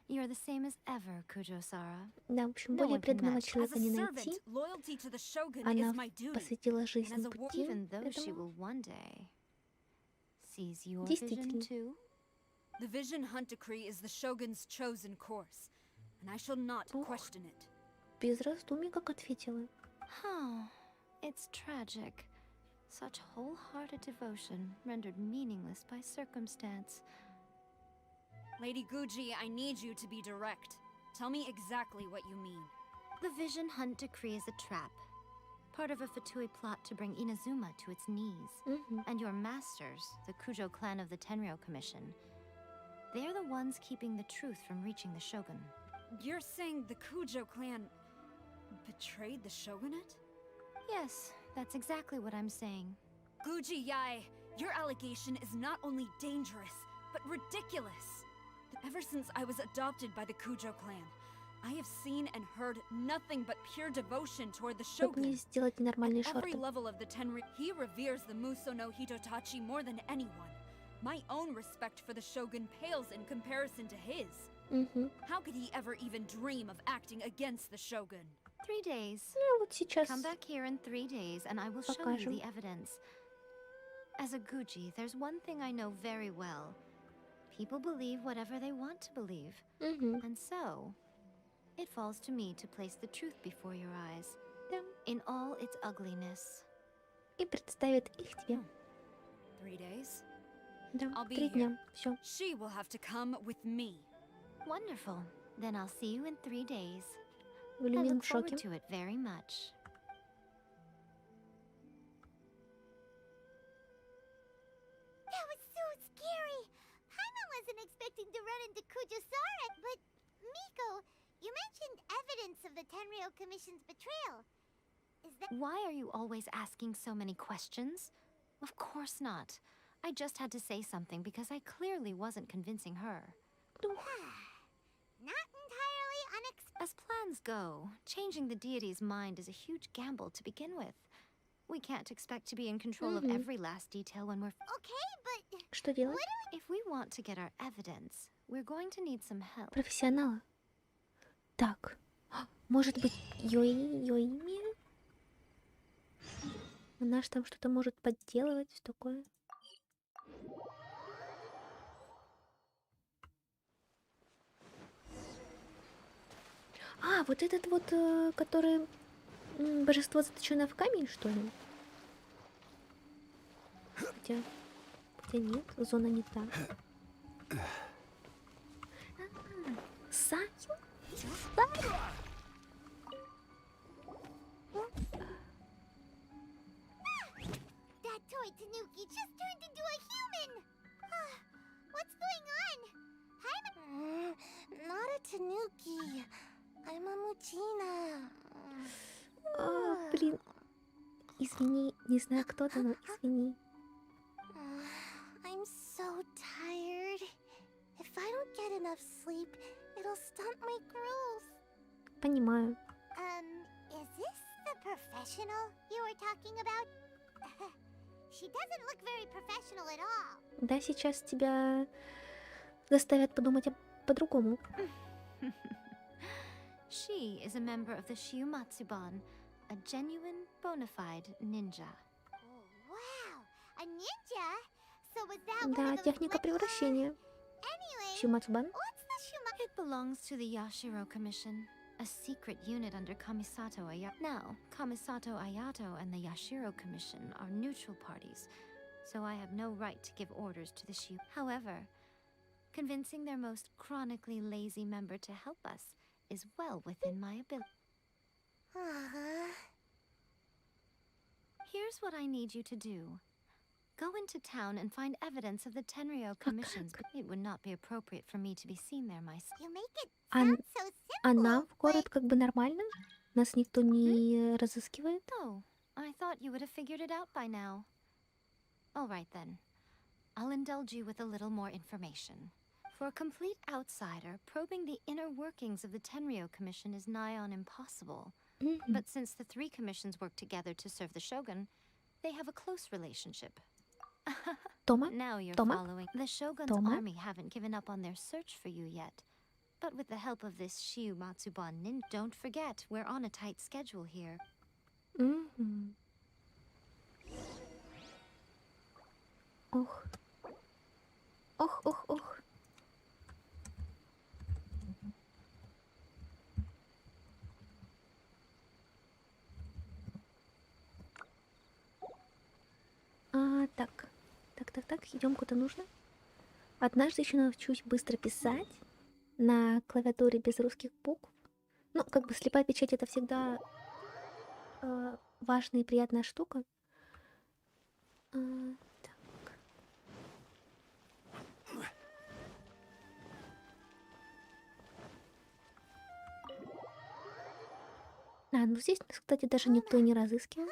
You're the same as ever, Kujo-Sara. Да, в общем, более преданного человека не найти. Loyalty to the shogun Она is my duty. посвятила жизнь пути Even though she этому. will one day seize your vision too. The vision hunt decree is the shogun's chosen course, and I shall not question it. Без раздумий, как ответила. Oh, it's tragic. Such wholehearted devotion rendered meaningless by circumstance. Lady Guji, I need you to be direct. Tell me exactly what you mean. The vision hunt decree is a trap. Part of a Fatui plot to bring Inazuma to its knees. And your masters, the Kujo clan of the Tenryou Commission, they're the ones keeping the truth from reaching the shogun. You're saying the Kujo clan betrayed the shogunate? Yes, that's exactly what I'm saying. Guji-ai, your allegation is not only dangerous, but ridiculous. Ever since I was adopted by the Kujo clan, I have seen and heard nothing but pure devotion toward the shogun. At every level of the Tenryou, he reveres the Muso no Hitotachi more than anyone. My own respect for the shogun pales in comparison to his. How could he ever even dream of acting against the shogun? 3 days. Вот сейчас Come back here in 3 days and I will show you the evidence. As a Guji, there's one thing I know very well. People believe whatever they want to believe. And so, it falls to me to place the truth before your eyes. In all its ugliness. И представит их тебе. 3 days? Да, I'll be 3 дня. here. Все. She will have to come with me. Wonderful. Then I'll see you in 3 days. I Люмин look в forward шоке. to it very much. That was so scary. Paimon wasn't expecting to run into Kujo-sara, but Miko, you mentioned evidence of the Tenryou Commission's betrayal. Is that Why are you always asking so many questions? Of course not. I just had to say something because I clearly wasn't convincing her. not entirely unexpected? As plans go, changing the deity's mind is a huge gamble to begin with. We can't expect to be in control of every last detail when we're... Okay, but Что делать? If we want to get our evidence, we're going to need some help. Профессионала. Так. Может быть, Йоими? Она ж там что-то может подделывать, все такое. А, вот этот вот, который божество заточенное в камень, что ли? Хотя нет, зона не та. Саю? that toy Tanuki just turned into a human! What's going on? Paimon? Not a Tanuki. I'm a Muchina. Блин. Извини, не знаю кто ты, но извини. I'm so tired. If I don't get enough sleep, it'll stunt my growth. Понимаю. Is this the professional you were talking about? She doesn't look very professional at all. Да, сейчас тебя заставят подумать по-другому. She is a member of the Shiumatsuban, a genuine, bona fide ninja. Oh, wow, a ninja? So was that one Да, of those техника превращения. Anyway, Shumatsuban. what's the Shuma? It belongs to the Yashiro Commission, a secret unit under Kamisato Ayato. Now, Kamisato Ayato and the Yashiro Commission are neutral parties, so I have no right to give orders to the However, convincing their most chronically lazy member to help us is well within my ability. Here's what I need you to do. Go into town and find evidence of the Tenryou commissions. It would not be appropriate for me to be seen there myself. You make it sound so А simple. нам в город как бы нормально? Нас никто не разыскивает? Oh, I thought you would have figured it out by now. All right then. I'll indulge you with a little more information. For a complete outsider, probing the inner workings of the Tenryou Commission is nigh on impossible. But since the three commissions work together to serve the Shogun, they have a close relationship. Now you're following. The Shogun's army haven't given up on their search for you yet. But with the help of this Shiu Matsuban ninja, don't forget, we're on a tight schedule here. Ох. Ох, ох, ох. Так. Так, идем куда нужно. Однажды еще научусь быстро писать на клавиатуре без русских букв. Ну, как бы слепая печать это всегда важная и приятная штука. Ну здесь, кстати, даже никто не разыскивал.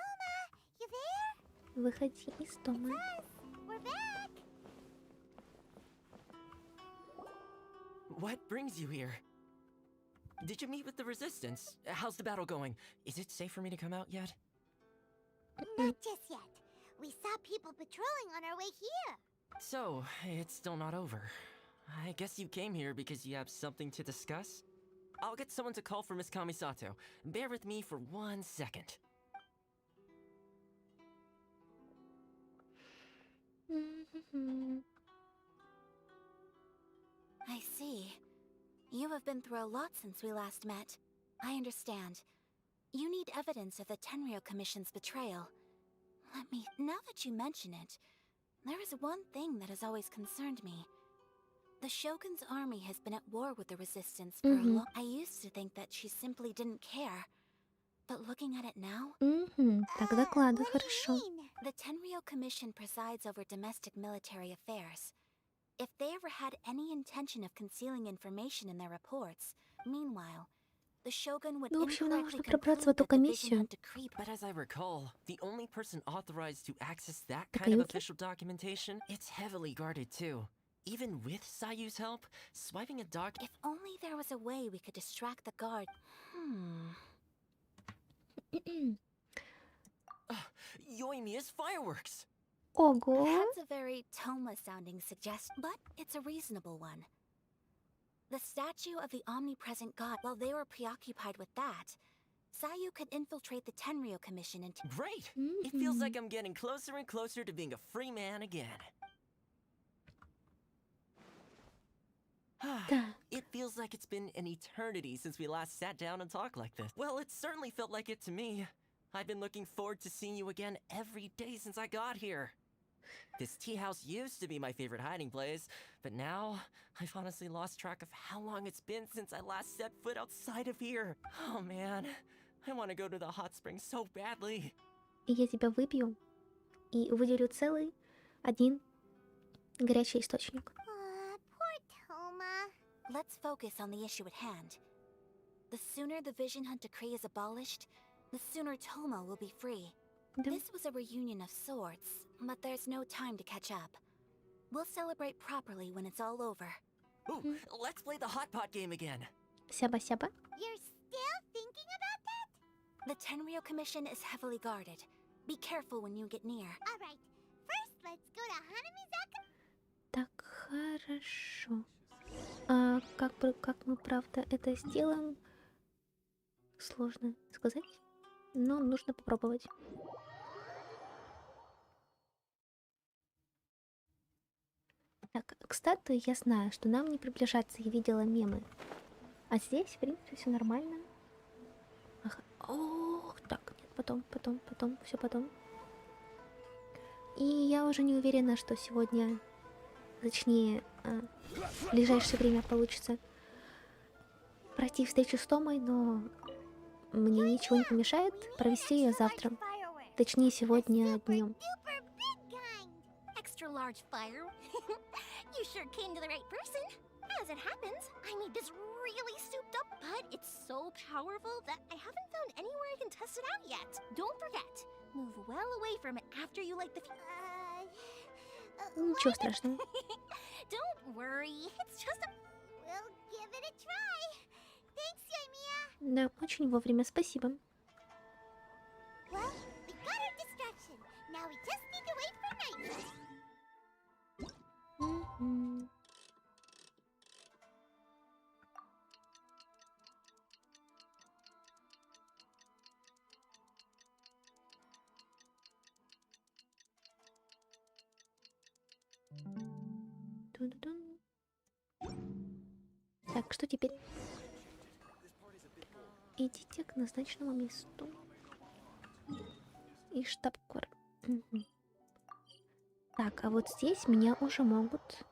Выходи из дома. What brings you here? Did you meet with the resistance? How's the battle going? Is it safe for me to come out yet? Not just yet. We saw people patrolling on our way here. So, it's still not over. I guess you came here because you have something to discuss? I'll get someone to call for Miss Kamisato. Bear with me for 1 second. I see. You have been through a lot since we last met. I understand. You need evidence of the Tenryou Commission's betrayal. Now that you mention it, there is one thing that has always concerned me. The Shogun's army has been at war with the resistance for a long... I used to think that she simply didn't care. But looking at it now... Так, докладывай, хорошо. The Tenryou Commission presides over domestic military affairs. If they ever had any intention of concealing information in their reports, meanwhile, the Shogun would incorrectly conclude that the vision had decreed. But as I recall, the only person authorized to access that kind of official documentation, it's heavily guarded too. Even with Sayu's help, swiping a doc... If only there was a way we could distract the guard. Yoimiya's fireworks! Ого! That's a very Toma-sounding suggestion, but it's a reasonable one. The statue of the omnipresent god, while they were preoccupied with that, Sayu could infiltrate the Tenryou Commission and... Great! It feels like I'm getting closer and closer to being a free man again. It feels like it's been an eternity since we last sat down and talked like this. Well, it certainly felt like it to me. I've been looking forward to seeing you again every day since I got here. This tea house used to be my favorite hiding place, but now I've honestly lost track of how long it's been since I last set foot outside of here. Oh man, I want to go to the hot springs so badly. Я тебя выбью и выделю целый один горячий источник. Let's focus on the issue at hand. The sooner the Vision Hunt Decree is abolished, the sooner Toma will be free. This was a reunion of sorts, but there's no time to catch up. We'll celebrate properly when it's all over. Ooh, let's play the hot pot game again. Сяба-сяба. You're still thinking about that? The Tenryou Commission is heavily guarded. Be careful when you get near. All right. First, let's go to Hanamizaka. Так, хорошо. Как мы, правда, это сделаем? Сложно сказать, но нужно попробовать. Так, кстати, я знаю, что нам не приближаться, я видела мемы. А здесь, в принципе, все нормально. Ага. Ох, так, нет, потом, все потом. И я уже не уверена, что сегодня, точнее, в ближайшее время получится пройти встречу с Томой, но мне ничего не помешает провести ее завтра. Точнее, сегодня днем. Extra large fire. You sure came to the right person. As it happens, I made this really souped up, but it's so powerful that I haven't found anywhere I can test it out yet. Don't forget, move well away from it after you light the Ничего страшного. Don't worry, it's just a... We'll give it a try. Thanks, Yoimiya. Да, очень вовремя, спасибо. Well, we got our distraction. Now we just need to wait for night. Тун-тун. Так, что теперь? Идите к назначенному месту. И штаб-квартира. Так, а вот здесь меня уже могут...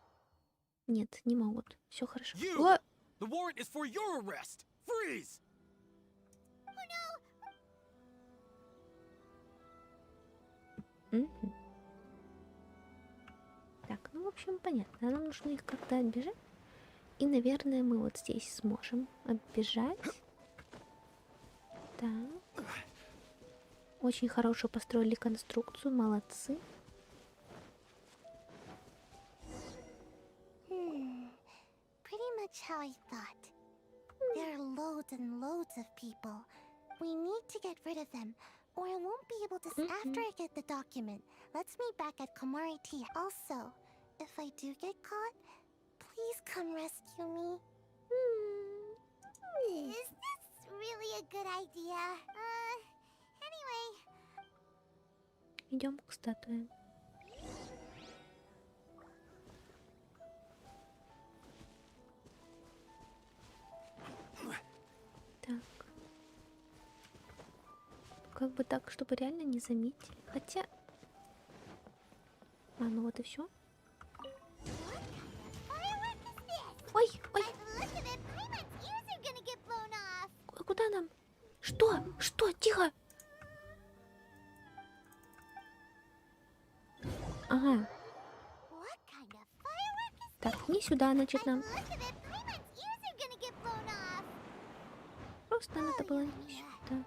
Нет, не могут. Все хорошо. О! The warrant is for your arrest. Freeze! Мгм. Так, ну, в общем, понятно. Нам нужно их как-то отбежать. И, наверное, мы вот здесь сможем оббежать. Так. Очень хорошо построили конструкцию. Молодцы. Pretty much how I thought. There are loads and loads of people. We need to get rid of them, or I won't be able to. After I get the document, let's meet back at Komari Tea. Also, if I do get caught, please come rescue me. Is this really a good idea? Anyway. Идем к статуе. Так. Как бы так, чтобы реально не заметили. Хотя... А, ну вот и все. Ой, ой. Куда нам? Что? Что? Тихо. Ага. Так, не сюда, значит, нам. Просто надо было не сюда.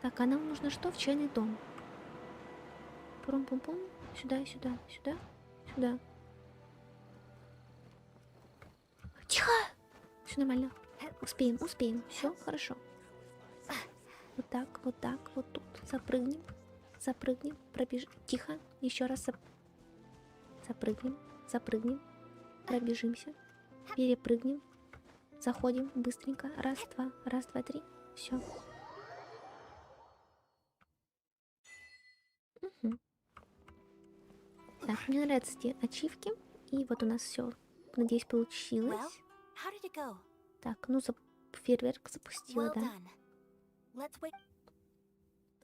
Так, а нам нужно что? В чайный дом. Пум-пум-пум. Сюда, сюда, сюда, сюда. Тихо! Все нормально. Успеем, успеем. Все хорошо. Вот так, вот тут. Запрыгнем. Запрыгнем. Пробежим. Тихо. Еще раз запрыгнем. Запрыгнем. Пробежимся. Перепрыгнем. Заходим быстренько. Раз, два, три. Все. Угу. Так, мне нравятся эти ачивки. И вот у нас все, надеюсь, получилось. Так, ну фейерверк запустила, да.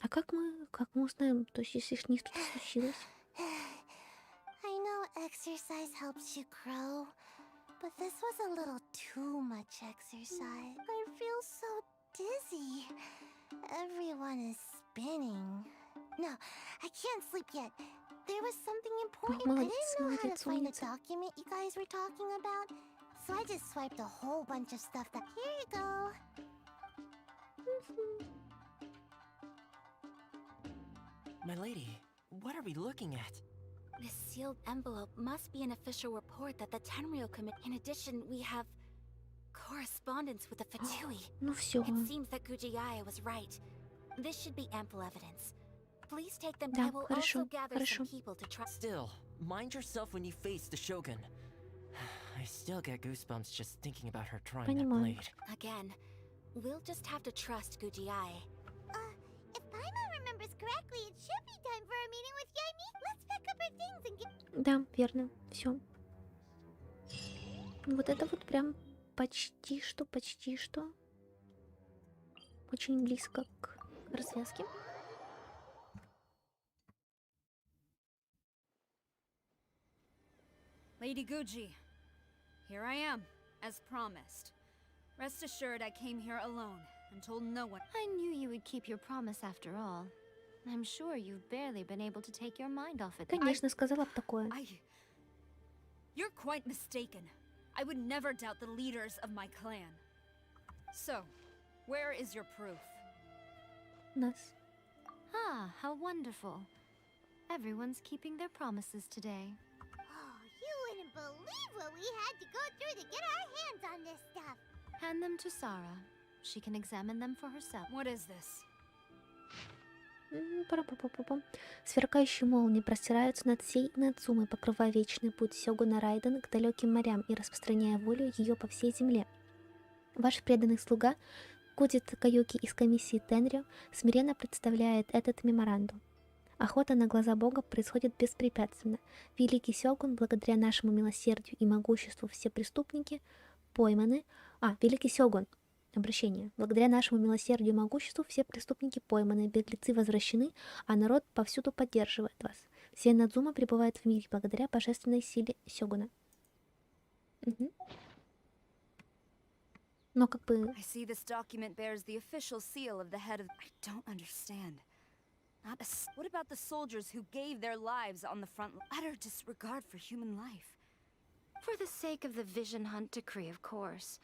А как мы узнаем, то есть если с них что-то случилось? I know exercise helps you grow, but this was a little too much exercise. I feel so dizzy. Everyone is spinning. No, I can't sleep yet. There was something important. I didn't know how to find the document you guys were talking about, so I just swiped a whole bunch of stuff that... Here you go. My lady, what are we looking at? This sealed envelope must be an official report that the Tenryou commit. In addition, we have correspondence with the Fatui. Ну всё. It seems that Gujiyaya was right. This should be ample evidence. Please take them. Да, I will хорошо, also gather хорошо. some people to try. Still, mind yourself when you face the Shogun. I still get goosebumps just thinking about her trying that Понимаю. blade. Again, we'll just have to trust Gujiyaya. If Paimon remembers correctly, it should be time for a meeting with Yaimi. Let's pack up our things and get... Да, верно, все. Вот это вот прям почти что. Очень близко к развязке. Lady Guji, here I am, as promised. Rest assured I came here alone and told no one. I knew you would keep your promise after all. I'm sure you've barely been able to take your mind off it. Конечно, сказала бы такое. You're quite mistaken. I would never doubt the leaders of my clan. So, where is your proof? Нас. Ah, how wonderful. Everyone's keeping their promises today. Oh, you wouldn't believe what we had to go through to get our hands on this stuff. Hand them to Sarah. She can examine them for herself. What is this? Сверкающие молнии простираются над всей Инадзумой, покрывая вечный путь Сёгуна Райден к далеким морям и распространяя волю ее по всей земле. Ваш преданный слуга Кудит Каюки из комиссии Тенрё смиренно представляет этот меморандум. Охота на глаза Бога происходит беспрепятственно. Великий Сёгун, благодаря нашему милосердию и могуществу все преступники пойманы... Великий Сёгун, обращение. Благодаря нашему милосердию и могуществу все преступники пойманы, беглецы возвращены, а народ повсюду поддерживает вас. Все Инадзума пребывают в мире благодаря божественной силе Сёгуна. Но как бы... I see this document bears the official seal of the head of... I don't understand. What about the soldiers who gave their lives on the front line? Utter disregard for human life. For the sake of the Vision Hunt decree, of course.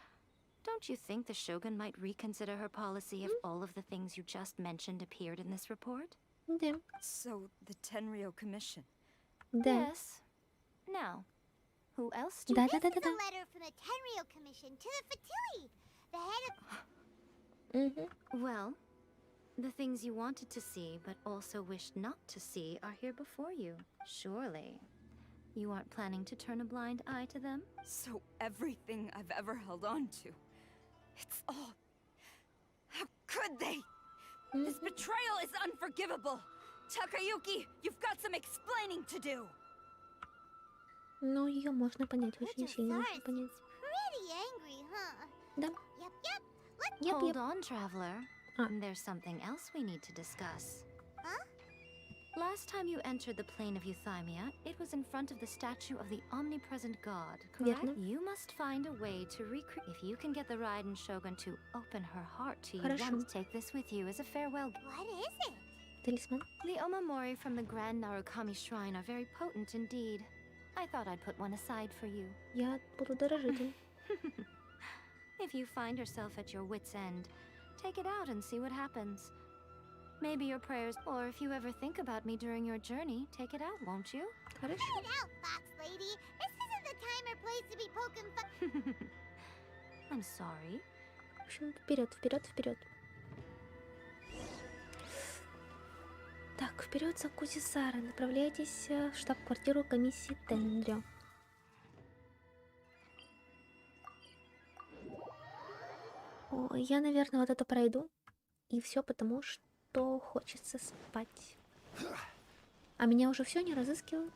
Don't you think the Shogun might reconsider her policy if all of the things you just mentioned appeared in this report? Да. So, the Tenryo Commission. Да. Yes. Now, who else Да. This is a letter from the Tenryo Commission to the Fatui, the head of... Well, the things you wanted to see but also wished not to see are here before you. Surely. You aren't planning to turn a blind eye to them? So everything I've ever held on to, it's all... How could they? This betrayal is unforgivable. Takayuki, you've got some explaining to do. Ну, ее можно понять, очень сильно можно понять. Pretty angry, huh? Да. Yep. Hold on, traveler. There's something else we need to discuss. Huh? Last time you entered the plane of Euthymia, it was in front of the statue of the omnipresent god, correct? Верно. You must find a way to recreate... If you can get the Raiden Shogun to open her heart to you Хорошо. once, take this with you as a farewell. What is it? Талисман. The Omamori from the Grand Narukami Shrine are very potent indeed. I thought I'd put one aside for you. Я буду дорожить им. If you find yourself at your wit's end, take it out and see what happens. Maybe your prayers, or if you ever think about me during your journey, take it out, won't you? Хорошо. Cut it out, Fox Lady. This isn't the time or place to be poking fun. I'm sorry. В общем, вперед, вперед, вперед. Так, вперед, Сакузи-сара. Направляйтесь в штаб-квартиру комиссии Тенрё. Ой, я, наверное, вот это пройду. И все потому, что хочется спать. А меня уже все не разыскивают?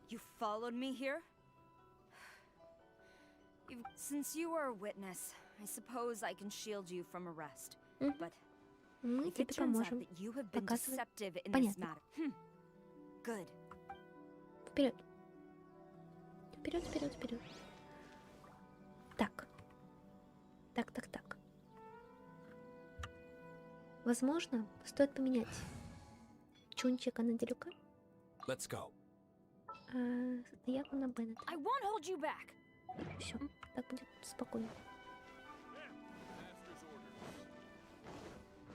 You followed me here? Since you are a witness, I suppose I can shield you from arrest. But Мы if тебе it turns out поможем. that you have been Показывай. deceptive in this Понятно. matter, good. Вперед. Вперед, вперед, вперед. Так. Так. Возможно, стоит поменять Чунчика на Делюка. Let's go. Яку на Беннет. I won't hold you back. Все, так будет спокойно.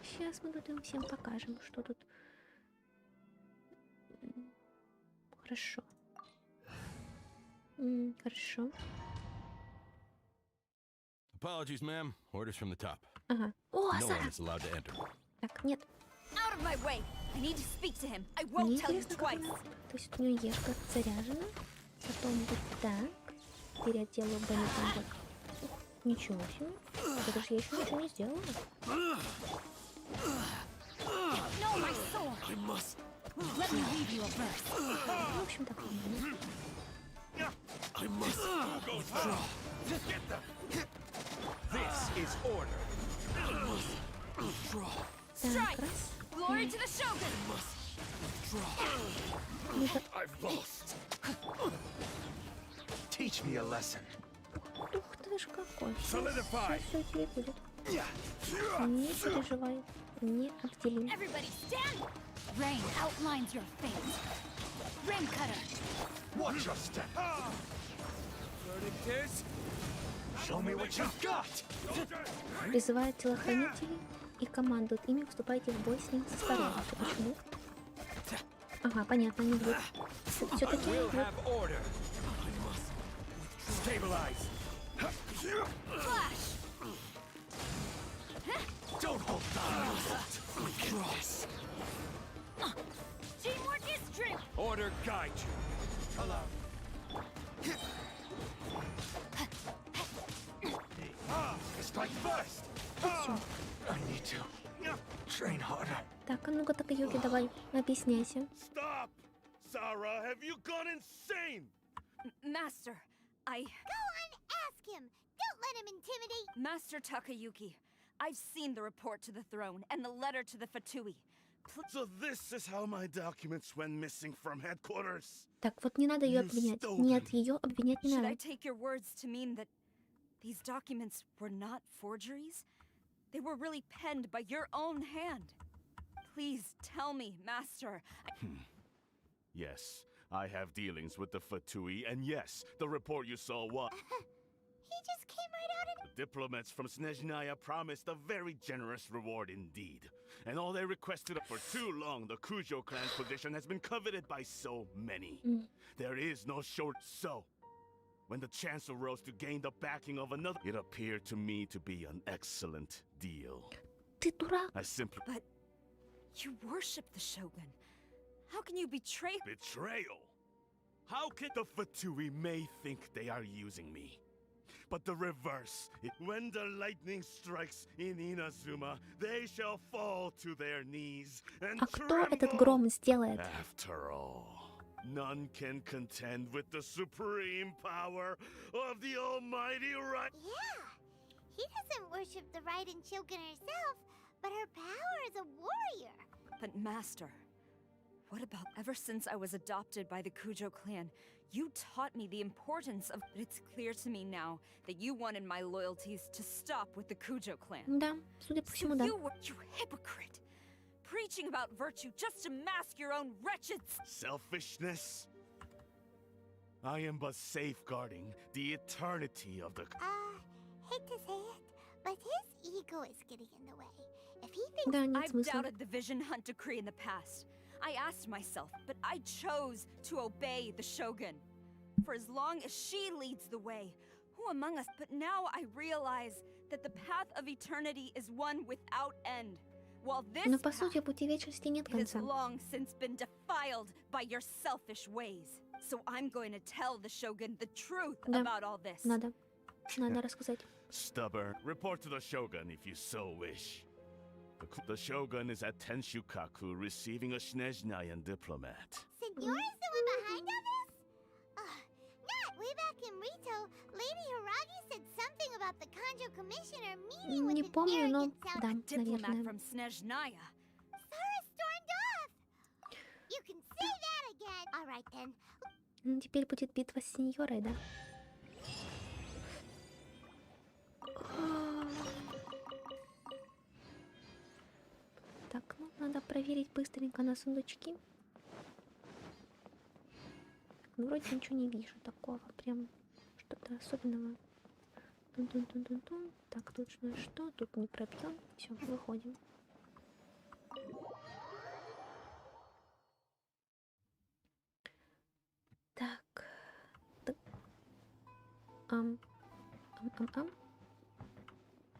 Сейчас мы тут им всем покажем, что тут. Хорошо. Хорошо. Apologies, ma'am. Orders from the top. Ага. О, No Сара! one is allowed to enter. Так, нет. Out of my way! I need to speak to him. I Мне won't tell you интересно, как twice. она... То есть у нее ешка заряжена. Потом вот так. Переоделаю Беннетом вот. Ух, ничего себе. Это же я еще ничего не сделала. No, my sword! I must. Let me read you a verse. Ну, в общем, так. I must go through. Just get them. This is order. I must withdraw. Strike! Glory to the Shogun! I've lost. Teach me a lesson. Ух ты ж какой. Solidify. Все тебе будет. Не переживай. Не обделим. Everybody stand! Rain outlines your fate. Rain cutter. Watch your step. Learning this. Show me what you've got. Призывают телохранителей и командуют ими, вступайте в бой с ним со стороны. Почему? Ага, понятно, не будет. Все-таки не будет. Stabilize. Flash! Don't hold down. Cross. Teamwork is strength! Order guide you. Allow. Strike first. I need to train harder. Так, а ну-ка, Такаюки, давай, объясняйся. Stop! Sarah, have you gone insane? Master, I... Go on, ask him. Don't let him intimidate. Master Takayuki, I've seen the report to the throne and the letter to the Fatui. So this is how my documents went missing from headquarters. Так, вот не надо ее обвинять. Нет, ее обвинять не Should I надо. take your words to mean that these documents were not forgeries? They were really penned by your own hand. Please tell me, Master. Yes, I have dealings with the Fatui, and yes, the report you saw was... He just came right out and... The diplomats from Snezhnaya promised a very generous reward indeed. And all they requested for too long, the Kujo clan's position has been coveted by so many. There is no short so. When the chance arose to gain the backing of another, it appeared to me to be an excellent deal. Ты дурак. I simply... But you worship the Shogun. How can you betray... Betrayal? How can the Fatui may think they are using me? But the reverse. When the lightning strikes in Inazuma, they shall fall to their knees and А кто этот гром сделает? After all, none can contend with the supreme power of the almighty right. Yeah. He doesn't worship the Raiden Shogun herself, but her power as a warrior. But Master, what about ever since I was adopted by the Kujo clan, you taught me the importance of... But it's clear to me now that you wanted my loyalties to stop with the Kujo clan. Да, судя по всему, да. You were, you hypocrite, preaching about virtue just to mask your own wretched... Selfishness? I am but safeguarding the eternity of the... Hate to say it, but his ego is getting in the way. If he thinks... Да, нет I've смысла. doubted the Vision Hunt decree in the past. I asked myself, but I chose to obey the Shogun. For as long as she leads the way, who among us? But now I realize that the path of eternity is one without end. While this Но по path, сути, пути вечности нет it has конца. long since been defiled by your selfish ways. So I'm going to tell the Shogun the truth Да, about all this. надо рассказать. Stubborn. Report to the Shogun if you so wish. The Shogun is at Tenshukaku receiving a Snezhnayan diplomat. Senor is the one behind all this? Not way back in Rito, Lady Hiragi said something about the Kanjo Commissioner meeting with Не an помню, но arrogant да, Diplomat наверное. from Snezhnaya. Sora stormed off! You can say that again! Alright then. Ну, теперь будет битва с сеньорой, да? Так, ну, надо проверить быстренько на сундучки. Ну, вроде ничего не вижу такого, прям что-то особенного. Тун-тун-тун-тун-тун. Так, тут что? Тут не пробьем. Все, выходим. Так.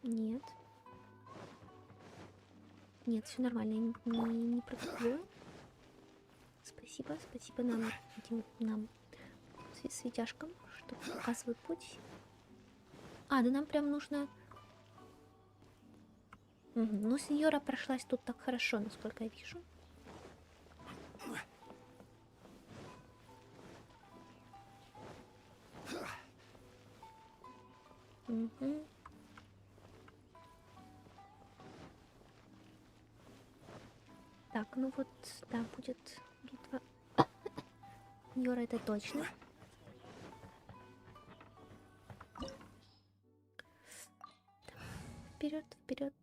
Нет. Нет, все нормально, я не пробую. Спасибо нам этим светяшкам, что показывают путь. А, да нам прям нужно... Ну, сеньора прошлась тут так хорошо, насколько я вижу. Так, ну вот, да, будет битва. Йора, это точно. Вперед, вперед.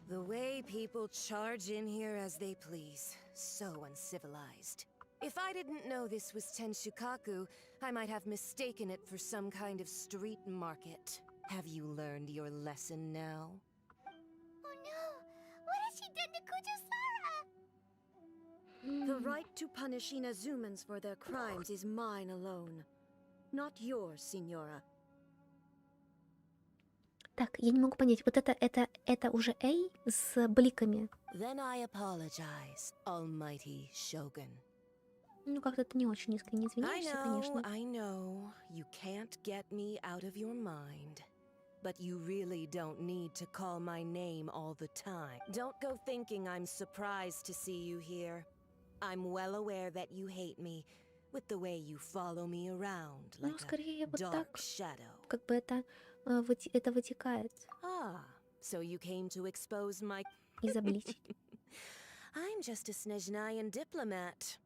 The way people charge in here as they please. So uncivilized. If I didn't know this was Tenshukaku, I might have mistaken it for some kind of street market. Have you learned your lesson now? Oh no! What has she done to Kujusara? The right to punish Inazumans for their crimes is mine alone. Not yours, Signora. Так, я не могу понять, вот это уже Эй с бликами. Then I apologize, Almighty Shogun. Ну, как-то ты не очень искренне извиняешься, конечно. I know, you can't get me out of your mind. But you really don't need to call my name all the time. Don't go thinking I'm surprised to see you here. I'm well aware that you hate me, with the way you follow me around like a dark shadow. Как бы это вытекает. Ah, so you came to expose my... Изобличить. I'm just a Snezhnayan diplomat.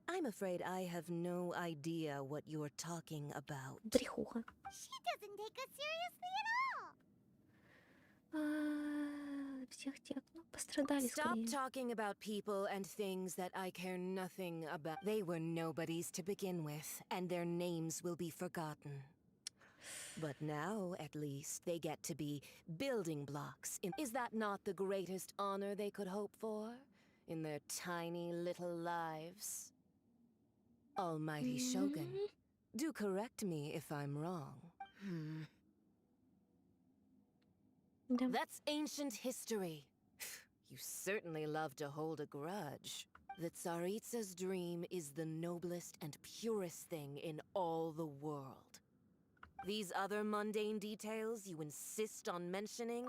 I'm afraid I have no idea what you're talking about. Брехуха. She doesn't take us seriously at all. Всех тех, ну, пострадали скорее. Stop talking about people and things that I care nothing about. They were nobodies to begin with, and their names will be forgotten. But now, at least, they get to be building blocks. Is that not the greatest honor they could hope for in their tiny little lives? Almighty Shogun, do correct me if I'm wrong. That's ancient history. You certainly love to hold a grudge. The Tsaritsa's dream is the noblest and purest thing in all the world. These other mundane details you insist on mentioning,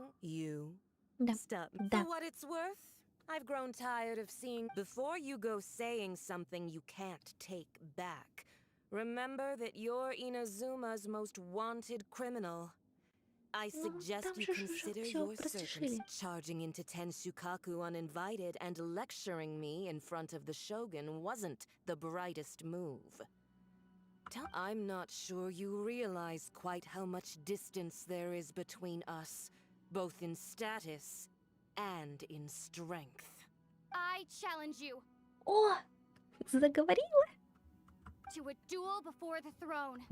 stop. For what it's worth, I've grown tired of seeing... Before you go saying something you can't take back, remember that you're Inazuma's most wanted criminal. I suggest you consider your servants charging into Tenshukaku uninvited and lecturing me in front of the Shogun wasn't the brightest move. I'm not sure you realize quite how much distance there is between us, both in status and in strength. I challenge you. О, заговорила. To a duel before the throne.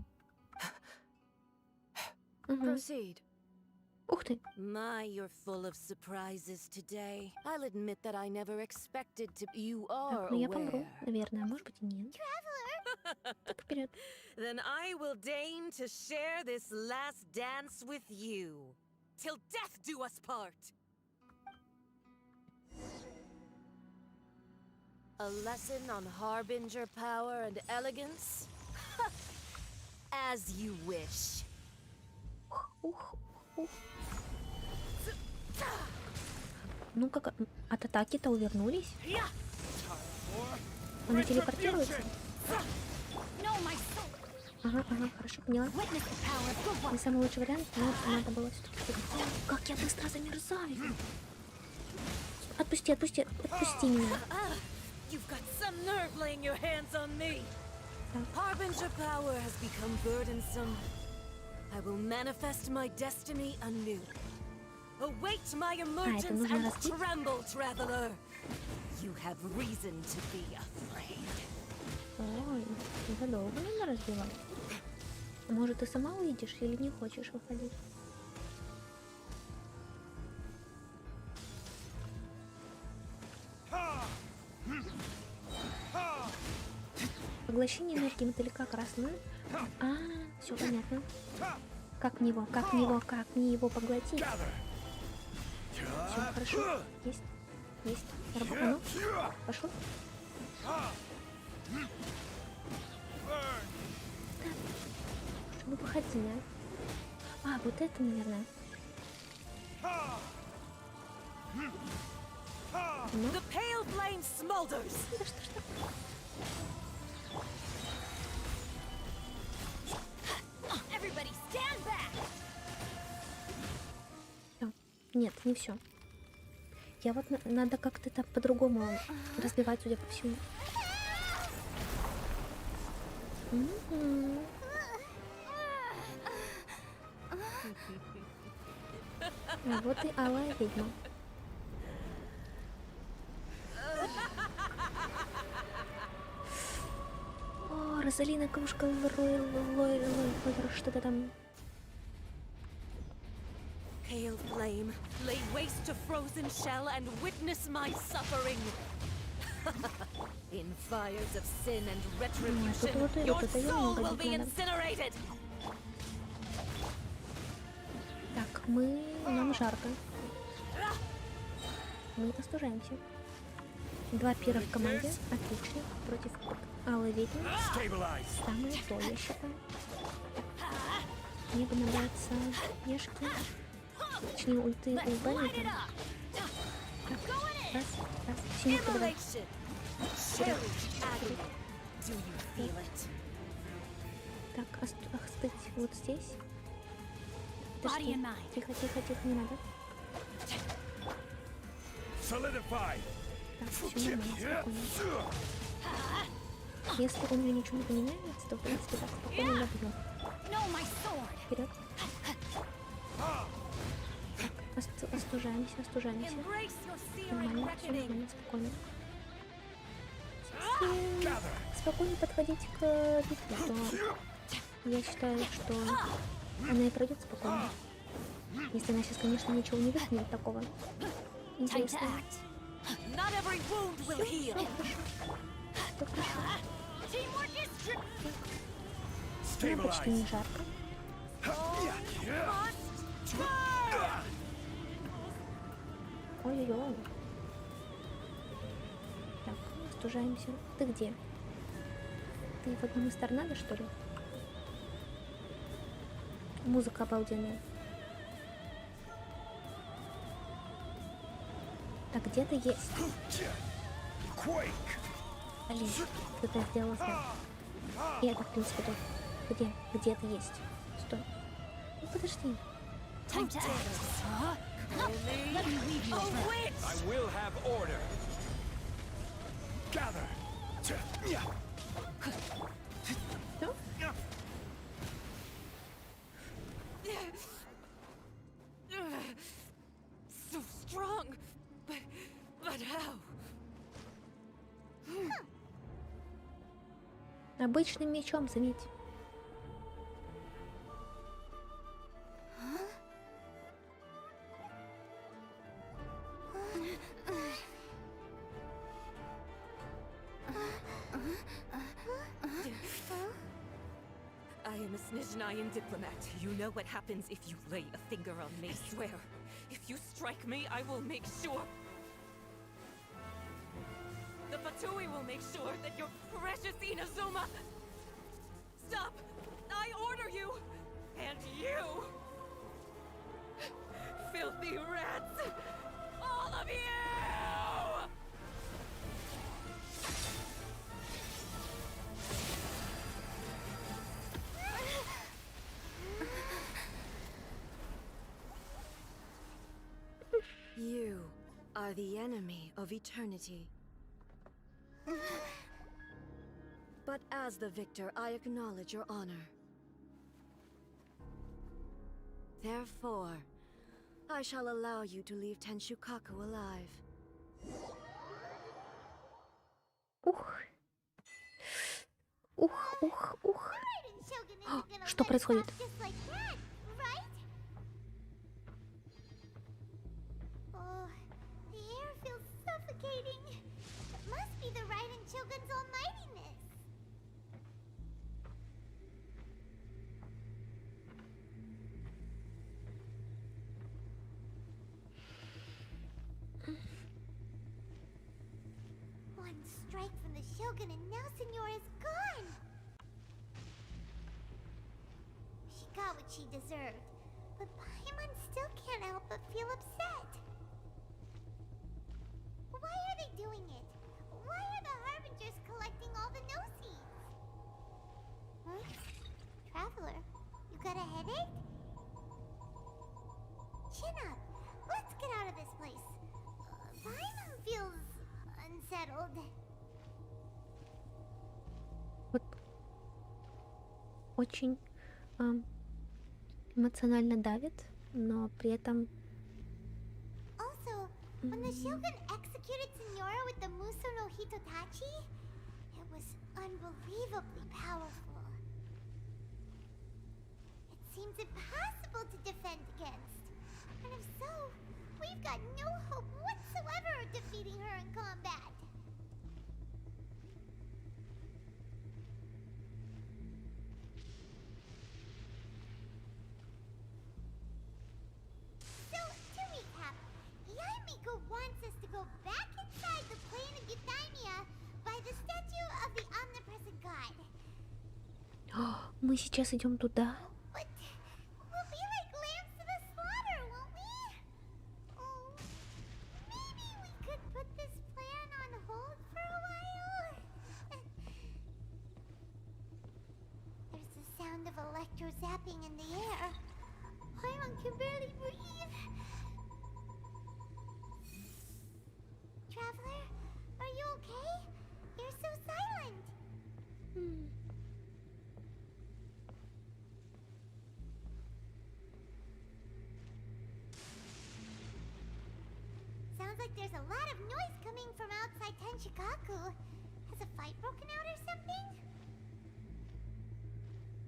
Proceed. Ух ты. My, you're full of surprises today. I'll admit that I never expected to... You are Так, ну я помру, aware. наверное, а может быть и нет. Так, вперед. Then I will deign to share this last dance with you. Till death do us part. A lesson on harbinger power and elegance? As you wish. Ну как от атаки-то увернулись? Она телепортируется? Ага, хорошо, поняла. Не самый лучший вариант, но надо было все-таки... Как я быстро замерзаю! Отпусти меня. You've got some nerve laying your hands on me. Harbinger power has become burdensome. I will manifest my destiny anew. Await my emergence and tremble, traveler. You have reason to be afraid. Ой, это долго надо разбивать. Может, ты сама уйдешь или не хочешь выходить? Поглощение энергии мотылька красный. Все понятно. Как мне его поглотить? Все, хорошо. Есть. Работа, ну, пошло. Ну, выходи, вот это, наверное. The pale flame smolders. Everybody stand back. Нет, не все. Я вот надо как-то так по-другому разбивать, судя по всему. А вот и алая ведьма. О, Розалина, кружка, что-то там. Pale flame, lay waste to frozen shell and witness my suffering. In fires of sin and retribution, your soul will be incinerated. Так, нам жарко. Мы остужаемся. 2 пира в команде. Отлично. Против алой ведьмы. Самое то, я считаю. Мне бы набраться ешки. Точнее, ульты у Беннета. Раз. Синюшка, давай. Так, остыть вот здесь. Тихо, не надо. Так, все нормально, спокойно. Если у меня ничего не поменяется, то в принципе так спокойно добьем. Вперед. Так, остужаемся. Нормально, все нормально, спокойно. Спокойно подходить к битве, то я считаю, что она и пройдет спокойно. Если она сейчас, конечно, ничего не выкинет такого интересного. Все хорошо. Мне почти не жарко. Ой-ой-ой. Так, остужаемся. Ты где? Ты в одном из торнадо, что ли? Музыка обалденная. Так, где-то есть. Блин, кто-то сделал сам. И это, в принципе, тоже. Где-то есть. Стой. Ну, подожди. I will have order. Gather. So strong, but how? Обычным мечом, заметь. I am a Snezhnayan diplomat. You know what happens if you lay a finger on me, swear. If you strike me, I will make sure. The Fatui will make sure that your precious Inazuma... Stop! I order you! And you! Filthy rats! All of you! You are the enemy of eternity. But as the victor, I acknowledge your honor. Therefore, I shall allow you to leave Tenshukaku alive. Ух. Что происходит? It must be the Raiden Shogun's almightiness. One strike from the Shogun and now Senora is gone. She got what she deserved, but Paimon still can't help but feel upset. Why get it? Chin up. Let's get out of this place. Paimon feels unsettled. Вот очень эмоционально давит, но при этом... Also, when the Shogun executed Signora with the Muso no Hitotachi, it was unbelievably powerful. It seems impossible to defend against. And if so, we've got no hope whatsoever of defeating her in combat. So, to recap, Yaimiko wants us to go back inside the plane of Euthymia by the statue of the omnipresent god. Мы сейчас идем туда. But we'll be like lambs to the slaughter, won't we? Oh, maybe we could put this plan on hold for a while? There's the sound of electro zapping in the air. Paimon can barely breathe. Traveler, are you okay? You're so silent. Sounds like there's a lot of noise coming from outside Tenshikaku. Has a fight broken out or something?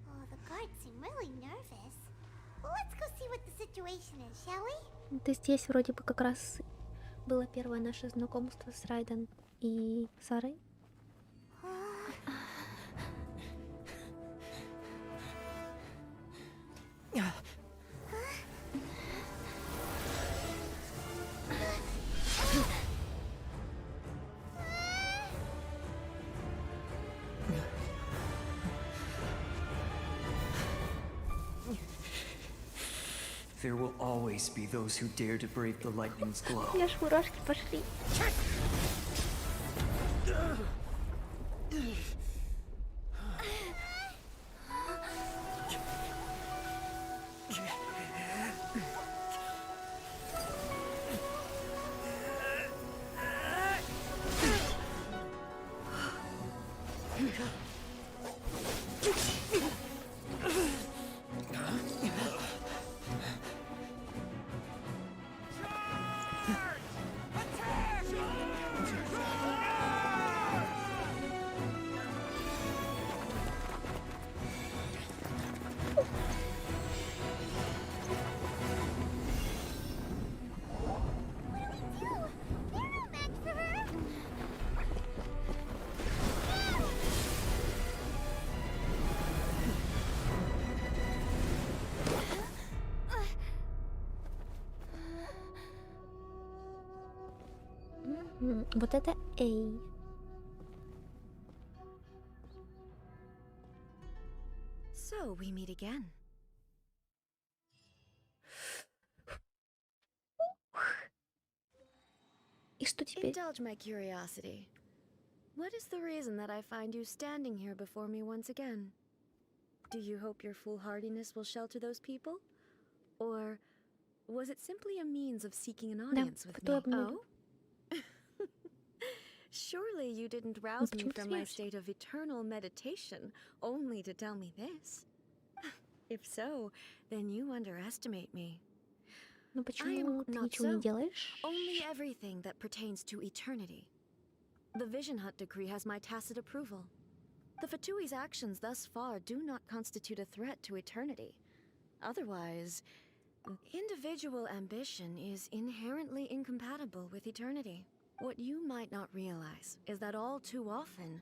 Oh, the guards seem really nervous. Let's go see what the situation is, shall we? Это здесь вроде бы как раз было первое наше знакомство с Райден и Сарой. There will always be those who dare to brave the lightning's glow. У меня аж мурашки пошли. Вот это A. So we meet again. И что теперь? Indulge my curiosity. What is the reason that I find you standing here before me once again? Do you hope your foolhardiness will shelter those people? Or was it simply a means of seeking an audience with me? Oh? Surely you didn't rouse me from my state of eternal meditation only to tell me this. If so, then you underestimate me. Ну почему ты ничего не делаешь? Only everything that pertains to eternity. The Vision Hut decree has my tacit approval. The Fatui's actions thus far do not constitute a threat to eternity. Otherwise, individual ambition is inherently incompatible with eternity. What you might not realize is that all too often,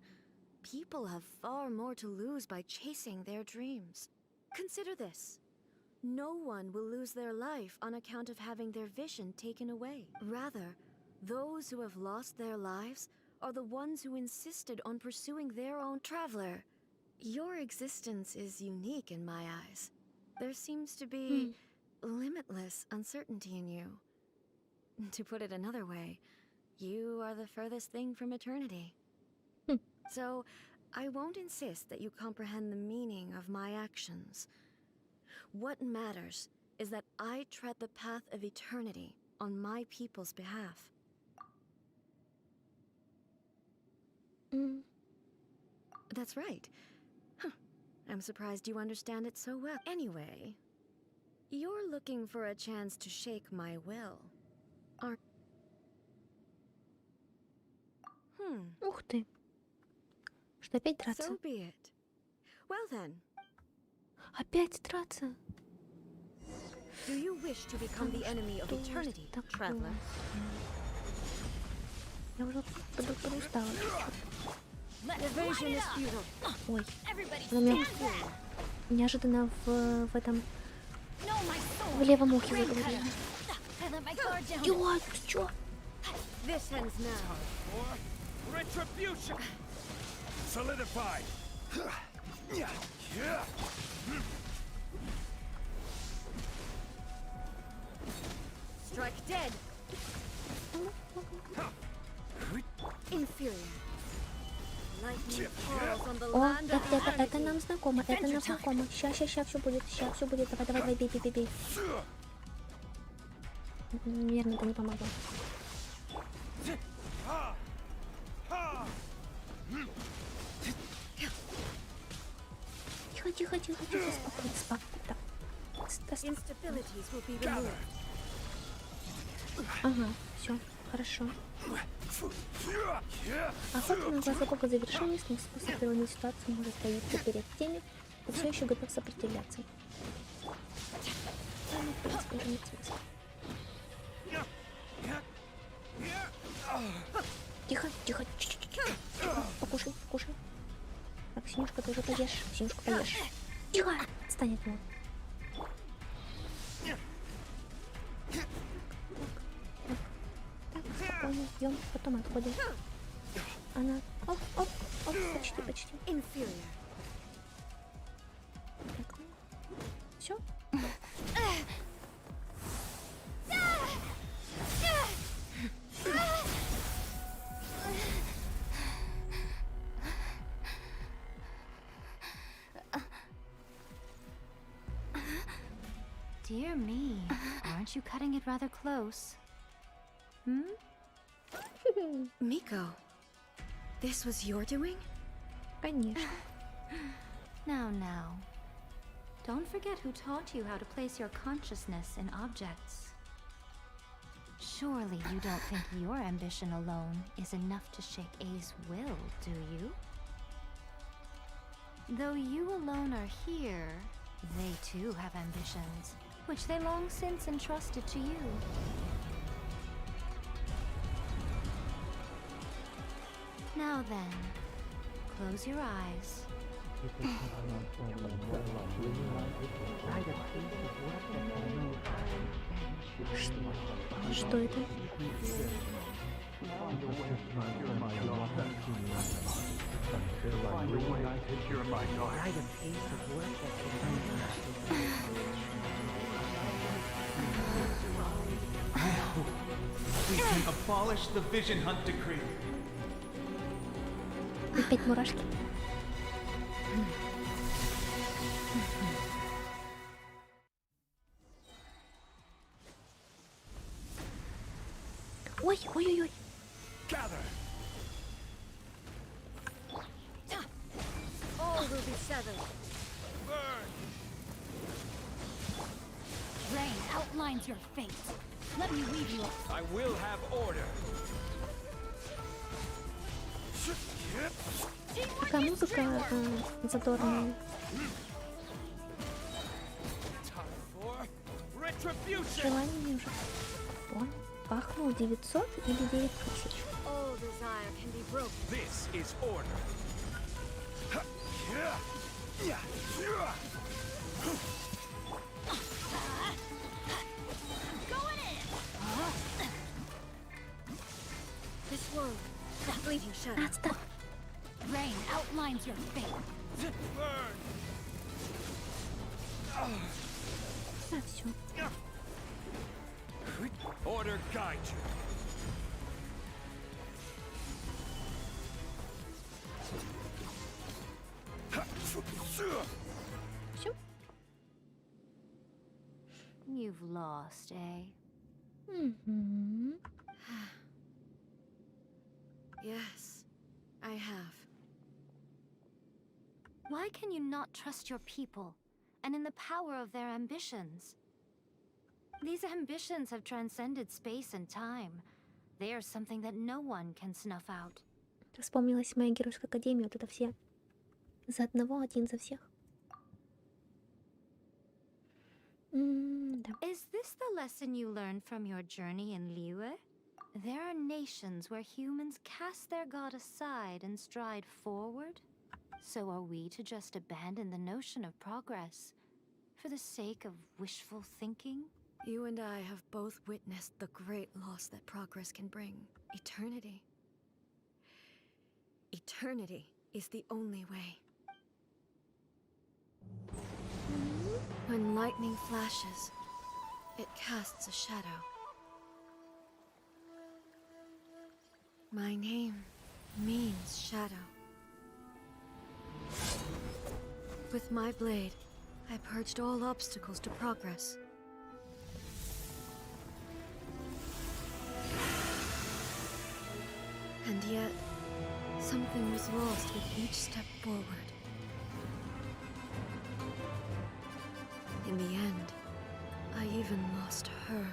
people have far more to lose by chasing their dreams. Consider this. No one will lose their life on account of having their vision taken away. Rather, those who have lost their lives are the ones who insisted on pursuing their own. Traveler, your existence is unique in my eyes. There seems to be limitless uncertainty in you. To put it another way, you are the furthest thing from eternity. So, I won't insist that you comprehend the meaning of my actions. What matters is that I tread the path of eternity on my people's behalf. That's right. Huh. I'm surprised you understand it so well. Anyway, you're looking for a chance to shake my will. Ух ты. Что, опять драться? So be it. Well then. Опять драться? Do you wish to become the enemy of eternity, traveler? Я уже подустала. Evasion is futile. Ой. Она меня неожиданно в этом... В левом ухе заговорила. Ё, ты чё? This ends now. Retribution! Solidified! Strike dead! Inferior. Lightning falls on the О, land of это нам знакомо, это нам знакомо. Ща все будет, Давай, бей. Наверное, это не помогло. Тихо, спокойно. Instabilities will be removed. Ага, все, хорошо. Охота на глазокока завершилась, но способ переломить ситуацию может появиться перед теми, кто все еще готов сопротивляться. Ну, в принципе, уже нет смысла. Тихо. Покушай. Так, Синюшка, ты уже поешь. Тихо! Отстань от него. Так, спокойно, пьем, потом отходим. Она... Оп, почти. Inferior. Так, все. Dear me, aren't you cutting it rather close? Miko, this was your doing? Конечно. Now. Don't forget who taught you how to place your consciousness in objects. Surely you don't think your ambition alone is enough to shake A's will, do you? Though you alone are here, they too have ambitions, which they long since entrusted to you. Now then, close your eyes. Что это? We can abolish the Vision Hunt Decree. Опять мурашки. Ой. All will be severed. Rain outlines your fate. Let me leave you. I will have order. Такая музыка задорная. Желание уже. Он пахнул 900 или 9000. All desire can be broken. This is order. This world, that fleeting shadow. Отстань. Rain outlines your fate. Burn. Да, все. Order guide you. Все. you've lost, eh? Yes, I have. Why can you not trust your people, and in the power of their ambitions? These ambitions have transcended space and time. They are something that no one can snuff out. Вспомнилась моя геройская академия, вот это все. За одного, один за всех. Да. Is this the lesson you learned from your journey in Liyue? There are nations where humans cast their god aside and stride forward. So are we to just abandon the notion of progress for the sake of wishful thinking? You and I have both witnessed the great loss that progress can bring. Eternity. Eternity is the only way. When lightning flashes, it casts a shadow. My name means shadow. With my blade, I purged all obstacles to progress. And yet, something was lost with each step forward. In the end, I even lost her.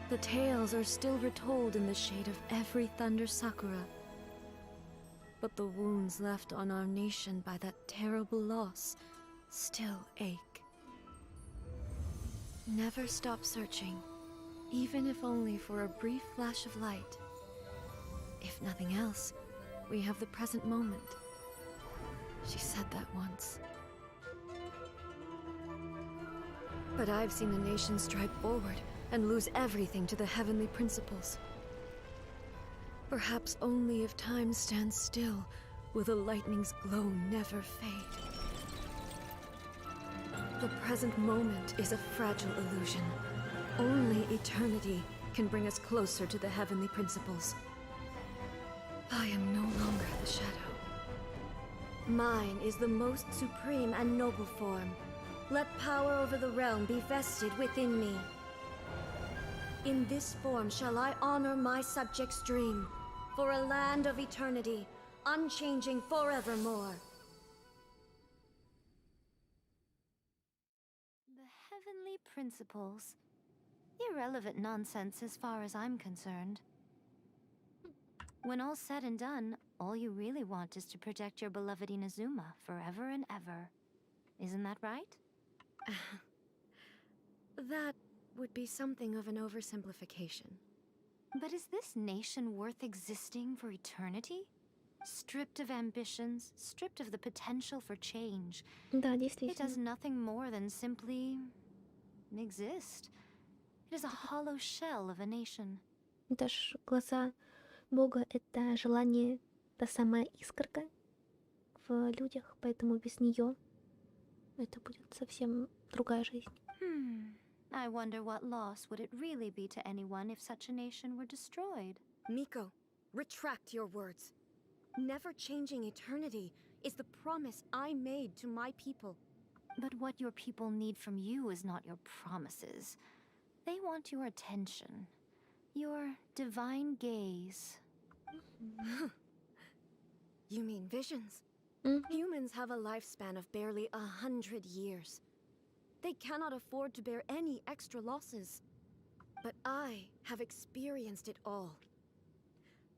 The tales are still retold in the shade of every thunder sakura. But the wounds left on our nation by that terrible loss still ache. Never stop searching, even if only for a brief flash of light. If nothing else, we have the present moment. She said that once. But I've seen a nation stride forward and lose everything to the heavenly principles. Perhaps only if time stands still will the lightning's glow never fade. The present moment is a fragile illusion. Only eternity can bring us closer to the heavenly principles. I am no longer the shadow. Mine is the most supreme and noble form. Let power over the realm be vested within me. In this form shall I honor my subjects' dream, for a land of eternity, unchanging forevermore. The heavenly principles. Irrelevant nonsense as far as I'm concerned. When all's said and done, all you really want is to protect your beloved Inazuma forever and ever. Isn't that right? That would be something of an oversimplification. But is this nation worth existing for eternity? Stripped of ambitions, stripped of the potential for change. Да, It действительно. does nothing more than simply exist. It is a hollow shell of a nation. Даже глаза Бога — это желание, та самая искорка в людях, поэтому без нее это будет совсем другая жизнь. I wonder what loss would it really be to anyone if such a nation were destroyed? Miko, retract your words. Never changing eternity is the promise I made to my people. But what your people need from you is not your promises. They want your attention. Your divine gaze. You mean visions? Humans have a lifespan of barely 100 years. They cannot afford to bear any extra losses. But I have experienced it all.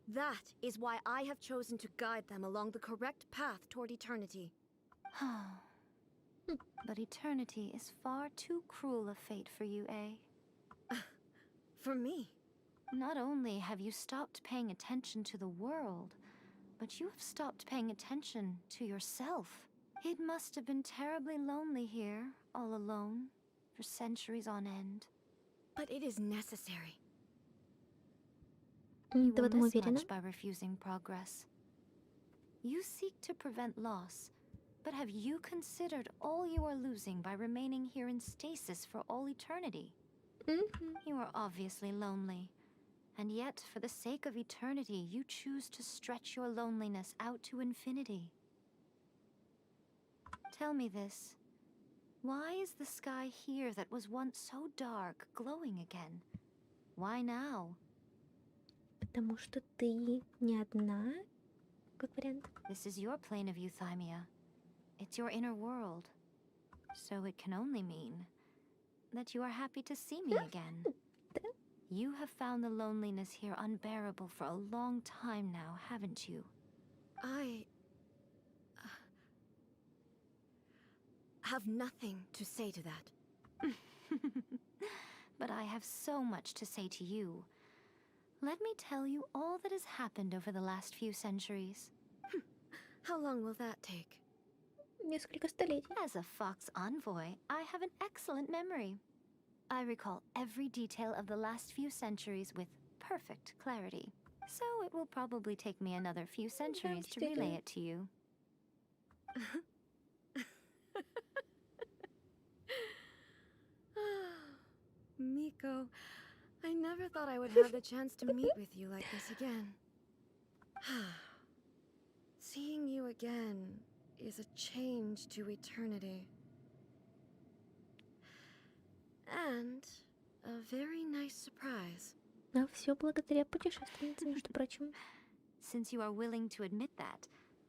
That is why I have chosen to guide them along the correct path toward eternity. But eternity is far too cruel a fate for you, eh? For me? Not only have you stopped paying attention to the world, but you have stopped paying attention to yourself. It must have been terribly lonely here, all alone, for centuries on end. But it is necessary. You Ты в will этом miss уверена? much by refusing progress. You seek to prevent loss, but have you considered all you are losing by remaining here in stasis for all eternity? You are obviously lonely, and yet, for the sake of eternity, you choose to stretch your loneliness out to infinity. Tell me this. Why is the sky here that was once so dark glowing again? Why now? Потому что ты не одна, как вариант. This is your plane of euthymia. It's your inner world. So it can only mean that you are happy to see me again. You have found the loneliness here unbearable for a long time now, haven't you? I have nothing to say to that. But I have so much to say to you. Let me tell you all that has happened over the last few centuries. How long will that take? Несколько столетий. As a fox envoy, I have an excellent memory. I recall every detail of the last few centuries with perfect clarity. So it will probably take me another few centuries to relay it to you. Miko, I never thought I would have the chance to meet with you like this again. Seeing you again is a change to eternity. And a very nice surprise. А все благодаря путешественнице, между прочим. Since you are willing to admit that,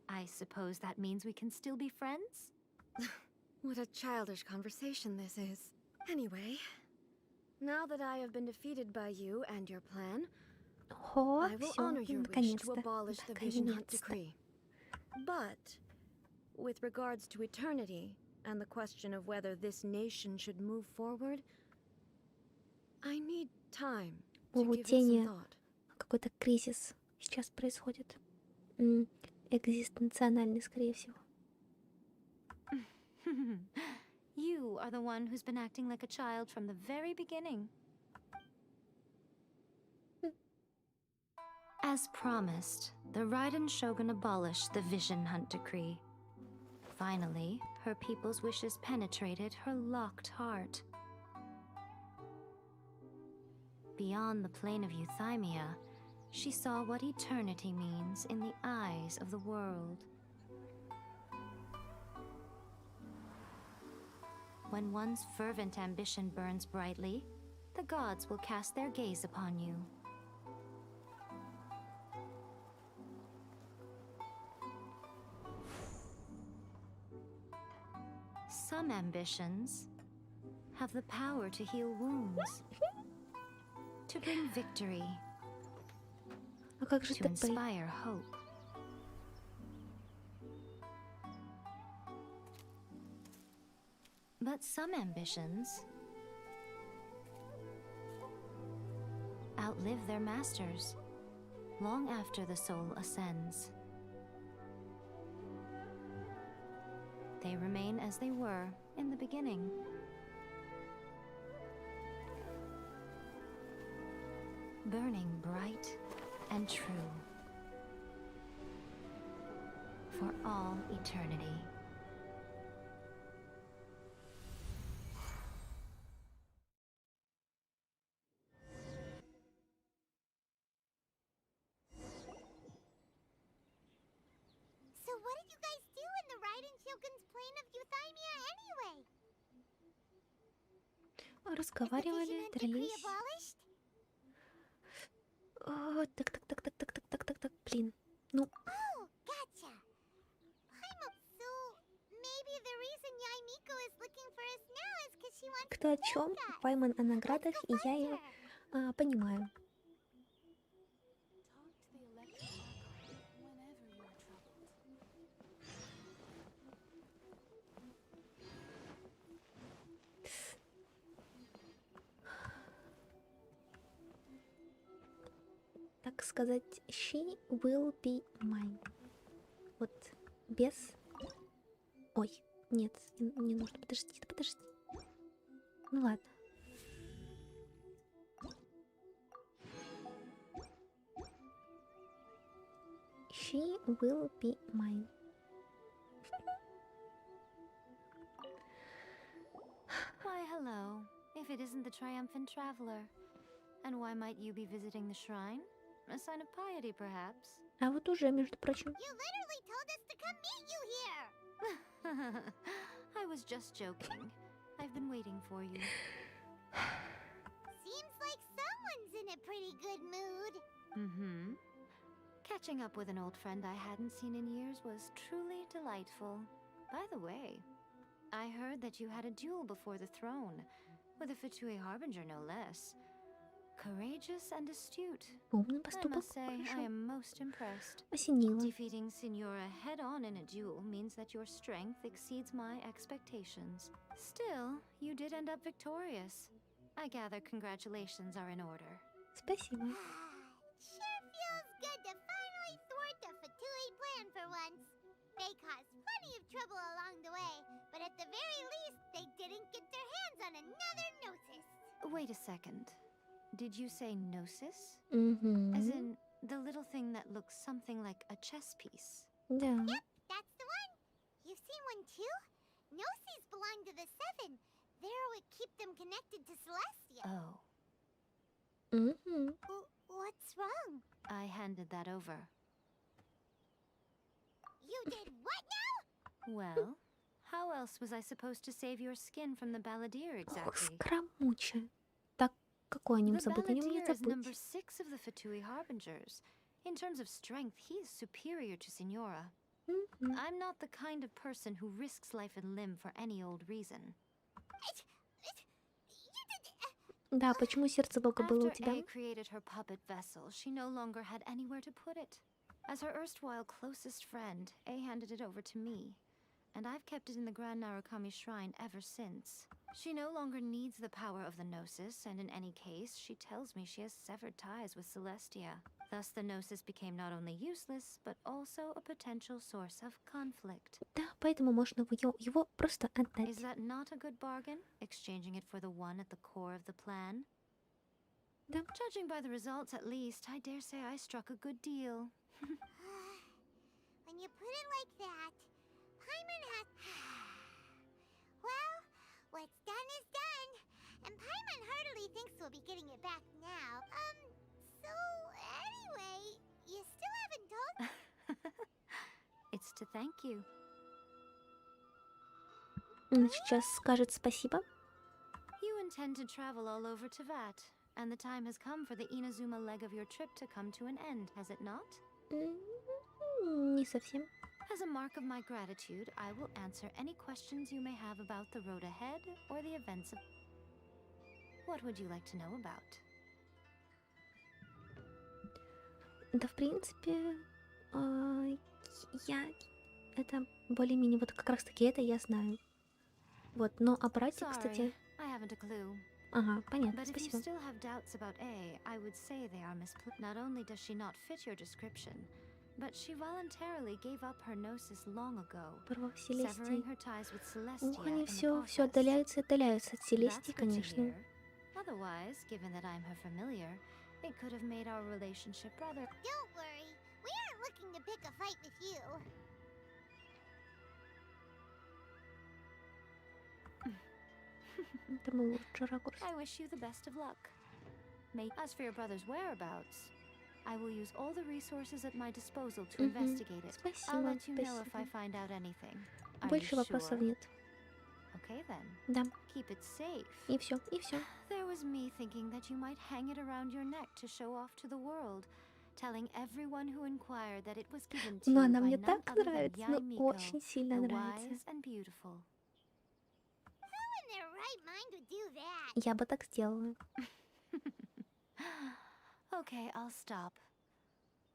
I suppose that means we can still be friends? What a childish conversation this is. Anyway, now that I have been defeated by you and your plan, I will honor your wish to abolish the Vision Hunt Decree. But, with regards to eternity and the question of whether this nation should move forward, I need time to give it some thought. Какой-то кризис сейчас происходит. Экзистенциональный, скорее всего. You are the one who's been acting like a child from the very beginning. As promised, the Raiden Shogun abolished the Vision Hunt Decree. Finally, her people's wishes penetrated her locked heart. Beyond the plane of euthymia, she saw what eternity means in the eyes of the world. When one's fervent ambition burns brightly, the gods will cast their gaze upon you. Some ambitions have the power to heal wounds, to bring victory, to inspire hope. But some ambitions outlive their masters long after the soul ascends. They remain as they were in the beginning. Burning bright and true for all eternity. So what did you guys do in the Raiden Shogun's plane of euthymia anyway? Разговаривали, дрались. О, так, блин. Ну. Oh, gotcha. So maybe the reason Yai Miko is looking for us now is because she wants Кто о чем? Пайман о наградах, и я ее понимаю. Так сказать, she will be mine. Вот без... Ой, нет, не нужно, подожди. Ну ладно. She will be mine. Why, hello. If it isn't the triumphant traveler. And why might you be visiting the shrine? A sign of piety, perhaps? А вот уже, между прочим. You literally told us to come meet you here. I was just joking. I've been waiting for you. Seems like someone's in a pretty good mood. Mm-hmm. Catching up with an old friend I hadn't seen in years was truly delightful. By the way, I heard that you had a duel before the throne, with a Fatui Harbinger no less. Courageous and astute. Умный I поступок. must say, I Хорошо. am most impressed. Осенило. Defeating Signora head-on in a duel means that your strength exceeds my expectations. Still, you did end up victorious. I gather congratulations are in order. Спасибо. Sure feels good to finally thwart the Fatui plan for once. They caused plenty of trouble along the way, but at the very least, they didn't get their hands on another Gnosis. Wait a second. Did you say gnosis? Угу. As in, the little thing that looks something like a chess piece? Да. Yep, that's the one. You've seen one too? Gnosis belong to the Seven. They're what keep them connected to Celestia. Oh. Угу. What's wrong? I handed that over. You did what now? Well, how else was I supposed to save your skin from the balladeer Ох, exactly? скромуче. Так, какой о нем The забыть? О нем не balladeer is number забыть. 6 of the Fatui Harbingers. In terms of strength, he is superior to Signora. Мгм. I'm not the kind of person who risks life and limb for any old reason. Да, почему сердце Бога было у After тебя? A created her puppet vessel, she no longer had anywhere to put it. As her erstwhile closest friend, A handed it over to me, and I've kept it in the Grand Narukami Shrine ever since. She no longer needs the power of the Gnosis, and in any case, she tells me she has severed ties with Celestia. Thus, the Gnosis became not only useless, but also a potential source of conflict. Да, поэтому можно его просто Is отдать. that not a good bargain, exchanging it for the one at the core of the plan? Да. Judging by the results, at least, I dare say I struck a good deal. When you put it like that, Paimon has... Well, what's done is done. And Paimon heartily thinks we'll be getting it back now. So anyway, you still haven't told... It's to thank you. Он сейчас скажет спасибо. You intend to travel all over Teyvat, and the time has come for the Inazuma leg of your trip to come to an end, has it not? Не совсем. As a mark of my gratitude, I will answer any questions you may have about the road ahead or the events of... What would you like to know about? Да, в принципе, я... Это более-менее вот как раз-таки это я знаю. Вот, но о брате, кстати... Sorry, I haven't a clue. Ага, понятно, But if you спасибо. still have doubts about A, I would say they are misplaced. Not only does she not fit your description, but she voluntarily gave up her gnosis long ago, Порвав severing Селестии. her ties with Celestia Ух, они in the все process. отдаляются и отдаляются от Селестии, That's good to конечно. hear. Otherwise, given that I'm her familiar, it could have made our relationship rather... Don't worry, we aren't looking to pick a fight with you. Это был лучший ракурс. I wish you the best of luck. As for your brother's whereabouts, I will use all the resources at my disposal to investigate it. I'll Спасибо, let you know if I спасибо. find out anything. Are Больше you вопросов sure? нет. Okay then. Да, Keep it safe. и все, и все. There was me thinking that you might hang it around your neck to show off to the world, telling everyone who inquired that it was given to Но you она by мне none так other than нравится, ну Yaimiko, очень сильно the нравится. wise and beautiful. Who in their right mind would do that? Я бы так сделала. Okay, I'll stop.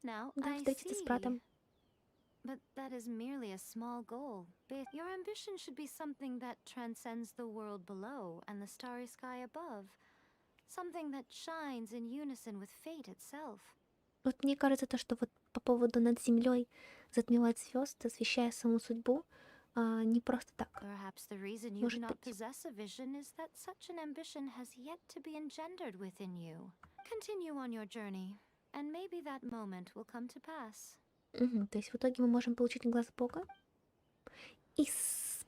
Now, Да, I встретиться с see. братом. But that is merely a small goal. Your ambition should be something that transcends the world below and the starry sky above. Something that shines in unison with fate itself. Вот мне кажется, то, что вот по поводу над землей затмевать звезды, освещая саму судьбу, не просто так. Perhaps the reason you do Может not быть. possess a vision is that such an ambition has yet to be engendered within you. Continue on your journey, and maybe that moment will come to pass. Мгм, то есть в итоге мы можем получить глаз Бога и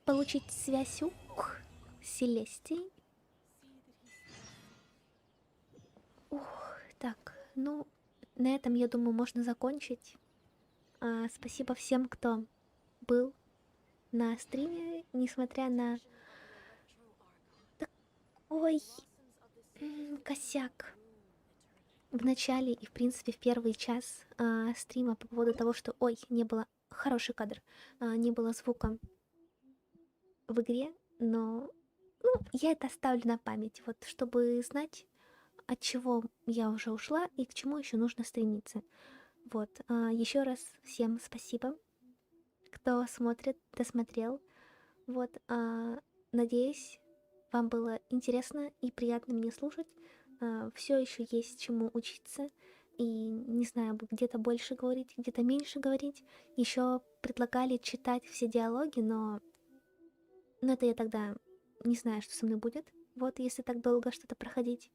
получить связь с Селестией. Ух, так, ну, на этом, я думаю, можно закончить. Спасибо всем, кто был на стриме, несмотря на такой косяк в начале и, в принципе, в первый час стрима по поводу того, что, ой, не было, хороший кадр, не было звука в игре, но, ну, я это оставлю на память, вот, чтобы знать, от чего я уже ушла и к чему еще нужно стремиться. Вот, еще раз всем спасибо, кто смотрит, досмотрел. Вот, надеюсь, вам было интересно и приятно мне слушать. Все еще есть чему учиться. И не знаю, где-то больше говорить, где-то меньше говорить. Еще предлагали читать все диалоги, но это я тогда не знаю, что со мной будет. Вот, если так долго что-то проходить.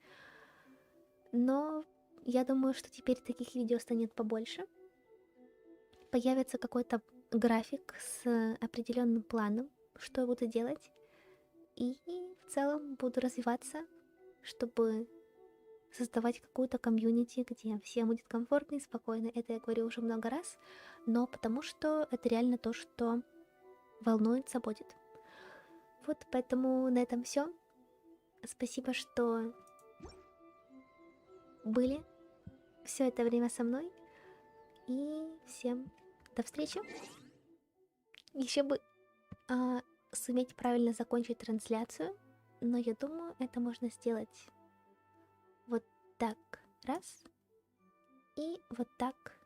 Но я думаю, что теперь таких видео станет побольше. Появится какой-то график с определенным планом, что я буду делать. И в целом буду развиваться, чтобы создавать какую-то комьюнити, где всем будет комфортно и спокойно. Это я говорю уже много раз, но потому что это реально то, что волнует, заботит. Вот, поэтому на этом все. Спасибо, что были все это время со мной. И всем до встречи. Еще бы суметь правильно закончить трансляцию, но я думаю, это можно сделать вот так, раз, и вот так